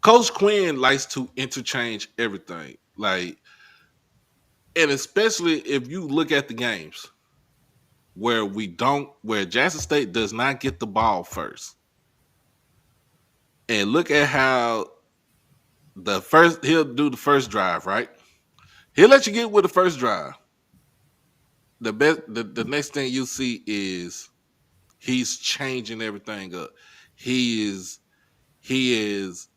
Coach Quinn likes to interchange everything, like, and especially if you look at the games where Jackson State does not get the ball first, and look at how he'll do the first drive, right? He'll let you get with the first drive. The next thing you see is he's changing everything up. He is he is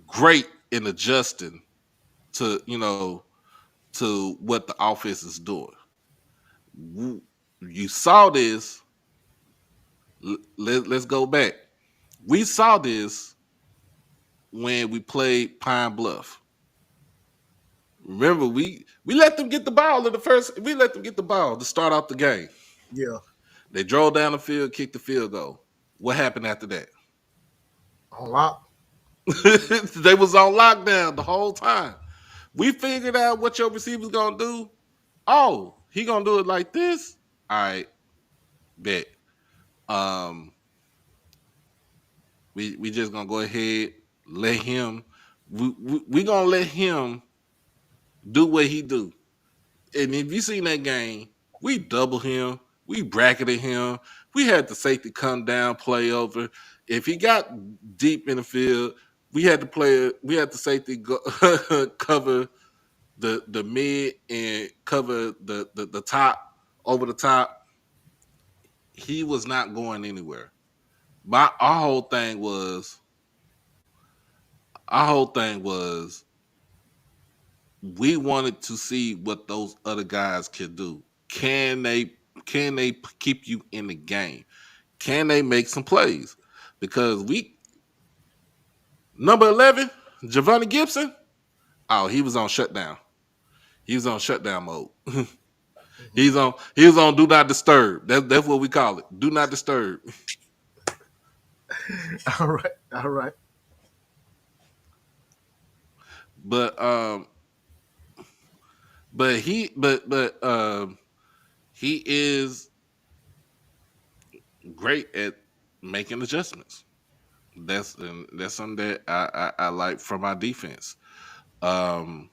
great in adjusting to to what the offense is doing. You saw this. Let's go back. We saw this when we played Pine Bluff. Remember, we let them get the ball in the first. We let them get the ball to start off the game. Yeah, They drove down the field, kicked the field goal. What happened after that? on lock. They was on lockdown the whole time. We figured out what your receiver's gonna do. Oh, he gonna do it like this. All right, bet. Um, we just gonna go ahead, let him. We gonna let him do what he do. And if you seen that game, we double him, we bracketed him, we had the safety come down, play over. If he got deep in the field, we had to play. We had the safety go, cover the mid and cover the top over the top. He was not going anywhere. My our whole thing was we wanted to see what those other guys could do. Can they keep you in the game? Can they make some plays? Because we number 11, Giovanni Gibson, oh, he was on shutdown. He was on shutdown mode. Mhm. He was on do not disturb. That's what we call it. Do not disturb. All right, all right. But he is great at making adjustments. That's something that I like from our defense. Um,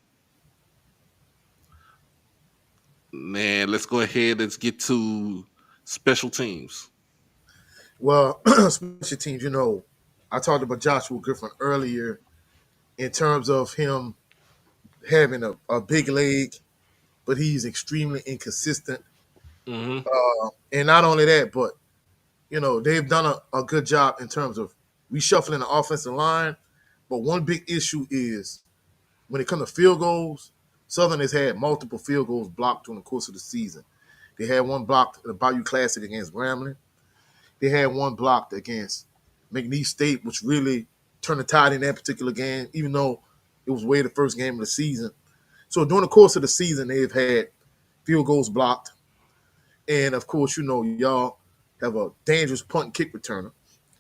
Man, let's go ahead. Let's get to special teams. Well, special teams. I talked about Joshua Griffin earlier in terms of him having a big leg, but he's extremely inconsistent. Mm-hmm. And not only that, but they've done a good job in terms of reshuffling the offensive line. But one big issue is when it comes to field goals, Southern has had multiple field goals blocked during the course of the season. They had one blocked at the Bayou Classic against Grambling. They had one blocked against McNeese State, which really turned the tide in that particular game, even though it was way the first game of the season. So during the course of the season, they've had field goals blocked. And of course, y'all have a dangerous punt and kick returner.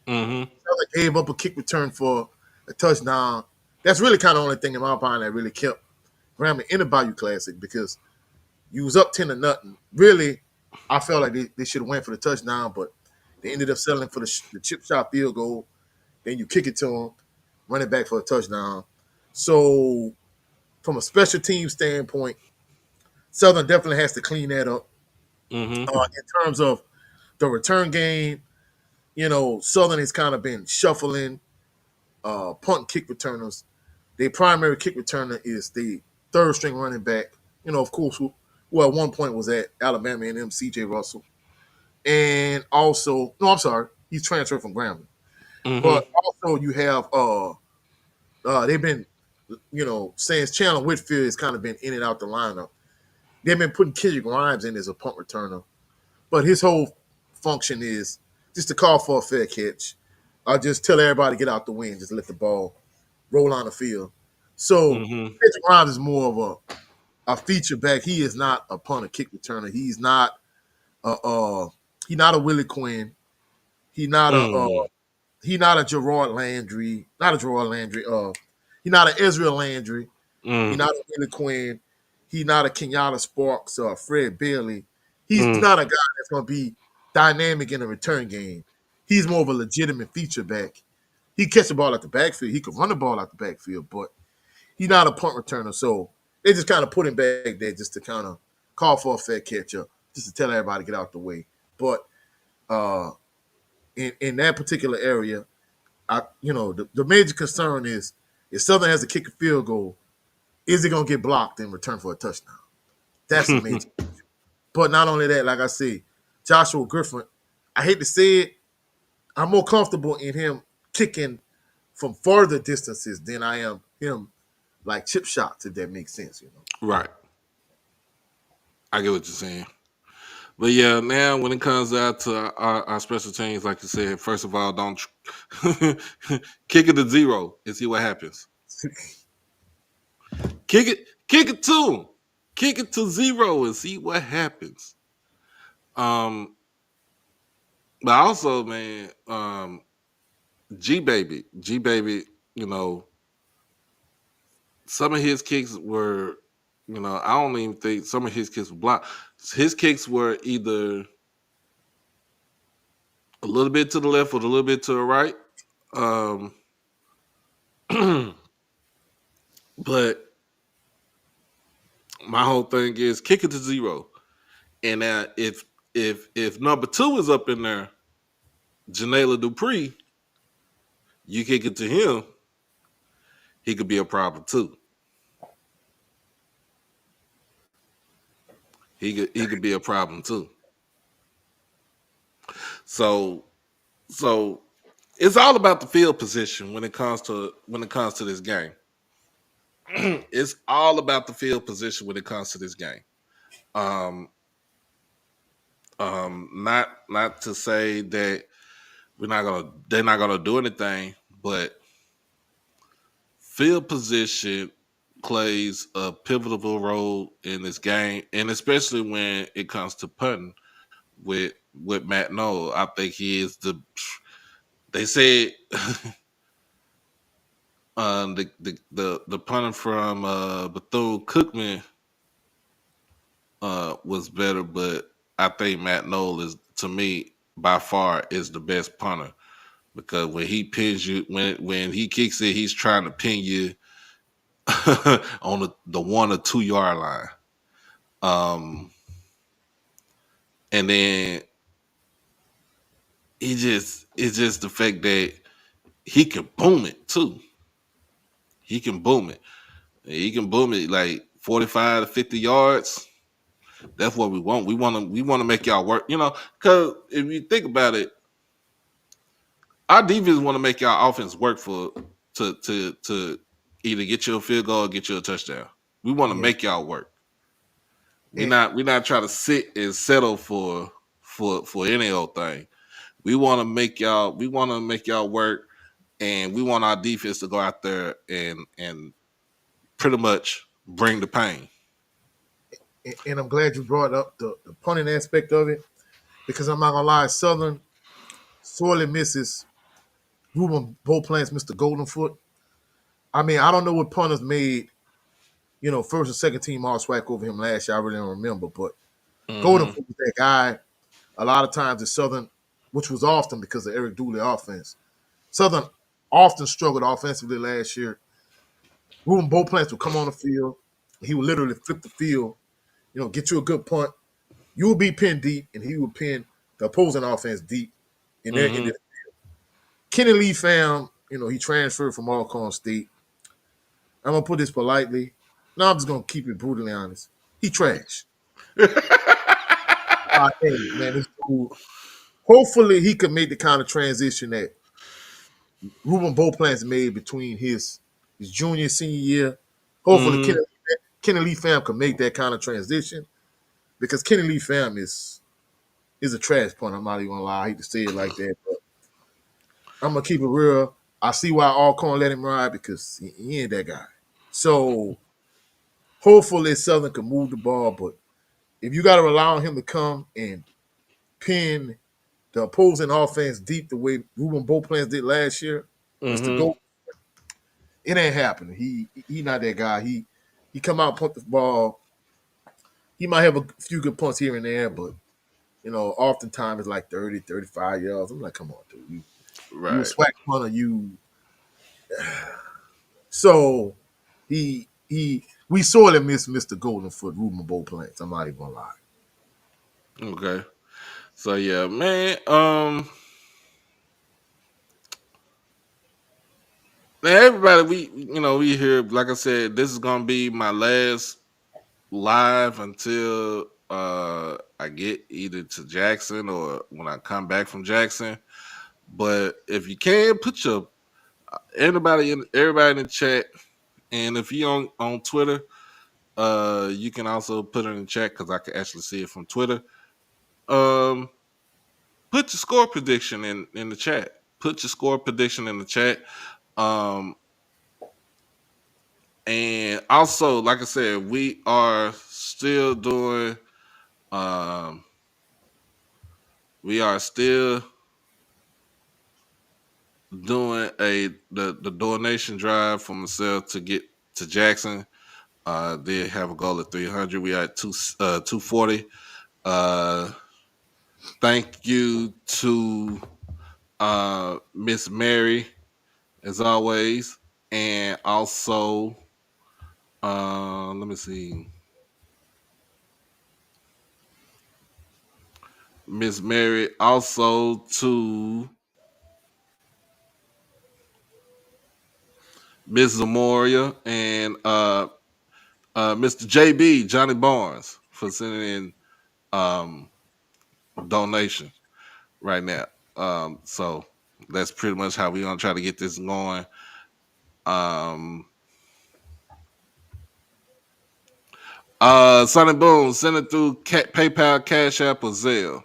Mm-hmm. Southern gave up a kick return for a touchdown. That's really kind of the only thing in my opinion that really kept Grambling in the Bayou Classic because you was up 10 to nothing. Really, I felt like they should have went for the touchdown, but they ended up settling for the chip shot field goal. Then you kick it to them, run it back for a touchdown. So, from a special team standpoint, Southern definitely has to clean that up. Mm-hmm. In terms of the return game, Southern has kind of been shuffling punt and kick returners. Their primary kick returner is the third string running back. Of course, who at one point was at Alabama and M. C.J. Russell. And also, no, I'm sorry, he's transferred from Grambling. Mm-hmm. But also, you have they've been, since Chandler Whitfield has kind of been in and out the lineup. They've been putting Kendrick Grimes in as a punt returner, but his whole function is just to call for a fair catch. Just tell everybody to get out the way and just let the ball roll on the field. So Mm-hmm. Kendrick Grimes is more of a feature back. He is not a punt or kick returner. A he's not a Willie Quinn. He not a Mm-hmm. he not a Gerard Landry. Not a Gerard Landry. He not an Ezra Landry. He Mm-hmm. not a Willie Quinn. He not a Kenyatta Sparks or Fred Bailey. He's Mm-hmm. not a guy that's going to be dynamic in the return game. He's more of a legitimate feature back. He catch the ball at the backfield. He could run the ball out the backfield, but he's not a punt returner. So they just kind of put him back there just to kind of call for a fair catch up, just to tell everybody to get out the way. But uh, in that particular area, the major concern is if Southern has to kick a field goal, is it going to get blocked in return for a touchdown? That's the major. But not only that, like I said, Joshua Griffin, I hate to say it, I'm more comfortable in him kicking from further distances than I am him like chip shots, if that makes sense, you know. Right. I get what you're saying. But yeah, now when it comes out to our special teams, like you said, first of all, don't kick it to zero and see what happens. Kick it to 'em. Kick it to zero and see what happens. Um, but also, man, G baby, you know, some of his kicks were, I don't even think some of his kicks were blocked. His kicks were either a little bit to the left or a little bit to the right. Um, but my whole thing is kick it to zero. And if number two is up in there, Janela Dupree, you kick it to him, he could be a problem too. He could be a problem too. So so it's all about the field position when it comes to this game. It's all about the field position when it comes to this game. Um, not to say that they're not gonna do anything, but field position plays a pivotal role in this game, and especially when it comes to punting with Matt Noel. I think he is the. They said the punter from Bethune Cookman was better, but I think Matt Noel is, to me, by far is the best punter because when he pins you, when he kicks it, he's trying to pin you on the 1 or 2 yard line. Um, and then it's just the fact that he can boom it too. He can boom it. He can boom it like 45 to 50 yards. That's what we want. We want to make y'all work. Because if you think about it, our defense want to make y'all offense work for to either get you a field goal or get you a touchdown. We want to Yeah. make y'all work. We And, not we not trying to sit and settle for any old thing. We want to make y'all work, and we want our defense to go out there and pretty much bring the pain. and I'm glad you brought up the punting aspect of it because I'm not gonna lie, Southern sorely misses Ruben Beauplant's Mr. Goldenfoot. I mean, I don't know what punters made, first and second team all Swac over him last year. I really don't remember, but Mm-hmm. Goldenfoot was that guy. A lot of times the Southern, which was often because of Eric Dooley offense, Southern often struggled offensively last year. Ruben Beauplant would come on the field. He would literally flip the field, get you a good punt. You would be pinned deep, and he would pin the opposing offense deep. In Mm-hmm. the Kenny Lee found, he transferred from Alcorn State. I'm gonna put this politely. No, I'm just gonna keep it brutally honest. He trash. Hey, man, this dude. Hopefully, he could make the kind of transition that Ruben Beauplant's made between his junior and senior year. Hopefully, Mm-hmm. Kenny Lee fam can make that kind of transition because Kenny Lee fam is a trash punter. I'm not even gonna lie. I hate to say it like that, but I'm gonna keep it real. I see why Alcorn let him ride because he ain't that guy. So hopefully Southern can move the ball, but if you got to rely on him to come and pin the opposing offense deep the way Ruben Beauplant did last year, Mr. Mm-hmm. Goat, it ain't happening. He not that guy. He come out, punt the ball. He might have a few good punts here and there, but oftentimes it's like 30, 35 yards. I'm like, come on, dude. You a Right. swag punter, you so he we sorely miss Mr. Goldenfoot, Ruben Beauplant. I'm not even gonna lie. Okay. So yeah, man. Man, everybody, we here. Like I said, this is gonna be my last live until I get either to Jackson or when I come back from Jackson. But if you can put your everybody in the chat, and if you on Twitter, you can also put it in the chat because I can actually see it from Twitter. Um, put your score prediction in the chat. Put your score prediction in the chat. Um, and also, like I said, we are still doing. Um, we are still doing the donation drive for myself to get to Jackson. They have a goal of 300. We are at 240. Uh, thank you to Miss Mary as always, and also let me see, Miss Mary, also to Miss Zamoria and Mr. JB Johnny Barnes for sending in um, donation right now. So that's pretty much how we're gonna try to get this going. Um, Sonny Boom, send it through PayPal, Cash App, or Zelle.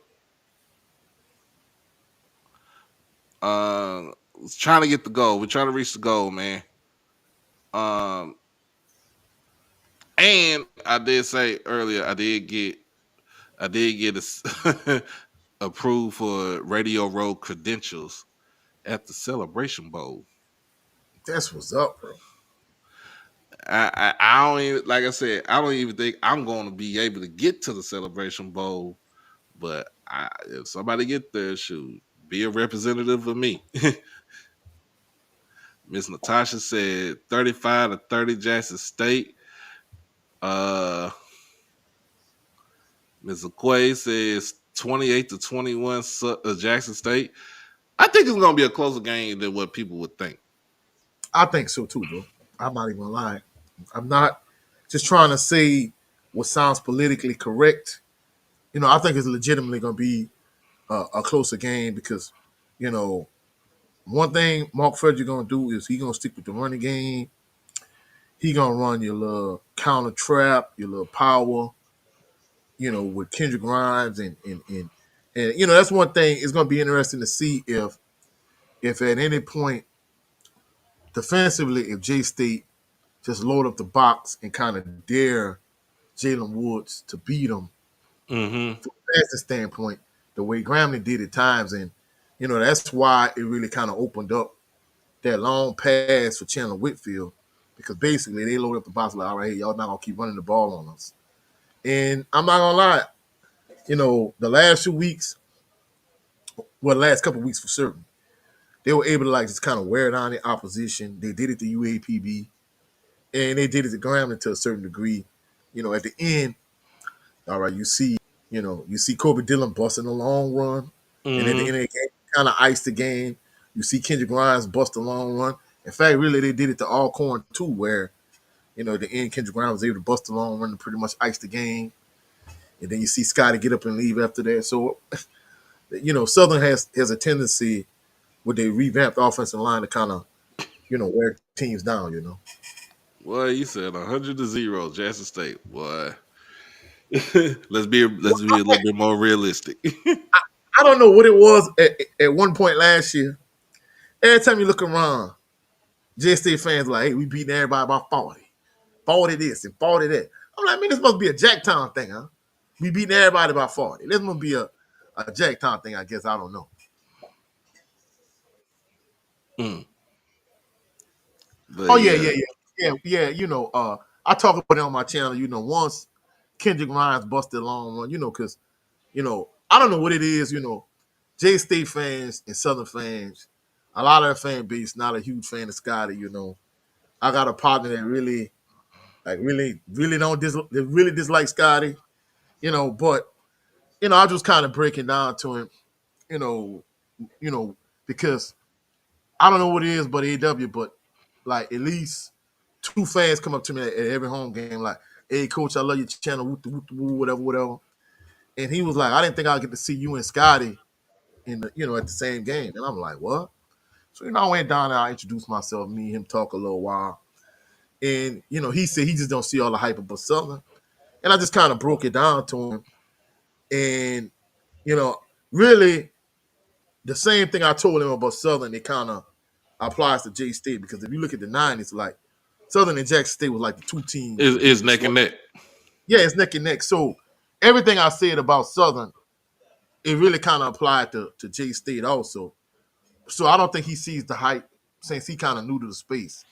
Uh, trying to get the goal. We're trying to reach the goal, man. Um, and I did say earlier, I did get approved for Radio Row credentials at the Celebration Bowl. That's what's up, bro. I don't even, like I said, I don't even think I'm going to be able to get to the Celebration Bowl. But if somebody get there, shoot, be a representative of me. Miss Natasha said 35-30 Jackson State. Uh, Ms. Aquay says 28-21 Jackson State. I think it's going to be a closer game than what people would think. I think so too, bro. I'm not even lying. I'm not just trying to say what sounds politically correct. I think it's legitimately going to be a closer game because, you know, one thing Mark Frederick going to do is he going to stick with the running game. He going to run your little counter trap, your little power, with Kendrick Grimes and that's one thing. It's going to be interesting to see if at any point defensively, if J State just load up the box and kind of dare Jalen Woods to beat him Mm-hmm. from a passing standpoint, the way Grambling did at times. And, that's why it really kind of opened up that long pass for Chandler Whitfield because basically they loaded up the box like, all right, hey, y'all not going to keep running the ball on us. And I'm not going to lie, the last 2 weeks, well, the last couple of weeks for certain, they were able to like just kind of wear down the opposition. They did it to UAPB and they did it to Grambling to a certain degree. At the end, all right, you see Kobe Dillon busting a long run, and at the Mm-hmm. end of the game, kind of iced the game. You see Kendrick Grimes bust a long run. In fact, really, they did it to Alcorn too, where at the end Kendrick Grimes was able to bust a long run and pretty much ice the game. And then you see Scotty get up and leave after that. So, Southern has a tendency with their revamped offensive line to kind of wear teams down. Boy, you said 100-0 Jackson State. Boy, let's be a little bit more realistic. I don't know what it was at one point last year. Every time you look around, J State fans like, hey, we beating everybody by 40. 40 this and 40 that. I'm like, man, this must be a Jacktown thing, huh? We beating everybody by 40. This must be a Jacktown thing, I guess. I don't know. Mm. But Oh, yeah, yeah, yeah, yeah. Yeah, yeah. I talk about it on my channel, once Kendrick Grimes busted a long run, because, I don't know what it is, J State fans and Southern fans, a lot of their fan base not a huge fan of Scotty. I got a partner that really, like, really don't they really dislike Scotty, but I was just kind of breaking down to him, you know, because I don't know what it is, but AW, but like at least two fans come up to me at every home game, like, "Hey, coach, I love your channel, whatever, whatever." And he was like, "I didn't think I'd get to see you and Scotty at the same game," and I'm like, "What?" So, I went down there, I introduced myself, me and him talk a little while. And, he said he just don't see all the hype about Southern. And I just kind of broke it down to him. And, you know, really the same thing I told him about Southern, it kind of applies to J State because if you look at the 90s, like Southern and Jackson State was like the two teams. Is neck and neck. Yeah, it's neck and neck. So everything I said about Southern, it really kind of applied to J State also. So I don't think he sees the hype since he kind of new to the space.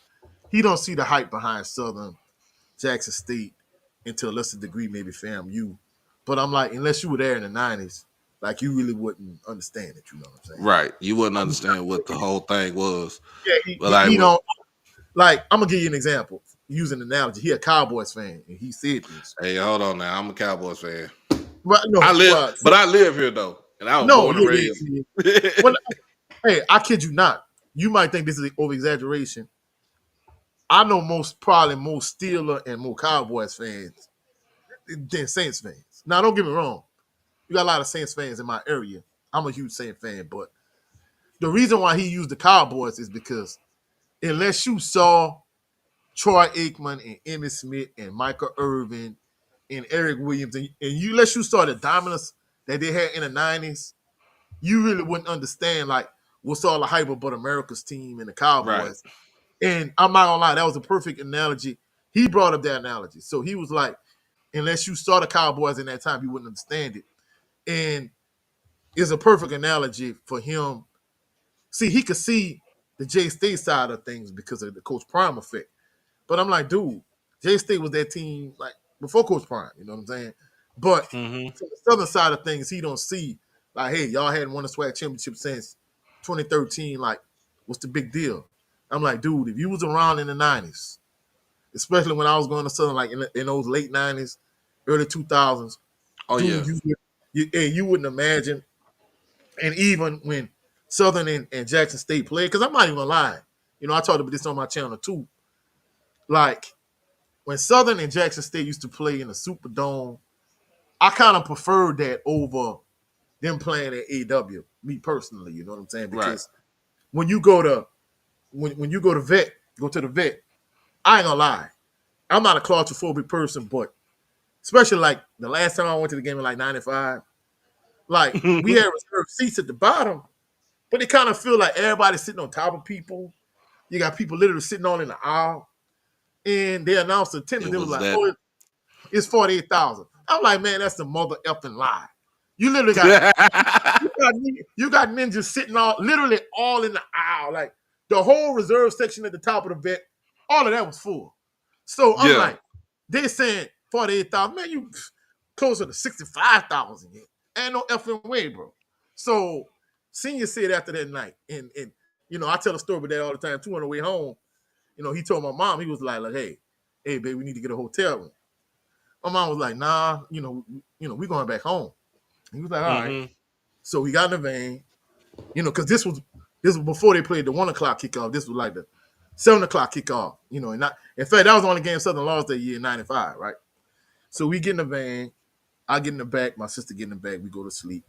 He don't see the hype behind Southern, Jackson State, and to a lesser degree maybe FAMU. But I'm like, unless you were there in the 90s, like you really wouldn't understand it. You know what I'm saying? Right. You wouldn't understand what the whole thing was. Yeah, But like, he don't like. I'm gonna give you an example using an analogy. He a Cowboys fan, and he said this. hey, hold on now. I'm a Cowboys fan. But no, I live here though, and I was no, born and raised. When, hey, I kid you not. You might think this is over exaggeration. I know probably more Steeler and more Cowboys fans than Saints fans. Now, don't get me wrong. You got a lot of Saints fans in my area. I'm a huge Saints fan, but the reason why he used the Cowboys is because unless you saw Troy Aikman and Emmitt Smith and Michael Irvin and Eric Williams, and unless you saw the dominance that they had in the 90s, you really wouldn't understand like what's all the hype about America's team and the Right. Cowboys. And I'm not gonna lie, that was a perfect analogy. He brought up that analogy. So he was like, unless you saw the Cowboys in that time, you wouldn't understand it. And it's a perfect analogy for him. See, he could see the J State side of things because of the Coach Prime effect. But I'm like, dude, J State was that team like before Coach Prime, you know what I'm saying? But Mm-hmm. from the southern side of things, he don't see like, hey, y'all hadn't won a Swac championship since 2013. Like, what's the big deal? I'm like, dude, if you was around in the 90s, especially when I was going to Southern, like in those late 90s, early 2000s, Oh yeah. dude, you wouldn't imagine. And even when Southern and Jackson State played, because I'm not even gonna lie, I talked about this on my channel too. Like when Southern and Jackson State used to play in the Superdome, I kind of preferred that over them playing at AW. Me personally, you know what I'm saying? Right. Because when you go to when you go to the vet, I ain't gonna lie. I'm not a claustrophobic person, but especially like the last time I went to the game in like 95, like we had reserved seats at the bottom, but it kind of feel like everybody's sitting on top of people. You got people literally sitting on in the aisle. And they announced the attendance. It They was was like, that. oh, it's 48,000. I'm like, man, that's the mother effing lie. You literally got you got ninjas sitting literally all in the aisle. Like the whole reserve section at the top of the vet, all of that was full. So I'm Yeah. like, they saying 48,000. Man, you closer to 65,000 yet. Ain't no effing way, bro. So Senior said after that night, and I tell a story about that all the time too on the way home. He told my mom, he was like, hey, babe, we need to get a hotel room. My mom was like, nah, we going back home. He was like, all right. Mm-hmm. So we got in the van, because this was before they played the 1 o'clock kickoff. This was like the 7 o'clock kickoff, and not, in fact, that was the only game Southern lost that year in 95, right? So we get in the van, I get in the back, my sister get in the back, we go to sleep.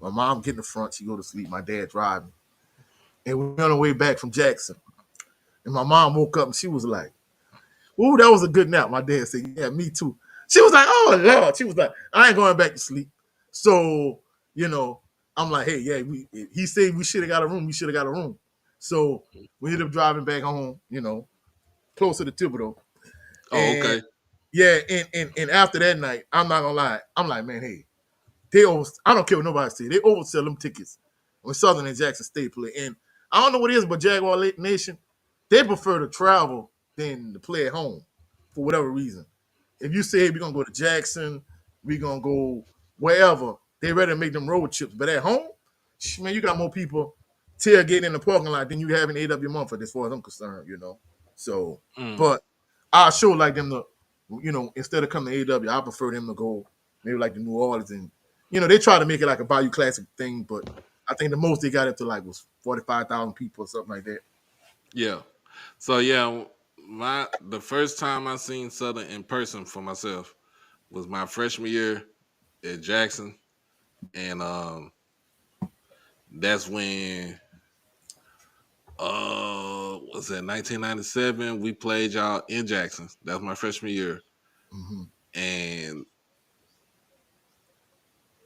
My mom get in the front, she go to sleep, my dad driving. And we on the way back from Jackson. And my mom woke up and she was like, ooh, that was a good nap. My dad said, yeah, me too. She was like, oh, Lord. She was like, I ain't going back to sleep. So, I'm like, hey, yeah, he said we should have got a room. We should have got a room. So we ended up driving back home, closer to Thibodeau. Oh, And okay. yeah, and after that night, I'm not gonna lie, I'm like, man, hey, I don't care what nobody say. They oversell them tickets when Southern and Jackson State play. And I don't know what it is, but Jaguar Nation, they prefer to travel than to play at home for whatever reason. If you say, hey, we're going to go to Jackson, we're going to go wherever, they rather make them road trips. But at home, man, you got more people tailgating in the parking lot than you have in AW Mumford as far as I'm concerned. So, Mm. but I sure like them to, instead of coming to AW, I prefer them to go maybe like to New Orleans. And, they try to make it like a Bayou Classic thing, but I think the most they got it to like was 45,000 people or something like that. Yeah. So yeah, the first time I seen Southern in person for myself was my freshman year at Jackson, and that's when Was that 1997? We played y'all in Jackson. That was my freshman year, Mm-hmm. and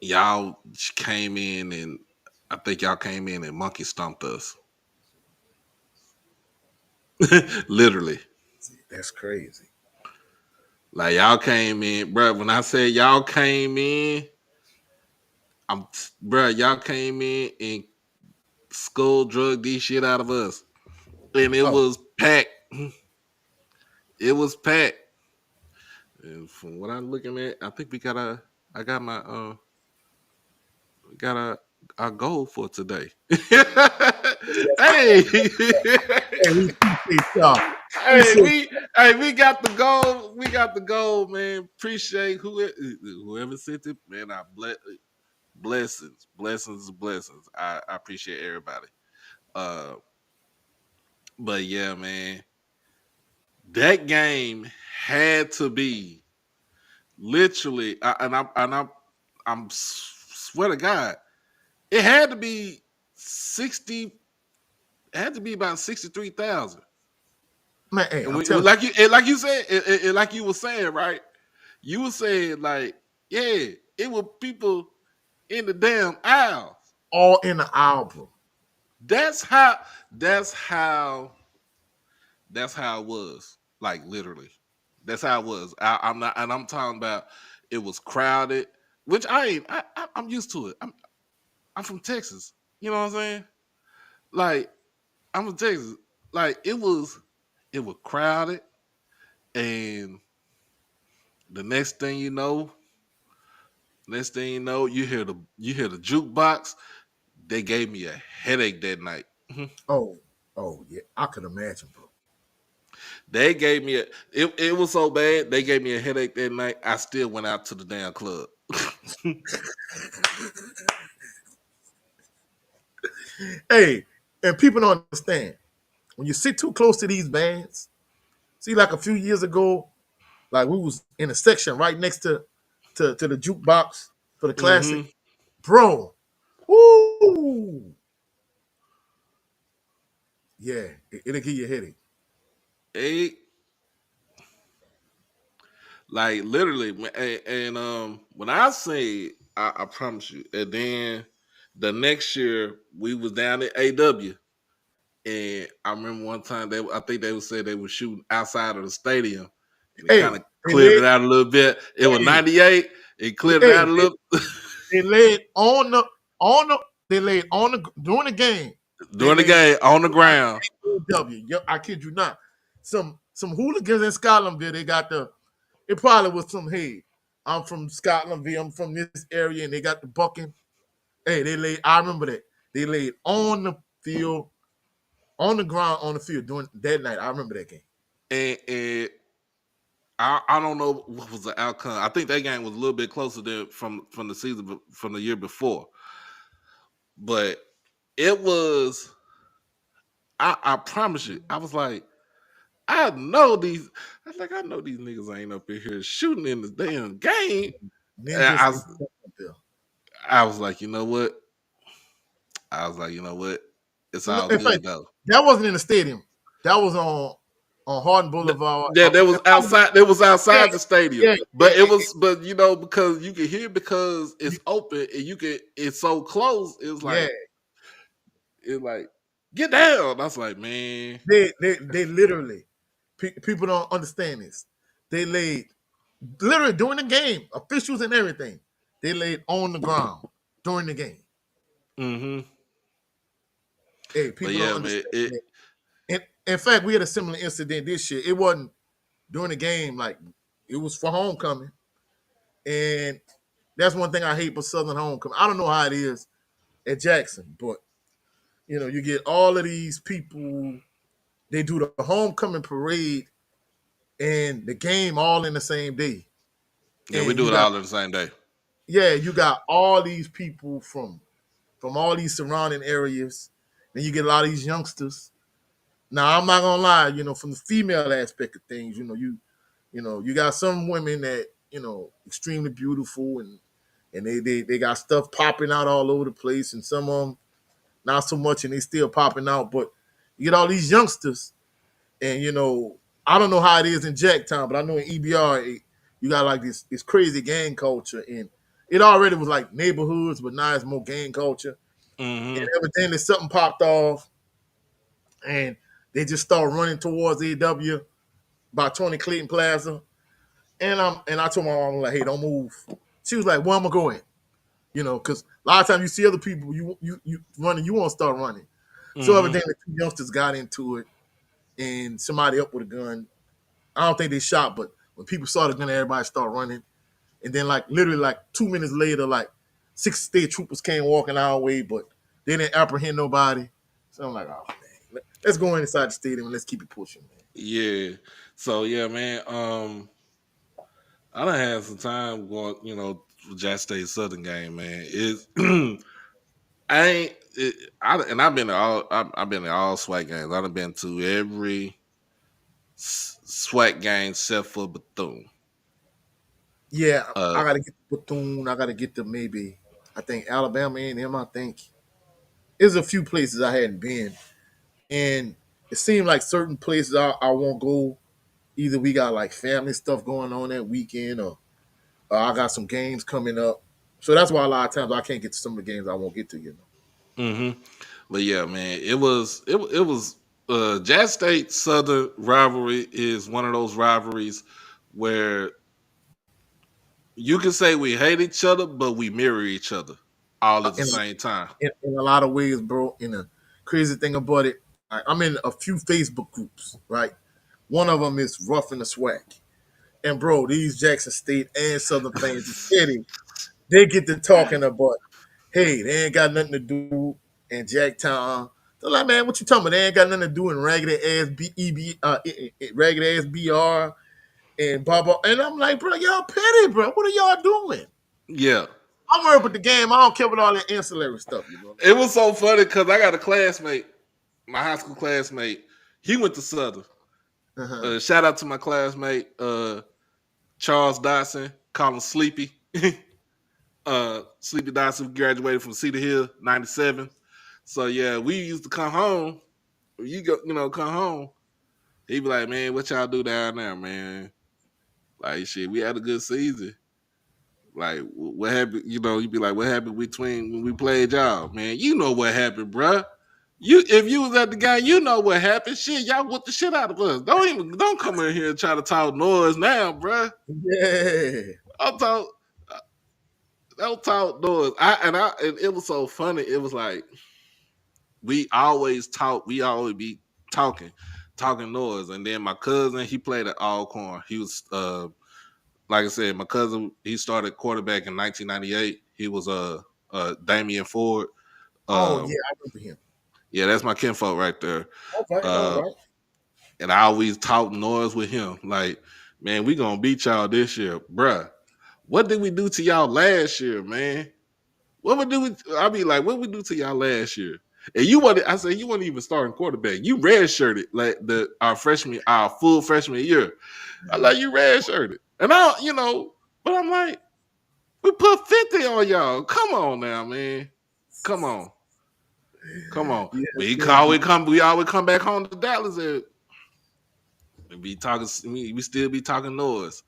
y'all came in and I think y'all came in and monkey stomped us. Literally. That's crazy. Like y'all came in, bro. When I said y'all came in, bro, y'all came in and skull drug these shit out of us. And it Oh, was packed. It was packed. And from what I'm looking at, I think I got my we got our goal for today. Hey, hey, we appreciate y'all. hey, Appreciate we got the goal. We got the goal, man. Appreciate whoever sent it, man. Blessings. I appreciate everybody. Uh, but yeah, man, that game had to be literally, I'm swear to God, it had to be 60. It had to be about 63,000. man. Hey, And I'm we telling like you said, like you were saying, right? You were saying like, yeah, it was people in the damn aisles. you, all in the album. That's how. That's how. That's how it was. Like literally, that's how it was. I'm not, and I'm talking about. It was crowded, which I ain't. I'm used to it. I'm from Texas. You know what I'm saying? Like I'm from Texas. Like it was crowded, and the next thing you know, you hear the jukebox. They gave me a headache that night. Oh, oh yeah, I could imagine, bro. They gave me it was so bad, they gave me a headache that night. I still went out to the damn club. Hey, and people don't understand when you sit too close to these bands. See, like a few years ago, like we was in a section right next to the jukebox for the classic, Mm-hmm. bro. Woo! Yeah, it'll give you a headache. Eight, like literally, and when I say I promise you, and then the next year we was down at AW. And I remember one time I think they would say they were shooting outside of the stadium, and it kind Hey, of they cleared it laid, out a little bit. It was hey, 98. It cleared it hey, out a little they laid on the they laid on the during the game. They during the laid game on the right ground. at W. Yep, I kid you not. Some hooligans in Scotlandville. They got the. It probably was some. Hey, I'm from Scotlandville. I'm from this area, and they got the bucking. Hey, they laid. I remember that they laid on the field, on the ground, on the field during that night. I remember that game. And I don't know what was the outcome. I think that game was a little bit closer than from the season from the year before, but it was. I promise you, I was like, I know these. I was like, I know these niggas ain't up in here shooting in the damn game. And Ninjas in Scotlandville. I was like, you know what? I was like, you know what? It's No, all in fact, good though. that wasn't in the stadium. That was on Hardin Boulevard. Yeah, that was outside. It was Yeah, outside the stadium, yeah, yeah. but it was, but you know, because you can hear because it's open and you can, it's so close. Yeah. It's like, get down. I was like, man, They literally people don't understand this. They laid literally during the game, officials and everything. They laid on the ground during the game. mm-hmm. Hey, But people don't yeah, man, understand that. And in fact, we had a similar incident this year. It wasn't during the game, like it was for homecoming. And that's one thing I hate about Southern homecoming. I don't know how it is at Jackson, but you get all of these people. They do the homecoming parade and the game all in the same day. yeah, we And do you it got all in the same day. you got all these people from all these surrounding areas. Then you get a lot of these youngsters. Now I'm not gonna lie, from the female aspect of things, you got some women that extremely beautiful and they got stuff popping out all over the place, and some of them not so much, and they still popping out. But You get all these youngsters, and I don't know how it is in Jacktown, but I know in EBR you got like this crazy gang culture, and it already was like neighborhoods, but now it's more gang culture. And Mm-hmm. evidently something popped off, and they just start running towards AW by 20 Clayton Plaza. And I told my mom, like, hey, don't move. She was like, where am I going? Because a lot of times you see other people, you running, you want to start running. So Mm-hmm. evidently two youngsters got into it, and somebody up with a gun. I don't think they shot, but when people saw the gun, everybody started running. And then like literally like 2 minutes later, like 6 state troopers came walking our way, but they didn't apprehend nobody. So I'm like, oh man, let's go inside the stadium and let's keep it pushing, man. Yeah. So yeah, man. I done had some time going, for Jack State Southern game, man. It's I ain't. And I've been to all. I've been to all SWAC games. I've been to every SWAC game except for Bethune. Yeah, Uh, I gotta get the Bethune. I gotta get the maybe. I think Alabama A&M. I think there's a few places I hadn't been, and it seemed like certain places I won't go. Either we got like family stuff going on that weekend, or I got some games coming up. So that's why a lot of times I can't get to some of the games I won't get to. hmm But yeah, man, it was Jazz State Southern rivalry is one of those rivalries where you can say we hate each other, but we mirror each other all at the In, same time. in a lot of ways, bro. And the crazy thing about it, I'm in a few Facebook groups, right? One of them is Rough in the Swag. And bro, these Jackson State and Southern fans, steady, they get to talking about, hey, they ain't got nothing to do in Jacktown. They're like, man, what you talking about? They ain't got nothing to do in ragged ass ragged ass BR and Baba. And I'm like, bro, y'all petty, bro. What are y'all doing? Yeah, I'm worried with the game. I don't care about all that ancillary stuff. You know what it was so funny because I got a classmate, my high school classmate. He went to Southern. I'm saying? Uh-huh. Shout out to my classmate Charles Dodson, call him Sleepy. Sleepy Dodson graduated from Cedar Hill '97. So yeah, we used to come home. Come home. He be like, man, what y'all do down there, man? Like shit, we had a good season. Like what happened? You be like, what happened between when we played y'all, man? You know what happened, bruh. If you was at the game, you know what happened. Shit, y'all whooped the shit out of us. Don't come in here and try to talk noise now, bruh. Yeah. I'll talk don't talk noise. And it was so funny. It was like we always be talking, talking noise. And then my cousin, he played at Alcorn. He was like I said, my cousin, he started quarterback in 1998. He was Damian Ford. Oh Um, yeah, I remember him. yeah, that's my kinfolk right there. All right, all Uh, right. and I always talk noise with him. Like, man, we gonna beat y'all this year, bruh. What did we do to y'all last year, man? What would do? I be like, what we do to y'all last year? And I said, you weren't even starting quarterback. You redshirted like our full freshman year. I like you redshirted, and but I'm like, we put 50 on y'all. Come on now, man. Come on, come on. Yes, indeed. We always come back home to Dallas and be talking. We still be talking noise.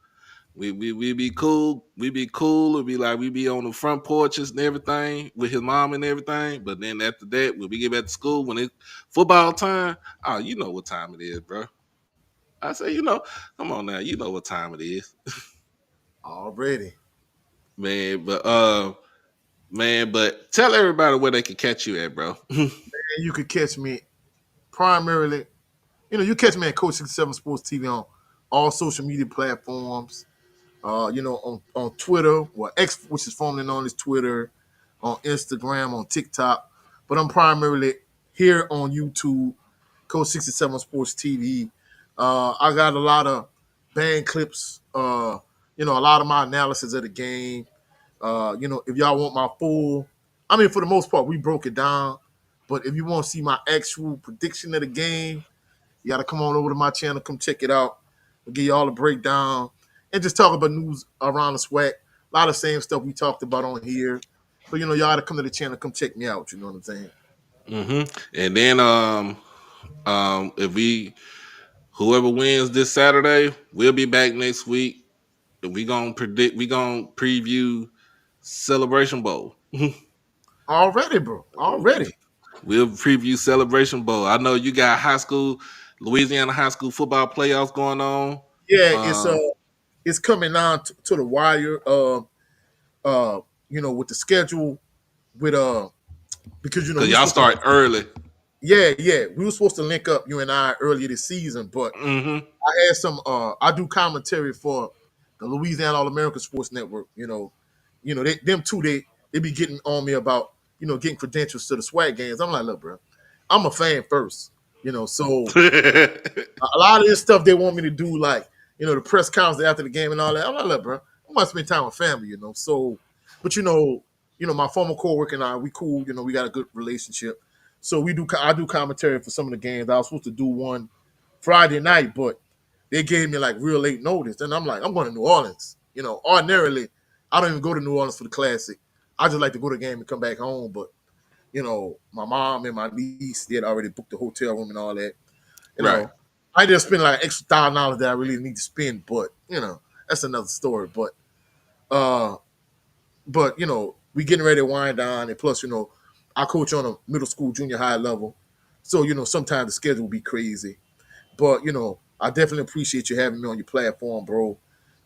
We be cool. We be cool. It be like we be on the front porches and everything with his mom and everything. But then after that, when we get back to school, when it's football time, oh, you know what time it is, bro. I say, come on now, you know what time it is, Already. man. But tell everybody where they can catch you at, bro. And you could catch me primarily, you catch me at Coach 67 Sports TV on all social media platforms. On Twitter, well, X, which is formerly known as Twitter, on Instagram, on TikTok. But I'm primarily here on YouTube, Coach 67 Sports TV. I got a lot of band clips, a lot of my analysis of the game. If y'all want my full, I mean, for the most part, we broke it down. But if you want to see my actual prediction of the game, you got to come on over to my channel, come check it out. We'll give you all a breakdown and just talk about news around the SWAC. A lot of the same stuff we talked about on here. So, y'all got to come to the channel, come check me out. You know what I'm saying? And then If we whoever wins this Saturday, we'll be back next week. We gonna predict. We gonna preview Celebration Bowl. Already, bro. Already. We'll preview Celebration Bowl. I know you got high school, Louisiana high school football playoffs going on. Yeah, Um, it's coming on to the wire. With the schedule with because cause we were y'all supposed to start early. yeah, we were supposed to link up you and I earlier this season, but Mm-hmm. I had some I do commentary for the Louisiana All American Sports Network. Them two they be getting on me about getting credentials to the Swac games. I'm like, look, bro, I'm a fan first, so a lot of this stuff they want me to do, like the press conference after the game and all that. I'm like, look, bro, I want to spend time with family, So, but my former coworker and I, we cool. We got a good relationship. So we do. I do commentary for some of the games. I was supposed to do one Friday night, but they gave me like real late notice, and I'm like, I'm going to New Orleans. Ordinarily, I don't even go to New Orleans for the classic. I just like to go to the game and come back home. But my mom and my niece, they had already booked the hotel room and all that. You Right. know, I just spend like extra $1,000 that I really need to spend, but that's another story. Uh, but we getting ready to wind down, and plus, I coach on a middle school, junior high level, so sometimes the schedule will be crazy. But I definitely appreciate you having me on your platform, bro.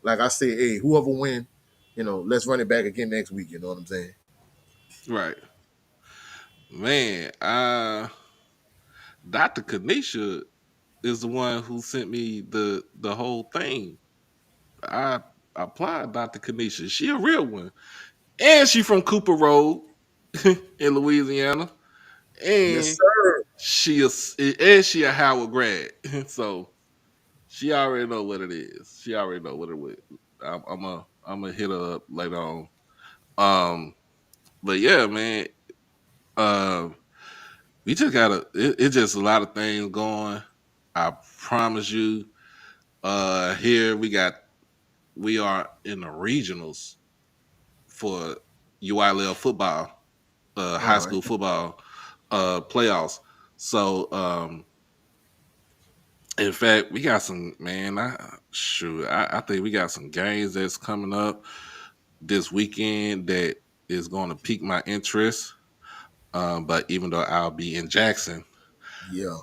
Like I say, hey, whoever win, let's run it back again next week. You know what I'm saying? Right. Man, Dr. Kanisha is the one who sent me the whole thing. I applied Dr. Kanisha. She a real one. And she from Cooper Road in Louisiana. Yes, And sir. she a Howard grad. So she already know what it is. She already know what it is. I'm a hit her up later on. Um, but yeah, man. Um, we just gotta. It's just a lot of things going. I promise you. Here we are in the regionals for UIL football, high All right. school football, playoffs. So, in fact, we got some man. I think we got some games that's coming up this weekend that is going to pique my interest. But even though I'll be in Jackson, Yeah.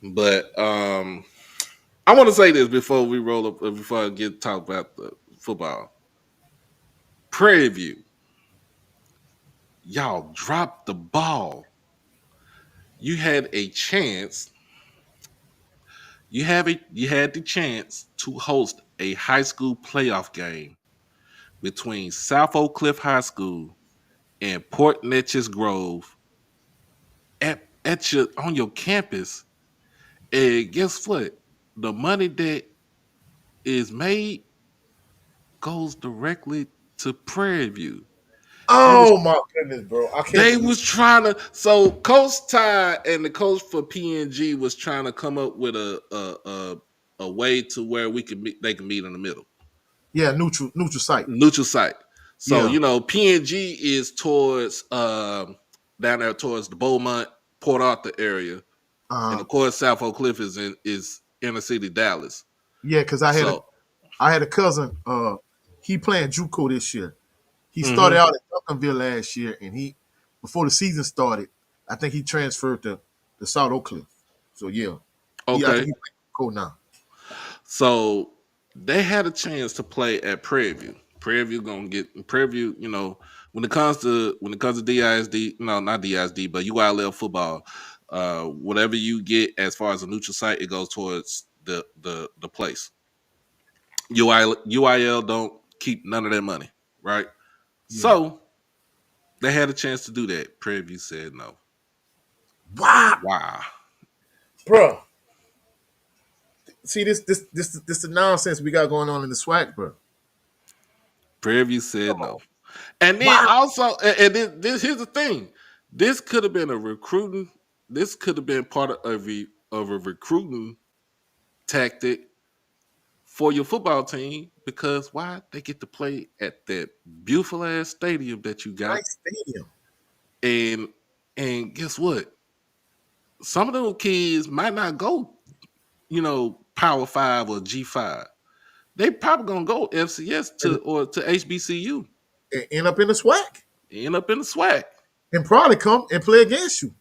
but I want to say this before we roll up, before I get talk about the football. Prairie View, y'all dropped the ball. You had a chance. You had the chance to host a high school playoff game between South Oak Cliff High School and Port Neches Grove at your on your campus. And guess what? The money that is made goes directly to Prairie View. They was Oh my goodness, bro! I can't they believe. was trying to so Coach Ty and the coach for PNG was trying to come up with a way to where we could meet, they can meet in the middle. Yeah, neutral site. Neutral site. So, Yeah. PNG is towards down there towards the Beaumont, Port Arthur area. And Uh of course South Oak Cliff is inner city Dallas. yeah, because So I had a cousin. He playing JUCO this year. He started mhm. out at Duncanville last year, and he before the season started, I think he transferred to South Oak Cliff. So yeah, I think Okay. he playing JUCO now. So they had a chance to play at Prairie View. Prairie View gonna get Prairie View, when it comes to DISD, no, not DISD, but UIL football, whatever you get as far as a neutral site, it goes towards the place. UIL don't keep none of their money, right? Yeah. So they had a chance to do that. Prairie View said no. Wow, Wow. bro. See this the nonsense we got going on in the SWAC, bro. Prairie View said no. And then Wow. also, and then this here's the thing: this could have been a recruiting. This could have been part of a recruiting tactic for your football team because why they get to play at that beautiful ass stadium that you got, Nice stadium. and guess what? some of those kids might not go, Power Five or G5. They probably gonna go FCS and, or to HBCU, and end up in the SWAC end up in the SWAC. and probably come and play against you.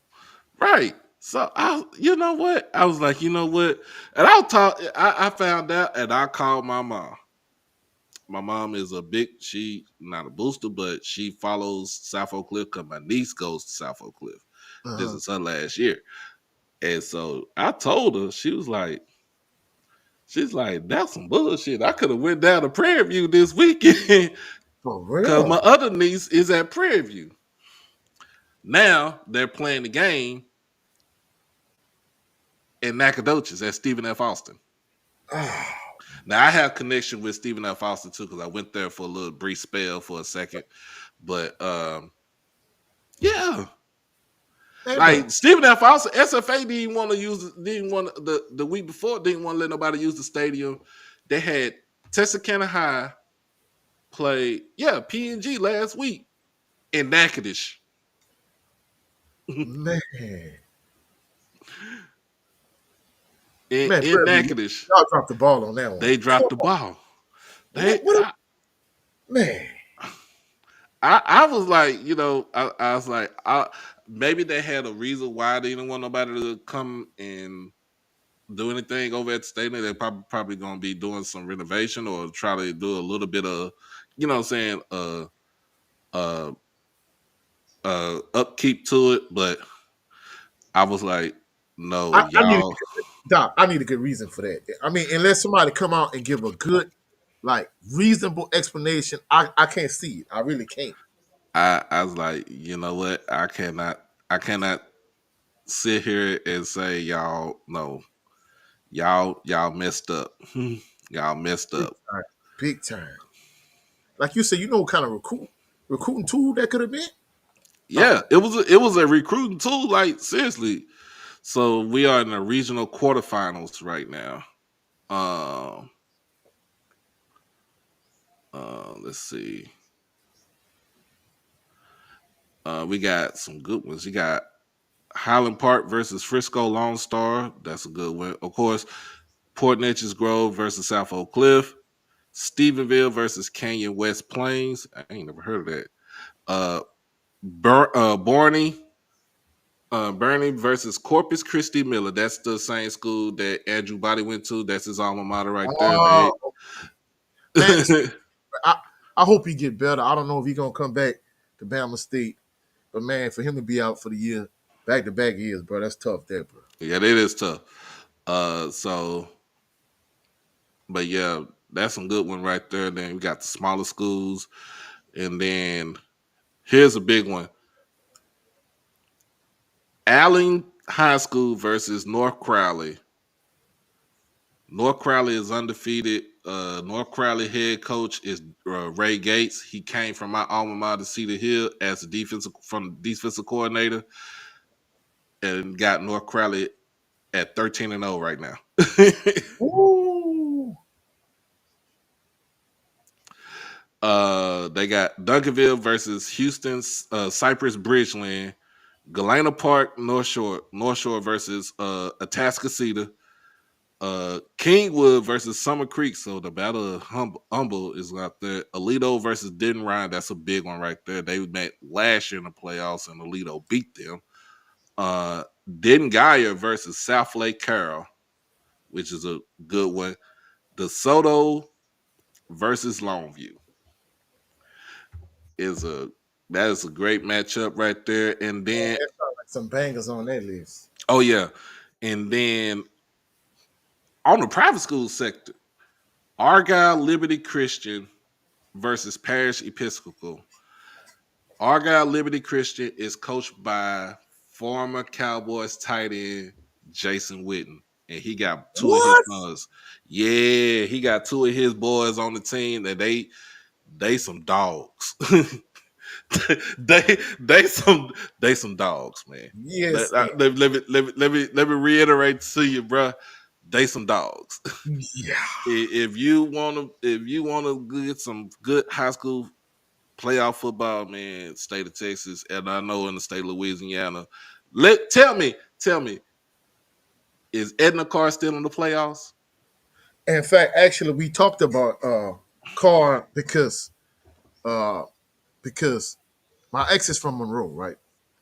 Right. So you know what? I was like, you know what? And I'll talk. I found out, and I called my mom. My mom is a big. She not a booster, but she follows South Oak Cliff because my niece goes to South Oak Cliff. This Uh-huh. is her last year, and so I told her. She's like, that's some bullshit. I could have went down to Prairie View this weekend For because my real. other niece is at Prairie View. Now they're playing the game in Nacogdoches at Stephen F. Austin. Ah, Now I have connection with Stephen F. Austin too because I went there for a little brief spell for a second. But yeah, hey, like bro. Stephen F. Austin, SFA didn't want to use, didn't want the week before, didn't want to let nobody use the stadium. They had Texarkana High play, PNG last week in Natchitoches. Man. in, Man, in Prairie View, Natchitoches, y'all dropped the ball on that one. they dropped the ball. What, They, what a, man. I was like, I was like, maybe they had a reason why they didn't want nobody to come and do anything over at the stadium. They're probably going to be doing some renovation or try to do a little bit of, what I'm saying, uh, upkeep to it. But I was like, no, I need y'all. Doc, I need a good reason for that. I mean, unless somebody come out and give a good, like, reasonable explanation, I can't see it. I really can't. I was like, you know what? I cannot sit here and say y'all no, y'all messed up. Y'all messed Big up. time. Big time. Like you said, you know what kind of recruiting tool that could have been? Oh, Yeah, it was a recruiting tool, like seriously. So we are in the regional quarterfinals right now. Um, let's see. We got some good ones. You got Highland Park versus Frisco Lone Star. That's a good one. Of course, Port Neches Grove versus South Oak Cliff. Stephenville versus Canyon West Plains. I ain't never heard of that. Uh, Borney, Bernie versus Corpus Christi Miller. That's the same school that Andrew Body went to. That's his alma mater right there. They oh, man. I, I hope he get better. I don't know if he gonna come back to Bama State, but man, for him to be out for the year, back to back years, bro, that's tough, there, bro. yeah, that is tough. So, but yeah, that's some good one right there. Then we got the smaller schools, and then here's a big one: Allen High School versus North Crowley. North Crowley is undefeated. North Crowley head coach is Ray Gates. He came from my alma mater, Cedar Hill, as a defensive coordinator, and got North Crowley at 13-0 right now. Ooh, They got Duncanville versus Houston's Cypress Bridgeland, Galena Park, North Shore versus Atascocita, Kingwood versus Summer Creek. So the Battle of Humble is out there. Alito versus Denton Ryan. That's a big one right there. They met last year in the playoffs, and Alito beat them. Denton Geyer versus South Lake Carroll, which is a good one. DeSoto versus Longview is a that is a great matchup right there. And then, that sounds like some bangers on that list. oh yeah, and then on the private school sector, Argyle Liberty Christian versus Parish Episcopal. Argyle Liberty Christian is coached by former Cowboys tight end Jason Witten, and he got two of his What? sons. Yeah, he got two of his boys on the team, and they some dogs. they some dogs, man. Yes, and Let me reiterate to you, bro. They some dogs. yeah. If you want to get some good high school playoff football, man, state of Texas, and I know in the state of Louisiana. Tell me, Is Edna Carr still in the playoffs? In fact, actually, we talked about Carr uh, because my ex is from Monroe, right?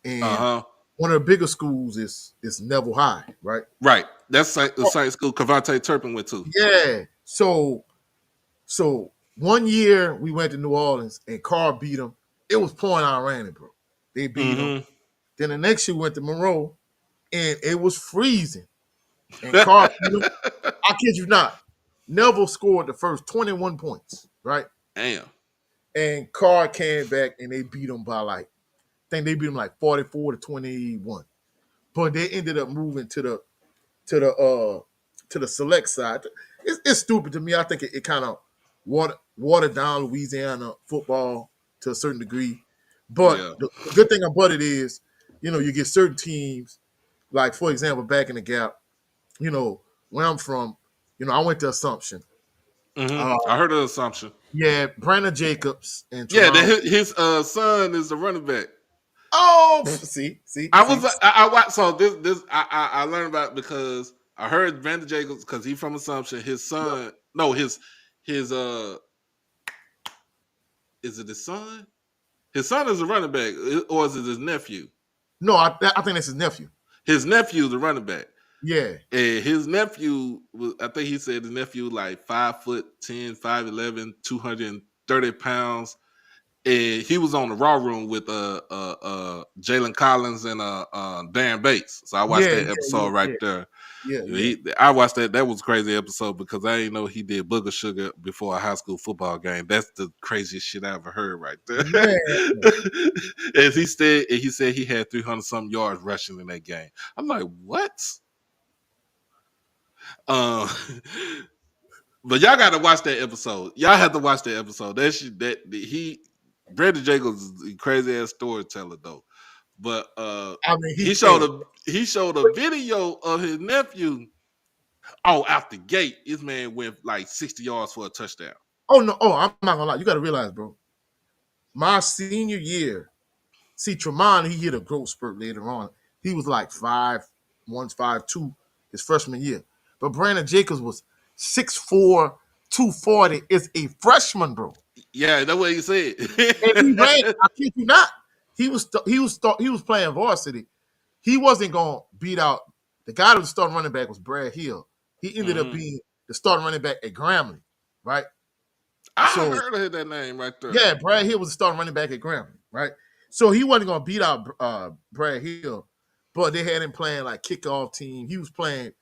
Uh And huh. one of the bigger schools is Neville High, right? Right. That's the same school Cavante Turpin went to. Yeah. So one year we went to New Orleans and Carr beat them. It was pouring out raining, bro. They beat them. Mm-hmm. Then the next year we went to Monroe and it was freezing. And Carr beat them. I kid you not. Neville scored the first 21 points, right? Damn. And Carr came back and they beat them by like, I think they beat them like 44-21. But they ended up moving to the to the select side. It's stupid to me. I think it kind of watered down Louisiana football to a certain degree. But Yeah. the good thing about it is, you get certain teams, like for example, back in the gap, where I'm from, I went to Assumption. Mm-hmm. Uh, I heard of the assumption. yeah, Brandon Jacobs and Yeah, Tremont. his son is the running back. Oh, see. I watched so this I learned about it because I heard Brandon Jacobs because he's from Assumption. His son, no, his is it his son? His son is a running back, or is it his nephew? No, I think that's his nephew. His nephew is a running back. Yeah, And his nephew was, I think he said his nephew like 5'10", 5'11", 230 pounds. And he was on the Raw Room with Jalen Collins and Darren Bates. So I watched that episode right there. yeah. I watched that. That was a crazy episode because I didn't know he did booger sugar before a high school football game. That's the craziest shit I ever heard right there. Man, As he said he had 300 something yards rushing in that game. I'm like, what? Um, but y'all got to watch that episode. Y'all have to watch that episode. That shit, Brandon Jacobs is a crazy ass storyteller though. But I mean, he showed a video of his nephew. Oh, out the gate, this man went like 60 yards for a touchdown. oh no, I'm not gonna lie. You got to realize, bro. My senior year, see Tremont, he hit a growth spurt later on. He was like 5'1", 5'2", his freshman year. But Brandon Jacobs was 6'4", 240 is a freshman, bro. Yeah, that's what he said. And he ran. I kid you not. He was playing varsity. He wasn't gonna beat out the guy that was starting running back was Brad Hill. He ended up Mhm. being the starting running back at Grambling, right? I So heard of that name right there. yeah, Brad Hill was the starting running back at Grambling, right? So he wasn't gonna beat out Brad Hill, but they had him playing like kickoff team. He was playing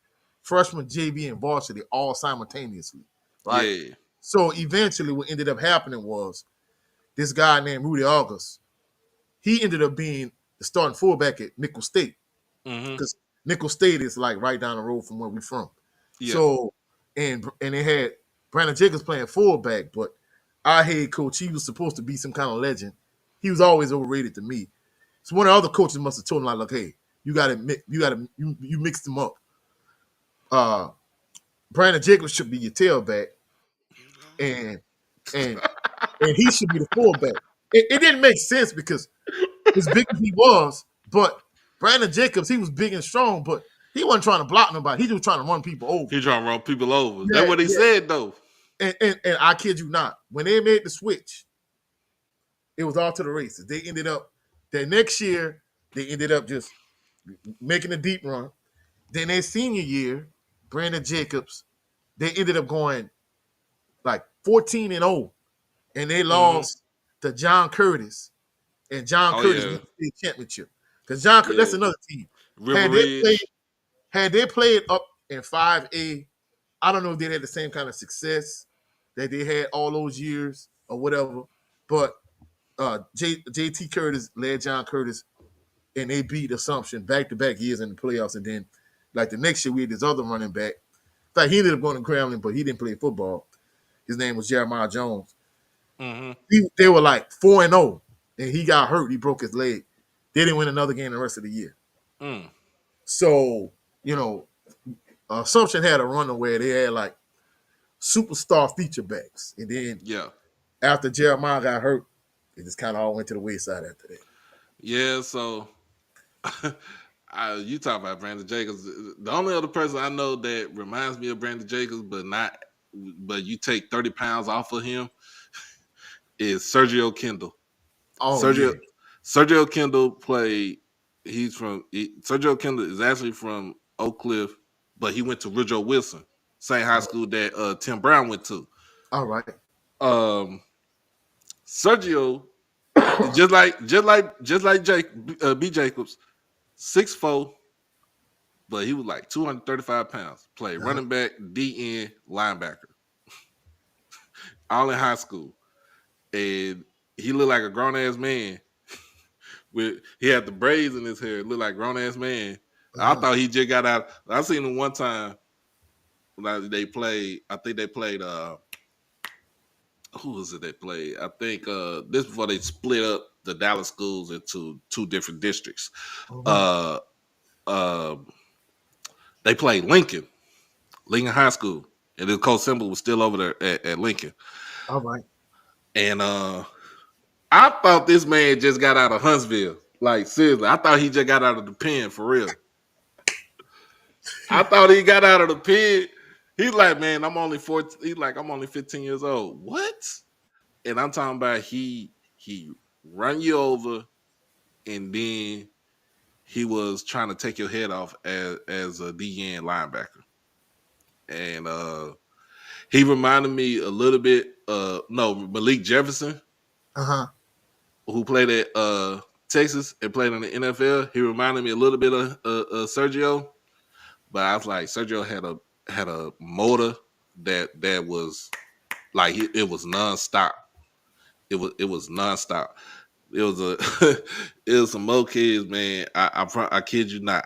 freshman JV and varsity all simultaneously, right? Yeah. So eventually, what ended up happening was this guy named Rudy August. He ended up being the starting fullback at Nickel State Hmm. because Nickel State is like right down the road from where we're from. Yeah. So and they had Brandon Jacobs playing fullback, but our head coach, he was supposed to be some kind of legend. He was always overrated to me. So one of the other coaches must have told him like, look, hey, you mixed them up. Uh, Brandon Jacobs should be your tailback, and and and he should be the fullback. It didn't make sense because as big as he was, but Brandon Jacobs, he was big and strong, but he wasn't trying to block nobody. He was trying to run people over. He trying to run people over. Yeah, That's what he yeah. said though. And I kid you not, when they made the switch, it was all to the races. They ended up that next year, they ended up just making a deep run. Then their senior year, Brandon Jacobs, they ended up going like 14-0, and they Hmm. lost to John Curtis, and John Oh Curtis yeah. won the state championship. Because John Curtis, that's Yeah. another team. River Had they played, Ridge. had they played up in 5A, I don't know if they had the same kind of success that they had all those years or whatever. But JT Curtis led John Curtis, and they beat Assumption back to back years in the playoffs. And then, like the next year, we had this other running back. In fact, he ended up going to Grambling, but he didn't play football. His name was Jeremiah Jones. Hmm. They were like 4-0, and he got hurt. He broke his leg. They didn't win another game the rest of the year. Mm. So, Assumption had a run where they had like superstar feature backs. And then Yeah. after Jeremiah got hurt, it just kind of all went to the wayside after that. Yeah. So You talk about Brandon Jacobs. The only other person I know that reminds me of Brandon Jacobs, but you take 30 pounds off of him is Sergio Kendall. Oh Sergio yeah. Sergio Kendall played. Sergio Kendall is actually from Oak Cliff, but he went to Ridgeo Wilson, same high Oh, school that Tim Brown went to. all right. Um, Sergio, just like Jake B Jacobs, 6'4", but he was like 235 pounds. Played Uh-huh. running back, DN, linebacker, all in high school, and he looked like a grown ass man. With he had the braids in his hair, looked like grown ass man. I Uh-huh. thought he just got out. I seen him one time when they played. I think they played. Who was it they played? I think this before they split up the Dallas schools into two different districts. Uh-huh. Uh, uh, they played Lincoln High School, and the coach symbol was still over there at Lincoln. All right. And I thought this man just got out of Huntsville. Like seriously, I thought he just got out of the pen for real. I thought he got out of the pen. He's like, man, I'm only 14. He's like, I'm only 15 years old. What? And I'm talking about he run you over, and then he was trying to take your head off as a DN linebacker. And he reminded me a little bit. No, Malik Jefferson, Uh-huh. who played at Texas and played in the NFL. He reminded me a little bit of Sergio, but I was like, Sergio had a motor that was like it was nonstop. It was nonstop. It was a it was some more kids, man. I kid you not.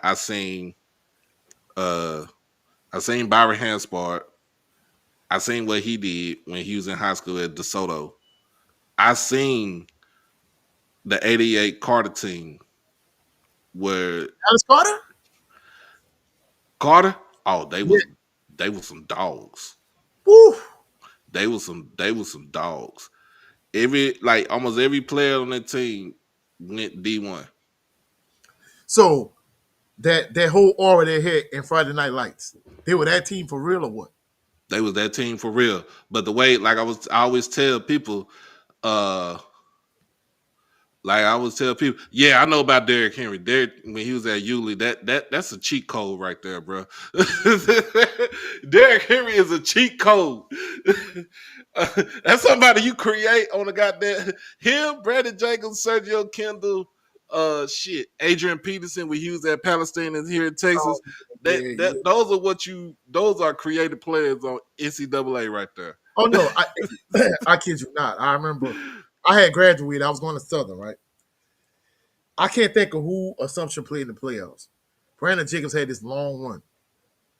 Uh I seen Byron Hanspard. I seen what he did when he was in high school at DeSoto. I seen the '88 Carter team where Alice Carter? Carter. Oh, they Yeah. was they was some dogs. Woo. They was some dogs. Almost every player on that team went D1. So that whole aura they had in Friday Night Lights, they were that team for real or what? They was that team for real. But the way, I always tell people, uh, like I always tell people, yeah, I know about Derrick Henry. Derrick, when he was at Yulee, that's a cheat code right there, bro. Derrick Henry is a cheat code. That's somebody you create on a goddamn him, Brandon Jacobs, Sergio Kendall, Adrian Peterson when he was at Palestine and here in Oh Texas. That yeah, that yeah. those are creative players on NCAA right there. Oh no, I kid you not. I remember I had graduated. I was going to Southern, right? I can't think of who Assumption played in the playoffs. Brandon Jacobs had this long run,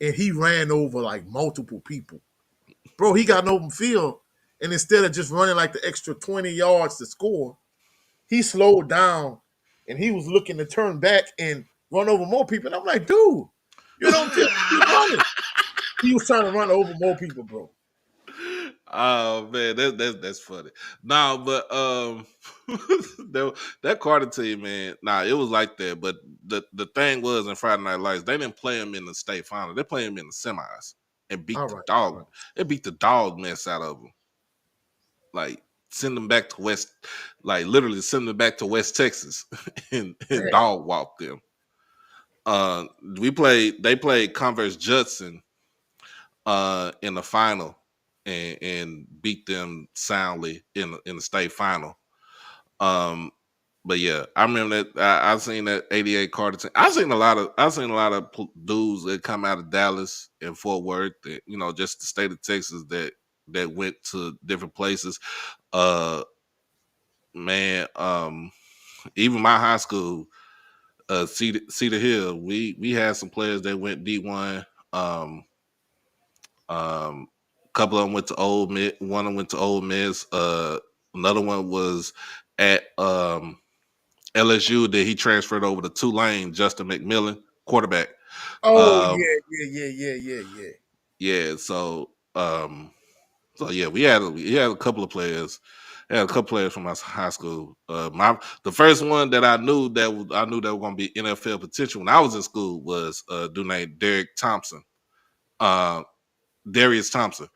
and he ran over like multiple people. Bro, he got an open field, and instead of just running like the extra 20 yards to score, he slowed down, and he was looking to turn back and run over more people. And I'm like, dude, you don't just keep running. He was trying to run over more people, bro. Oh man, that's funny. Nah, but that Carter team, man. Nah, it was like that. But the thing was in Friday Night Lights, they didn't play him in the state final. They played him in the semis and beat All the right, all dog. right. They beat the dog mess out of them. Like send them back to literally send them back to West Texas and Man, dog walk them. They played Converse Judson in the final and beat them soundly in the state final. Um, but yeah, I remember that. I seen that '88 Carter team. I seen a lot of dudes that come out of Dallas and Fort Worth, that, just the state of Texas that went to different places. Uh, man, even my high school, Cedar Hill, we had some players that went D1. Um, a couple of them went to Old Miss. One of them went to Old Miss. Another one was at LSU. That he transferred over to Tulane. Justin McMillan, quarterback. oh Um, yeah. yeah. So yeah, we had a couple of players had a couple players from my high school. The first one that I knew that were going to be NFL potential when I was in school was a dude named Derek Thompson. Uh, Darius Thompson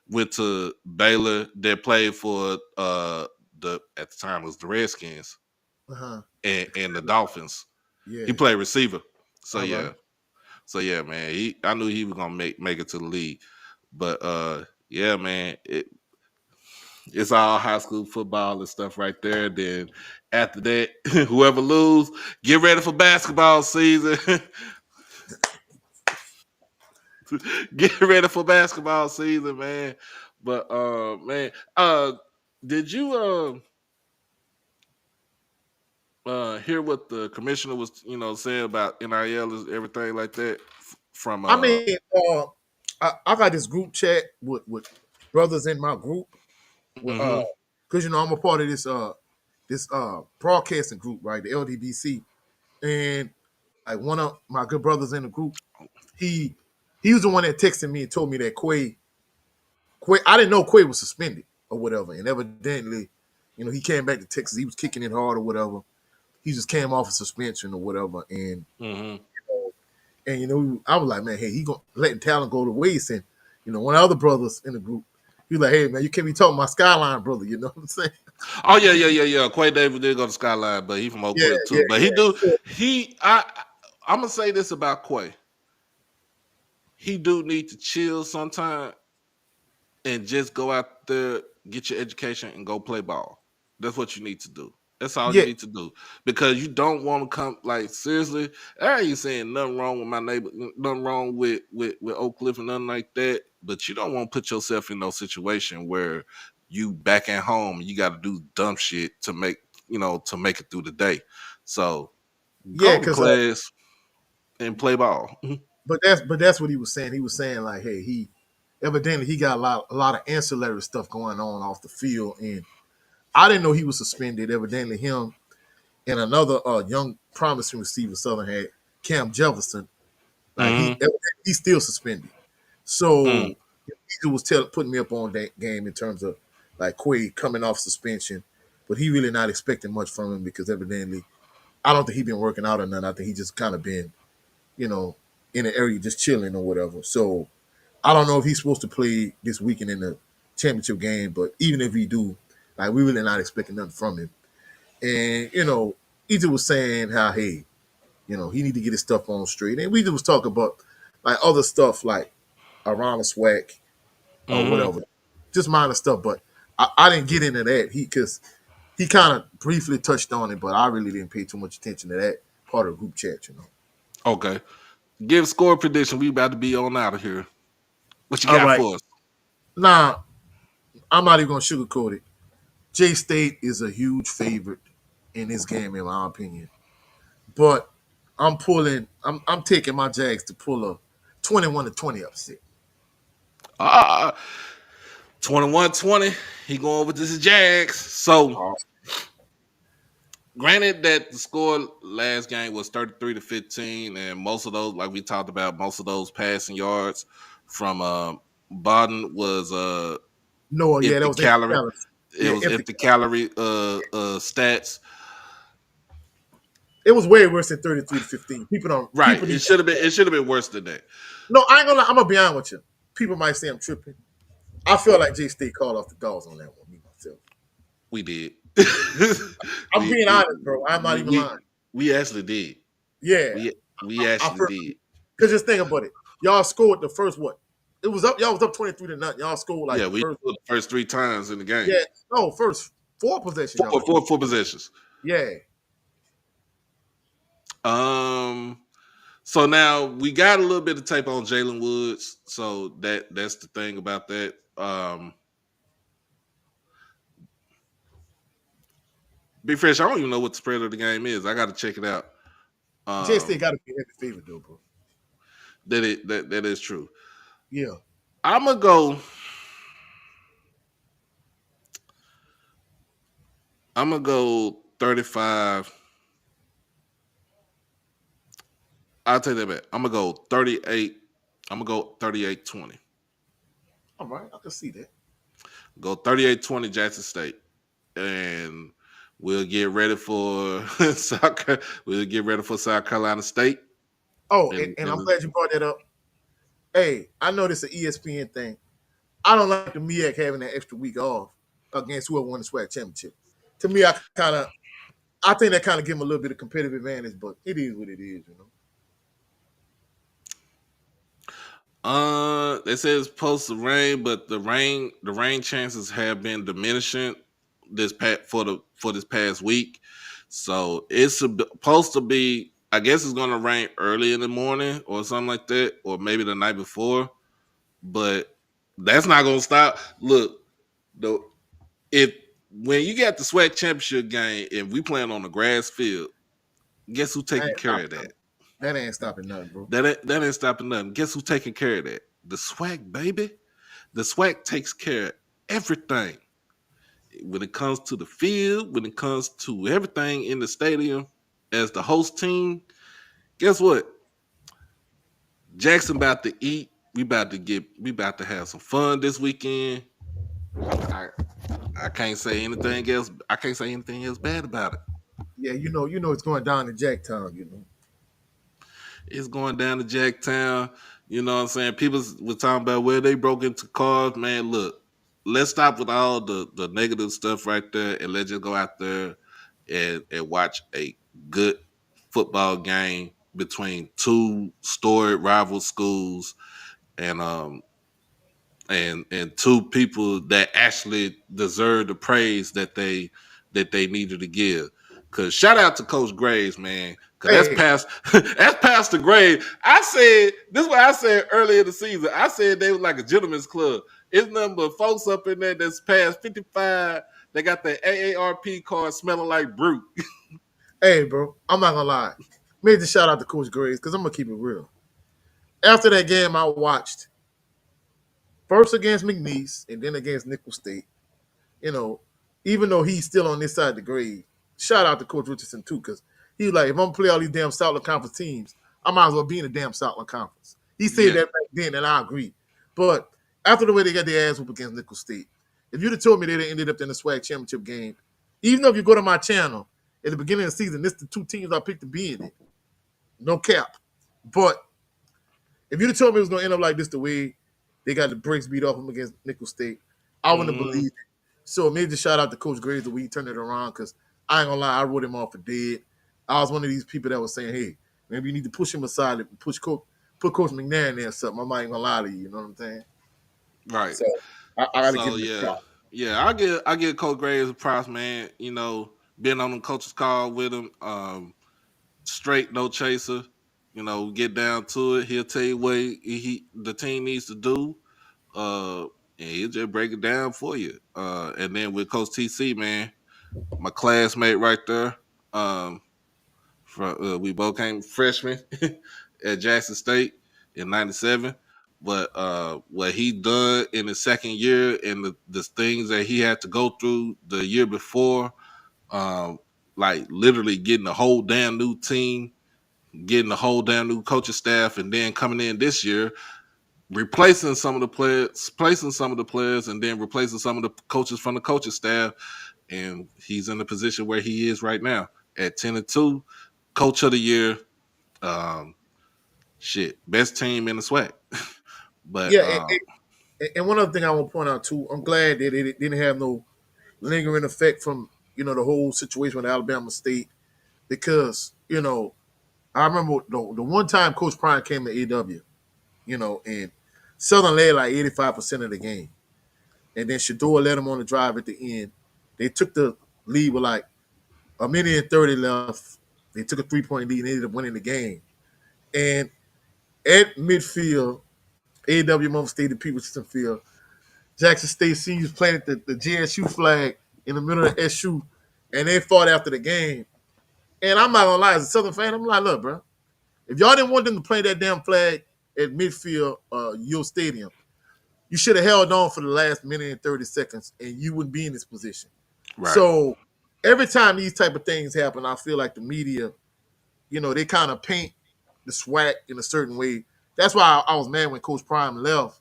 went to Baylor. That played for the at the time it was the Redskins Uh-huh. and the Dolphins. He Yeah. played receiver. So All right. yeah. So yeah, man. I knew he was gonna make it to the league. But yeah, man, it's all high school football and stuff right there. Then after that, whoever lose, get ready for basketball season. Get ready for basketball season, man. But man, did you hear what the commissioner was saying about NIL and everything like that from I mean, I got this group chat with brothers in my group with mm-hmm, because I'm a part of this broadcasting group, right? The LDBC. And like one of my good brothers in the group, he he was the one that texted me and told me that Quay I didn't know Quay was suspended or whatever. And evidently, he came back to Texas. He was kicking it hard or whatever. He just came off a suspension or whatever. mm-hmm. I was like, man, hey, he gonna letting talent go to waste. And one of the other brothers in the group, he was like, hey man, you can't be talking about Skyline, brother. You know what I'm saying? Oh yeah. Quay Davis did go to Skyline, but he from Oak Yeah, Cliff yeah, too. But yeah. I'm gonna say this about Quay. He do need to chill sometime and just go out there, get your education, and go play ball. That's what you need to do. That's all you Yeah, need to do because you don't want to come like seriously. I ain't saying nothing wrong with my neighbor, nothing wrong with Oak Cliff and nothing like that. But you don't want to put yourself in no situation where you back at home and you got to do dumb shit to make it through the day. So yeah, go to because class and play ball. but that's what he was saying. He was saying like, hey, he evidently he got a lot of ancillary stuff going on off the field, and I didn't know he was suspended. Evidently, him and another young promising receiver Southern had, Cam Jefferson. Like Mm-hmm. he's still suspended. So he was putting me up on that game in terms of like Quay coming off suspension, but he really not expecting much from him because evidently I don't think he been working out or nothing. I think he just kind of been you know in the area just chilling or whatever. So I don't know if he's supposed to play this weekend in the championship game, but even if he do, like we really not expecting nothing from him. And Egypt was saying how hey, he need to get his stuff on straight, and we just was talking about like other stuff like around the Swac or Mm-hmm. whatever, just minor stuff. But I didn't get into that because he kind of briefly touched on it, but I really didn't pay too much attention to that part of the group chat. Okay. Give score prediction. We about to be on out of here. What you All got right, for us? now I'm not even gonna sugarcoat it. J State is a huge favorite in this game, in my opinion. But I'm taking my Jags to pull a 21-20 upset. Ah, 21-20. He going with this Jags. So Oh, granted that the score last game was 33-15, and most of those, like we talked about, most of those passing yards from Biden was no, yeah, that empty was empty calorie. calories. It Yeah, was empty. empty calorie stats. It was way worse than 33-15. People don't. Right. People need. It should have been worse than that. No, I ain't gonna lie. I'm gonna be honest with you. People might say I'm tripping. I feel like J State called off the dogs on that one. Me myself. We did. I'm we, being we honest, bro. I'm not even lying. we actually did. Yeah, We I actually did. because just think about it. Y'all scored the first what? It was up. Y'all was up 23-0. Y'all scored like Yeah, the we first. scored the first three times in the game. Yeah, no, first four possessions. Y'all scored. Four possessions. Yeah, Um. So now we got a little bit of tape on Jalen Woods. So that's the thing about that. Be fresh. I don't even know what the spread of the game is. I got to check it out. J State Um. got to be heavy favorite though, bro. That is true. Yeah. I'm gonna go. I'm gonna go 35. I'll take that back. I'm gonna go 38. I'm gonna go 38-20. All right, I can see that. Go 38-20 Jackson State. and we'll get ready for soccer. We'll get ready for South Carolina State. Oh, and I'm And glad you brought that up. Hey, I know this is an ESPN thing. I don't like the MEAC having that extra week off against whoever won the SWAC championship. To me, I think that kind of give them a little bit of competitive advantage, but it is what it is, you know. they say it's supposed to rain, but the rain chances have been diminishing for this past week. So it's supposed to be. I guess it's gonna rain early in the morning or something like that, or maybe the night before. But that's not gonna stop. Look, the if when you got the SWAC championship game and we playing on the grass field, guess who That taking ain't care stopping of that? nothing. That ain't stopping nothing, bro. That ain't stopping nothing. Guess who's taking care of that? The SWAC, baby. The SWAC takes care of everything when it comes to the field, when it comes to everything in the stadium. As the host team, guess what? Jackson about to eat. We about to have some fun this weekend. I I can't say anything else. I can't say anything else bad about it. Yeah, you know it's going down in Jacktown, you know. It's going down to Jacktown. You know what I'm saying? People were talking about where they broke into cars. Man, look, let's stop with all the negative stuff right there and let's just go out there and watch a good football game between two storied rival schools and and two people that actually deserve the praise that they needed to give. Cause shout out to Coach Graves, man. Cause that's Hey, past that's past the grade. I said this is what I said earlier in the season. I said they was like a gentleman's club. It's nothing but folks up in there that's past 55. They got the AARP card smelling like brute. hey, bro, I'm not gonna lie. Major shout out to Coach Graves because I'm gonna keep it real. After that game, I watched first against McNeese and then against Nickel State. You know, even though he's still on this side of the grade, shout out to Coach Richardson too, because he was like, if I'm gonna play all these damn Southland Conference teams, I might as well be in the damn Southland Conference. He said Yeah. that back then, and I agree. But after the way they got their ass whooped against Nickel State, if you'd have told me they ended up in the SWAC championship game, even though if you go to my channel at the beginning of the season, this is the two teams I picked to be in it. No cap. But if you'd have told me it was gonna end up like this, the way they got the brakes beat off them against Nickel State, I wouldn't have Mm-hmm. believed it. So major shout out to Coach Graves the way he turned it around because I ain't gonna lie, I wrote him off for dead. I was one of these people that was saying, hey, maybe you need to push him aside and put Coach McNair in there or something. I'm not even gonna lie to you know what I'm saying? Right. So I gotta give So him the yeah, shot. yeah, I give Coach Graves a props, man. You know, being on the coach's call with him, straight no chaser. You know, get down to it. He'll tell you what the team needs to do, uh, and he'll just break it down for you. And then with Coach TC, man, my classmate right there. Um, we both came freshmen at Jackson State in '97. But what he done in the second year and the things that he had to go through the year before, um, like literally getting a whole damn new team, getting a whole damn new coaching staff, and then coming in this year, replacing some of the players, and then replacing some of the coaches from the coaching staff, and he's in the position where he is right now at 10-2, coach of the year, um, shit, best team in the SWAC. But Yeah, and one other thing I want to point out too, I'm glad that it didn't have no lingering effect from the whole situation with Alabama State because I remember the one time Coach Prime came to AW, and Southern led like 85% of the game. And then Shador led them on the drive at the end. They took the lead with like a minute and 30 left. They took a 3-point lead and ended up winning the game. And at midfield, AW Memphis State and Peterson Field, Jackson State seniors planted the JSU flag in the middle of the SU, and they fought after the game. And I'm not gonna lie, as a Southern fan, I'm like, look, bro, if y'all didn't want them to play that damn flag at midfield, your stadium, you should have held on for the last minute and 30 seconds, and you wouldn't be in this position. right. So every time these type of things happen, I feel like the media, they kind of paint the SWAC in a certain way. That's why I was mad when Coach Prime left.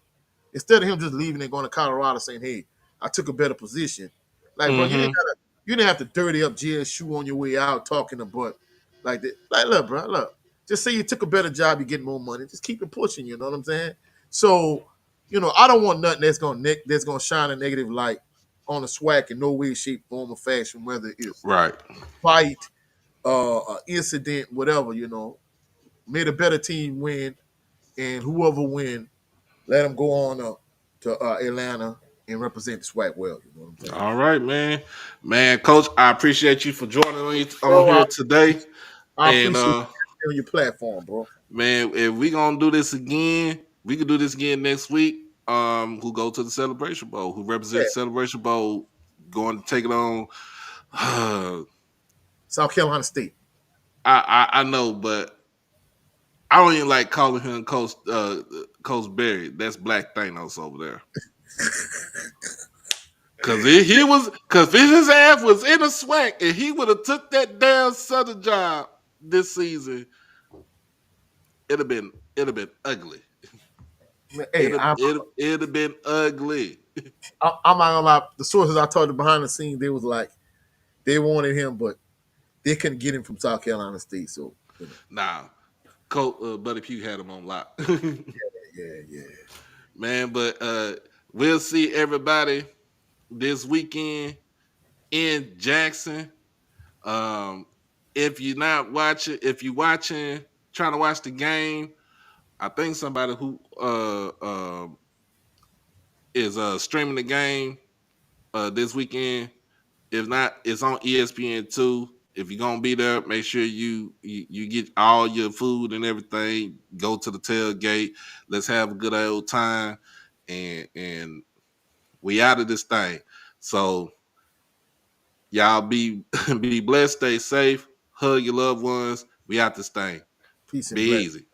Instead of him just leaving and going to Colorado saying, hey, I took a better position. Like, bro, you Mm-hmm. didn't gotta You didn't have to dirty up GSU on your way out talking to butt like that. Like, look, bro, look. Just say you took a better job, you get more money. Just keep it pushing. You know what I'm saying? So, I don't want nothing that's gonna shine a negative light on the Swac in no way, shape, form, or fashion. Whether it's Right. fight, incident, whatever. Made a better team win, and whoever win, let them go on to Atlanta and represent the Swac well. You know what I'm saying? All right, man. Man, Coach, I appreciate you for joining me on Bro, here today. I And appreciate you on your platform, bro. man, if we gonna do this again, we can do this again next week. Who go to the Celebration Bowl? Who Yeah, represents Celebration Bowl? Going to take it on. I South Carolina State. I know, but I don't even like calling him Coach Berry. That's Black Thanos over there. Cause if his ass was in a Swac and he would have took that damn Southern job this season, it'd have been ugly. Hey, It'd have been ugly. I'm not gonna lie. The sources I talked to behind the scenes, they was like they wanted him, but they couldn't get him from South Carolina State. So Nah, Buddy Pugh had him on lock. yeah. Man, but we'll see everybody this weekend in Jackson. Um, if you're not watching, if you're watching, trying to watch the game, I think somebody who is streaming the game this weekend. If not, it's on ESPN too. If you're gonna be there, make sure you get all your food and everything. Go to the tailgate. Let's have a good old time, and we out of this thing. So y'all be be blessed, stay safe, hug your loved ones. We out this thing. Peace Be and blessings. easy.